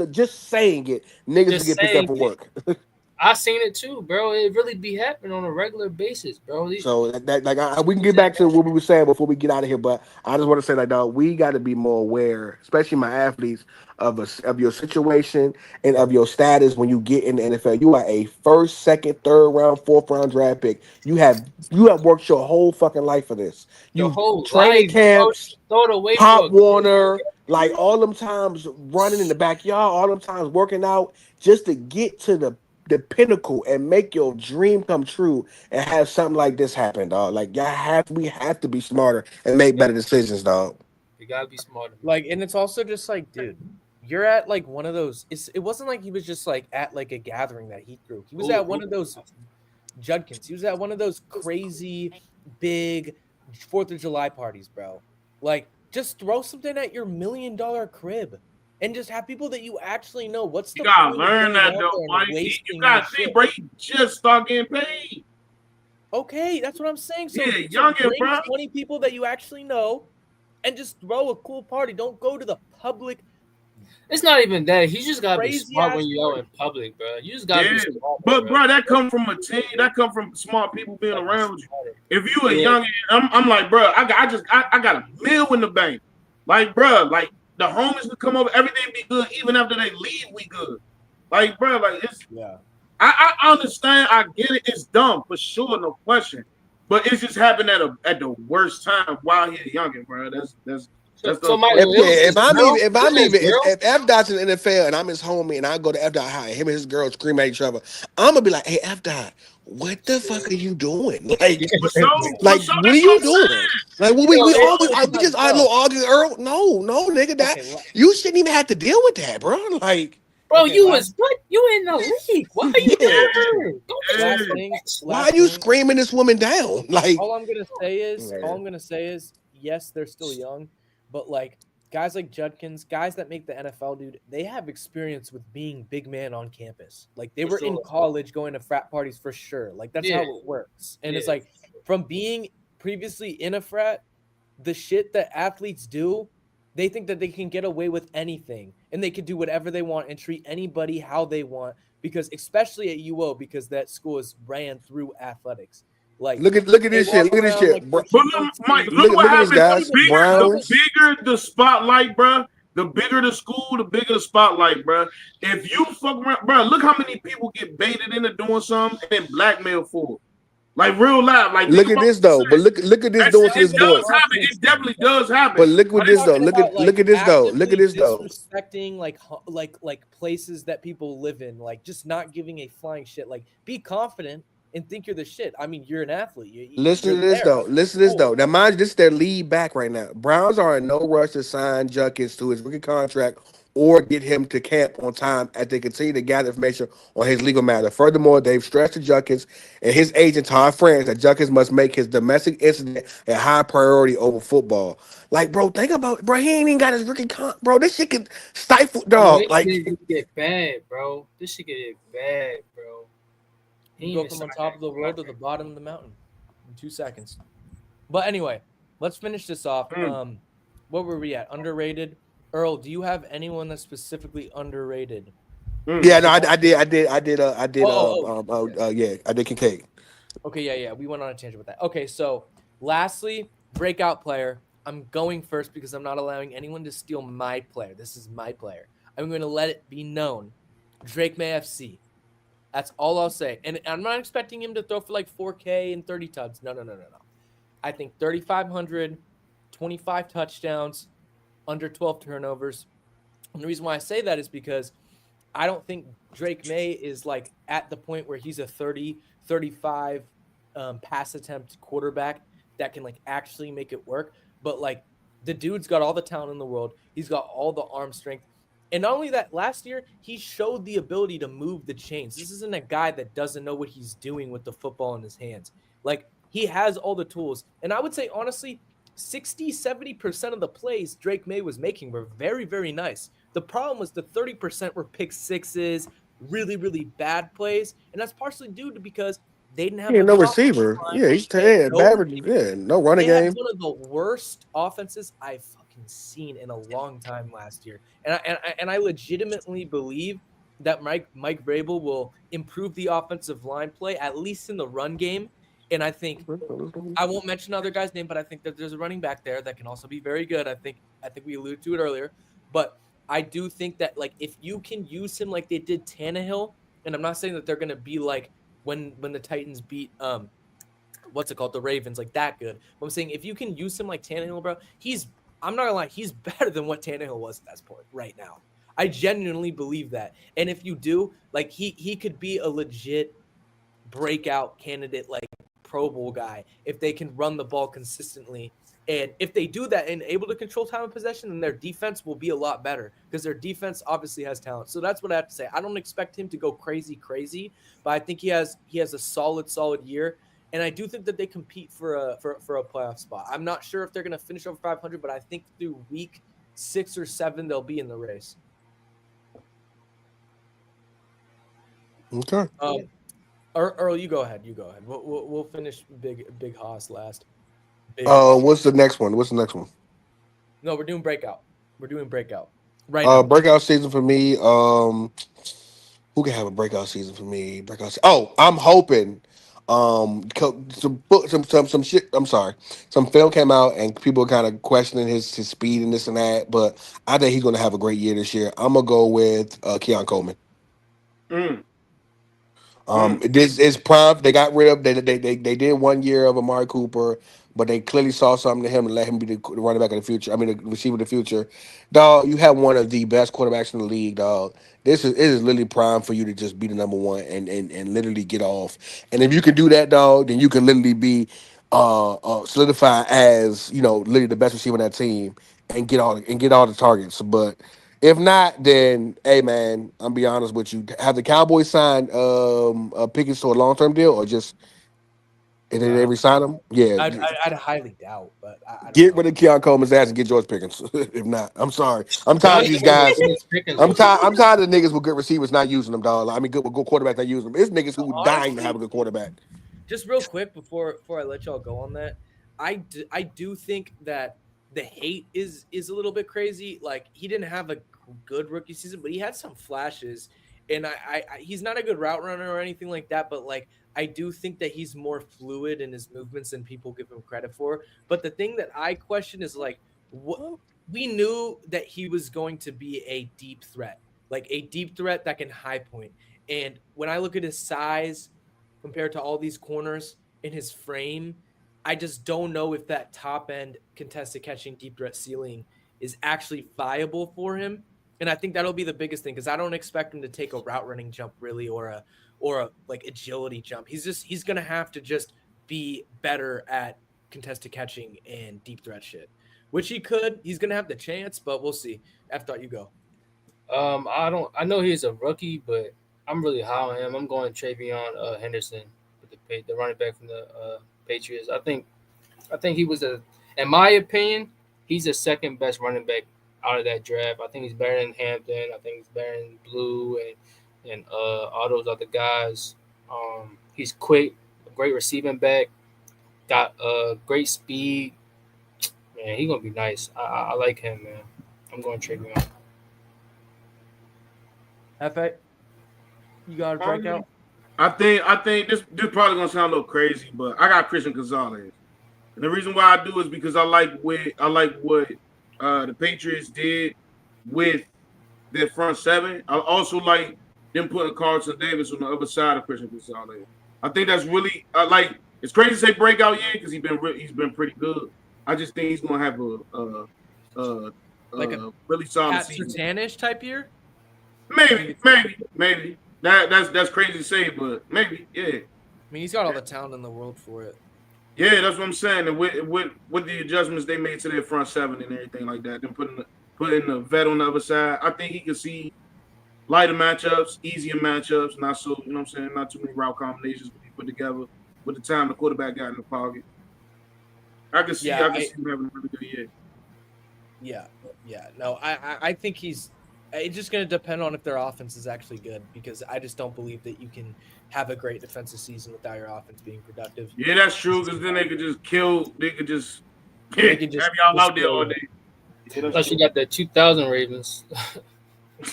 saying it. Niggas Just get picked up saying from it. work. I seen it too, bro. It really be happening on a regular basis, bro. So we can get back to what we were saying before we get out of here, but I just want to say like, dog, we got to be more aware, especially my athletes, of your situation and of your status when you get in the NFL. You are a first, second, third round, fourth round draft pick. You have worked your whole fucking life for this. Your You've whole training life, bro. camps, Throw it away for Pop a good Warner, like career. all them times running in the backyard, all them times working out just to get to the pinnacle and make your dream come true and have something like this happen, dog. Like we have to be smarter and make Yeah, better decisions, dog. you gotta be smarter. like, and it's also just like, dude, you're at like one of those. It wasn't like he was just like at like a gathering that he threw. He was at one of those Judkins. He was at one of those crazy big 4th of July parties, bro. Like, just throw something at your $1 million crib and just have people that you actually know. What's you the gotta point of learn going that out though, there and Mike. You wasting your gotta think, shit? bro. He just start getting paid. Okay, that's what I'm saying. So, Yeah, so youngin', bring bro. 20 people that you actually know and just throw a cool party. Don't go to the public. It's not even that. He just gotta be Crazy smart ass when you're out party. in public, bro. You just gotta be Yeah, smart, but bro, that come from a team. That come from smart people being around with you. If you a Yeah. young, I'm like, bro, I got $1 million in the bank. Like, bro, like the homies could come over, everything be good. Even after they leave, we good. Like, bro, like it's. Yeah. I understand. I get it. It's dumb for sure, no question. But it's just happened at the worst time while he's youngin', bro. That's So Mike, If, it was yeah, his girl? if F Dot's in the NFL and I'm his homie and I go to F Dot high, him and his girl scream at each other, I'm gonna be like, hey F Dot, what the fuck are you doing? Like, for sure, like for sure, what are that's you what I'm doing? saying. Like, we always we just our little arguing, Earl. No, nigga, that Okay, you shouldn't even have to deal with that, bro. Like, Bro, Okay, you last- was what? You in the league? Why are you Yeah. there? Go get Yeah. last your thing. why Last are you thing. screaming this woman down? Like, All I'm gonna say is, yes, they're still young, but like guys like Judkins, guys that make the NFL, dude, they have experience with being big man on campus. Like they For were in sure. college going to frat parties for sure. Like that's Yeah. how it works. And it's Yeah. like from being previously in a frat, the shit that athletes do, they think that they can get away with anything and they can do whatever they want and treat anybody how they want because especially at UO because that school is ran through athletics. Like look at they this walk shit. Look at this around shit. like Bro, they're But look, 14. Mike, Look look what at this, happens. guys. Browns. The bigger the spotlight, bro. The bigger the school, the bigger the spotlight, bro. If you fuck around, bro, look how many people get baited into doing something and then blackmailed for it. Like real life. Like Look think at about this what I'm though. But saying. look at this That doing to shit, this it boy. does happen. It definitely does happen. But look with Like, this though. Talking about, Look at this though. Look at actively this though. disrespecting like places that people live in, like just not giving a flying shit. Like be confident and think you're the shit. I mean, you're an athlete. Listen You're to this there. though. Listen to this though. Now, mind you, this is their lead back right now. Browns are in no rush to sign Junkins to his rookie contract or get him to camp on time as they continue to gather information on his legal matter. Furthermore, they've stressed to Junkins and his agent Todd France that Junkins must make his domestic incident a high priority over football. Like, bro, think about it. Bro, he ain't even got his rookie contract. Bro, this shit can stifle Bro, dog. this Like, shit get bad, bro. This shit get bad, bro. He Go even from on signed top that of the world to the contract. bottom of the mountain in 2 seconds. But anyway, let's finish this off. What were we at? Underrated. Earl, do you have anyone that's specifically underrated? Yeah, no, Football? yeah, I did Kincaid. Okay, yeah. We went on a tangent with that. Okay, so lastly, breakout player. I'm going first because I'm not allowing anyone to steal my player. This is my player. I'm going to let it be known. Drake May FC. That's all I'll say. And I'm not expecting him to throw for like 4K and 30 tuds. No. I think 3,500, 25 touchdowns, under 12 turnovers. And the reason why I say that is because I don't think Drake May is like at the point where he's a 30, 35 pass attempt quarterback that can like actually make it work. But like the dude's got all the talent in the world. He's got all the arm strength. And not only that, last year he showed the ability to move the chains. This isn't a guy that doesn't know what he's doing with the football in his hands. Like he has all the tools. And I would say honestly, 60-70% of the plays Drake May was making were very, very nice. The problem was the 30% were pick sixes, really, really bad plays. And that's partially due to because they didn't He have a ain't no good offensive receiver. line. Yeah, he's They had no bad. receiver. Yeah, no running They had game. one of the worst offenses I've fucking seen in a long time last year. And I legitimately believe that Mike Vrabel will improve the offensive line play, at least in the run game. And I think I won't mention other guys' name, but I think that there's a running back there that can also be very good. I think we alluded to it earlier, but I do think that like if you can use him like they did Tannehill, and I'm not saying that they're gonna be like when the Titans beat what's it called, the Ravens, like that good. But I'm saying if you can use him like Tannehill, bro, I'm not gonna lie, he's better than what Tannehill was at that point right now. I genuinely believe that, and if you do, like he could be a legit breakout candidate, like Pro Bowl guy, if they can run the ball consistently. And if they do that and able to control time of possession, then their defense will be a lot better because their defense obviously has talent. So that's what I have to say. I don't expect him to go crazy, but I think he has a solid year. And I do think that they compete for a playoff spot. I'm not sure if they're going to finish over 500, but I think through week 6 or 7 they'll be in the race. Okay. Earl, you go ahead. We'll finish Big Hoss last. What's the next one? No, we're doing breakout. Right now. Breakout season for me. Who can have a breakout season for me? Oh, I'm hoping. Some shit. I'm sorry. Some film came out and people kind of questioning his speed and this and that. But I think he's going to have a great year this year. I'm gonna go with Keon Coleman. This is prime. They got rid of they did 1 year of Amari Cooper, but they clearly saw something to him and let him be the running back of the future. I mean, the receiver of the future. Dog, you have one of the best quarterbacks in the league, dog. It is literally prime for you to just be the number one and literally get off. And if you can do that, dog, then you can literally be solidified as literally the best receiver on that team and get all the targets. But if not, then hey man, I'm be honest with you. Have the Cowboys signed Pickens to a long term deal, or just if they resign him? Yeah, I'd highly doubt, but I don't get know. rid of Keon Coleman's ass and get George Pickens. If not, I'm sorry. I'm The tired only of these thing with guys. George Pickens I'm was tired. I'm tired of niggas with good receivers not using them, dog. I mean, good quarterbacks not using them. It's niggas who dying to have a Honestly, good quarterback. just real quick before I let y'all go on that, I do think that the hate is a little bit crazy. Like he didn't have a good rookie season, but he had some flashes. And he's not a good route runner or anything like that, but like I do think that he's more fluid in his movements than people give him credit for. But the thing that I question is like what we knew that he was going to be a deep threat, like a deep threat that can high point. And when I look at his size compared to all these corners in his frame, I just don't know if that top end contested catching deep threat ceiling is actually viable for him. And I think that'll be the biggest thing because I don't expect him to take a route running jump really or a like agility jump. He's gonna have to just be better at contested catching and deep threat shit, which he could. He's gonna have the chance, but we'll see. F thought you go. I know he's a rookie, but I'm really high on him. I'm going Travion Henderson with the running back from the Patriots. I think he was in my opinion, he's the second best running back out of that draft. I think he's better than Hampton. I think he's better than Blue and all those other guys. He's quick, great receiving back, got great speed. Man, he's gonna be nice. I like him, man. I'm going Travion. F.A., you got a breakout? I think this probably gonna sound a little crazy, but I got Christian Gonzalez. And the reason why I do is because I like what the Patriots did with their front seven. I also like them putting Carlton Davis on the other side of Christian Gonzalez. I think that's really like it's crazy to say breakout year because he's been pretty good. I just think he's gonna have a Like a really solid Pat season. Surtain-ish type year? Maybe. That's crazy to say, but maybe, yeah. I mean, he's got all the talent in the world for it. Yeah, that's what I'm saying. And with the adjustments they made to their front seven and everything like that, then putting the vet on the other side, I think he can see lighter matchups, easier matchups, not so, you know what I'm saying, not too many route combinations to be put together with the time the quarterback got in the pocket. I can see him having a really good year. Yeah. No, I think it's just going to depend on if their offense is actually good because I just don't believe that you can have a great defensive season without your offense being productive. Yeah, that's true because then they could just have y'all out there all day. Yeah, Plus, you got the 2000 Ravens.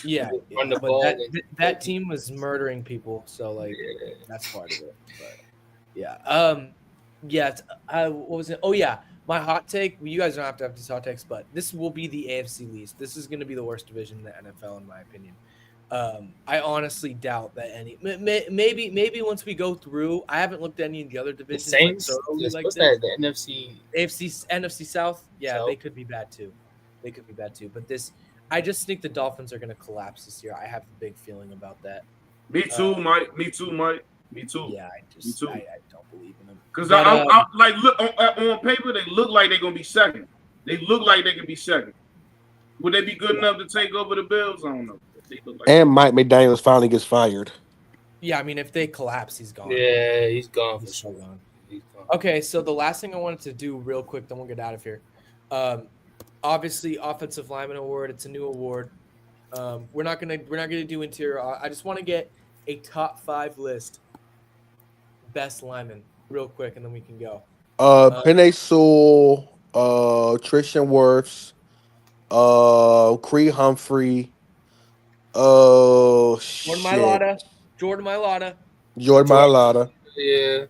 Yeah, Run the but ball that team was murdering people, so like that's part of it. But yeah, what was it? Oh yeah, my hot take. You guys don't have to have these hot takes, but this will be the AFC least. This is going to be the worst division in the NFL, in my opinion. I honestly doubt that any. Maybe once we go through, I haven't looked at any of the other The divisions. Saints. Like What's this. that? The NFC. NFC South. Yeah, South. they could be bad too. But I just think the Dolphins are going to collapse this year. I have a big feeling about that. Me too, Mike. Me too. Yeah, I don't believe in them. Because I like look on paper, they look like they're gonna be second. They look like they can be second. Would they be good enough to take over the Bills? I don't know. They look like And Mike McDaniels finally gets fired. Yeah, I mean, if they collapse, he's gone. Yeah, he's gone for He's sure. so gone. He's gone. Okay, so the last thing I wanted to do real quick, then we'll get out of here. Obviously, offensive lineman award. It's a new award. We're not gonna do interior. I just want to get a top 5 list best lineman real quick, and then we can go. Penei Sewell, Tristan Wirfs, Creed Humphrey, Jordan Mailata. Jordan Mailata, Yeah.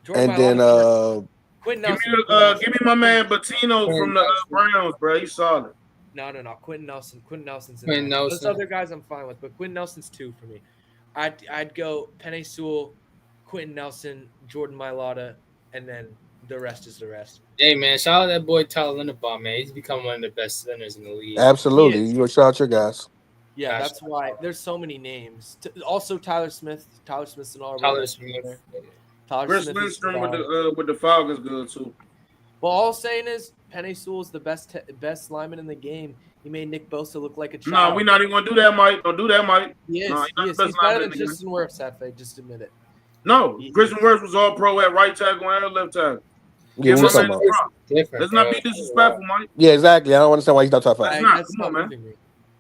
Jordan and then Quentin give Nelson. me my man Patino from the Browns, bro. He's solid. No. Quentin Nelson. Quentin Nelson's in Quentin there. Nelson. Those other guys I'm fine with, but Quentin Nelson's 2 for me. I'd go Penei Sewell, Quentin Nelson, Jordan Mailata, and then the rest is the rest. Hey man, shout out that boy Tyler Linderbaum, man. He's become one of the best centers in the league. absolutely, He is. you shout out your guys. Yeah, Gosh. that's why there's so many names. Also, Tyler Smith. Tyler Smith's an all. Tyler Smith. Chris Lindstrom with the Falcons good too. Well, all I'm saying is Penei Sewell's the best lineman in the game. He made Nick Bosa look like a child. No, we're not even gonna do that, Mike. Don't do that, Mike. He is. No, He's better than Tristan Wirfs, Hefe. Just admit it. No, Christian Wirfs was all pro at right tackle and left tackle. Yeah, Give what's my up, man man? a prop. Different. Let's not bro. be disrespectful, Mike. Yeah, exactly. I don't understand why he's not top 5. That's not. That's Come on, man. moving me.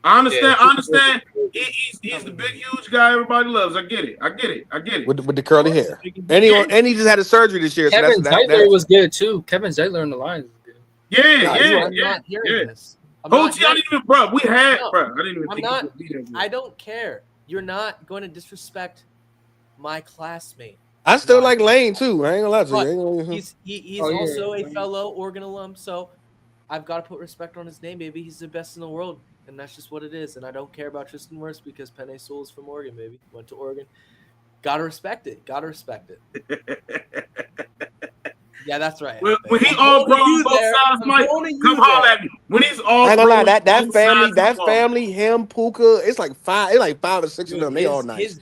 I understand. Yeah. I understand. He's the big, huge guy everybody loves. I get it. With the curly hair, and he just had a surgery this year. Kevin So Zeitler was good too. Kevin Zeitler in the Lions was good. I'm not hearing this. Whole team, I didn't even, bro. We had, No, bro. I didn't even I'm think not. he would be that good. I don't care. You're not going to disrespect my classmate. I still like Lane too. I ain't gonna lie to you. But I ain't gonna- he's Oh, yeah. also a fellow Oregon alum, so I've got to put respect on his name, baby. He's the best in the world, and that's just what it is. And I don't care about Tristan Wirfs because Penei Sewell is from Oregon, baby. Went to Oregon. Gotta respect it. Yeah, that's right. When he all pro on both sides, Mike, come holler at me. When he's all I ain't pro gonna lie, on that both sides, that he's all- family, him, Puka, it's like 5 or 6 of them. They all nice.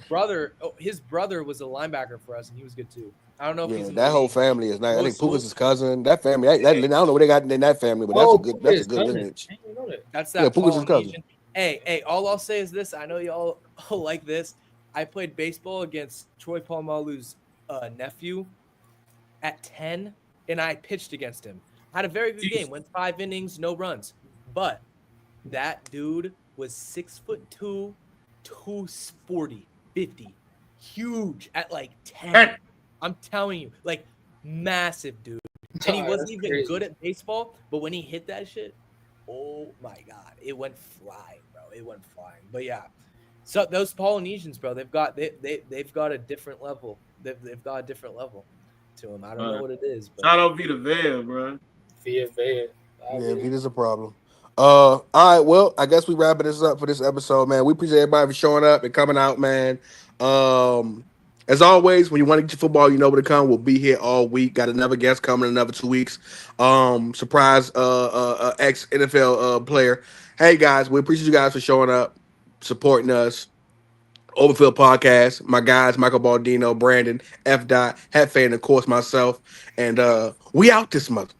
His brother was a linebacker for us, and he was good too. I don't know if he's Yeah, in that the whole league. family is nice. I think Sewell- Puka's his cousin. That family, I don't know what they got in that family, but that's a good lineage. I didn't know that. That's Yeah, that Puka's his Polynesian. Hey, all I'll say is this. I know y'all like this. I played baseball against Troy Polamalu's nephew at 10, and I pitched against him. I had a very good game. Went 5 innings, no runs. But that dude was 6'2", 240, 50. Huge at like 10. I'm telling you, like massive, dude. And he wasn't That's even crazy. good at baseball, but when he hit that shit, oh my god, it went flying, bro. It went flying. But yeah, so those Polynesians, bro, they've got a different level. They've got a different level to them. I don't know what it is, but Shout out Vita Vea, bro. Via Vea. Yeah, Vita's a problem. All right, well, I guess we wrapping this up for this episode, man. We appreciate everybody for showing up and coming out, man. As always, when you want to get your football, you know where to come. We'll be here all week. Got another guest coming in another 2 weeks. Surprise ex NFL player. Hey guys, we appreciate you guys for showing up, supporting us. Overfield Podcast, my guys, Michael Baldino, Brandon, F. Dot, Hefe, and of course myself. And we out this month.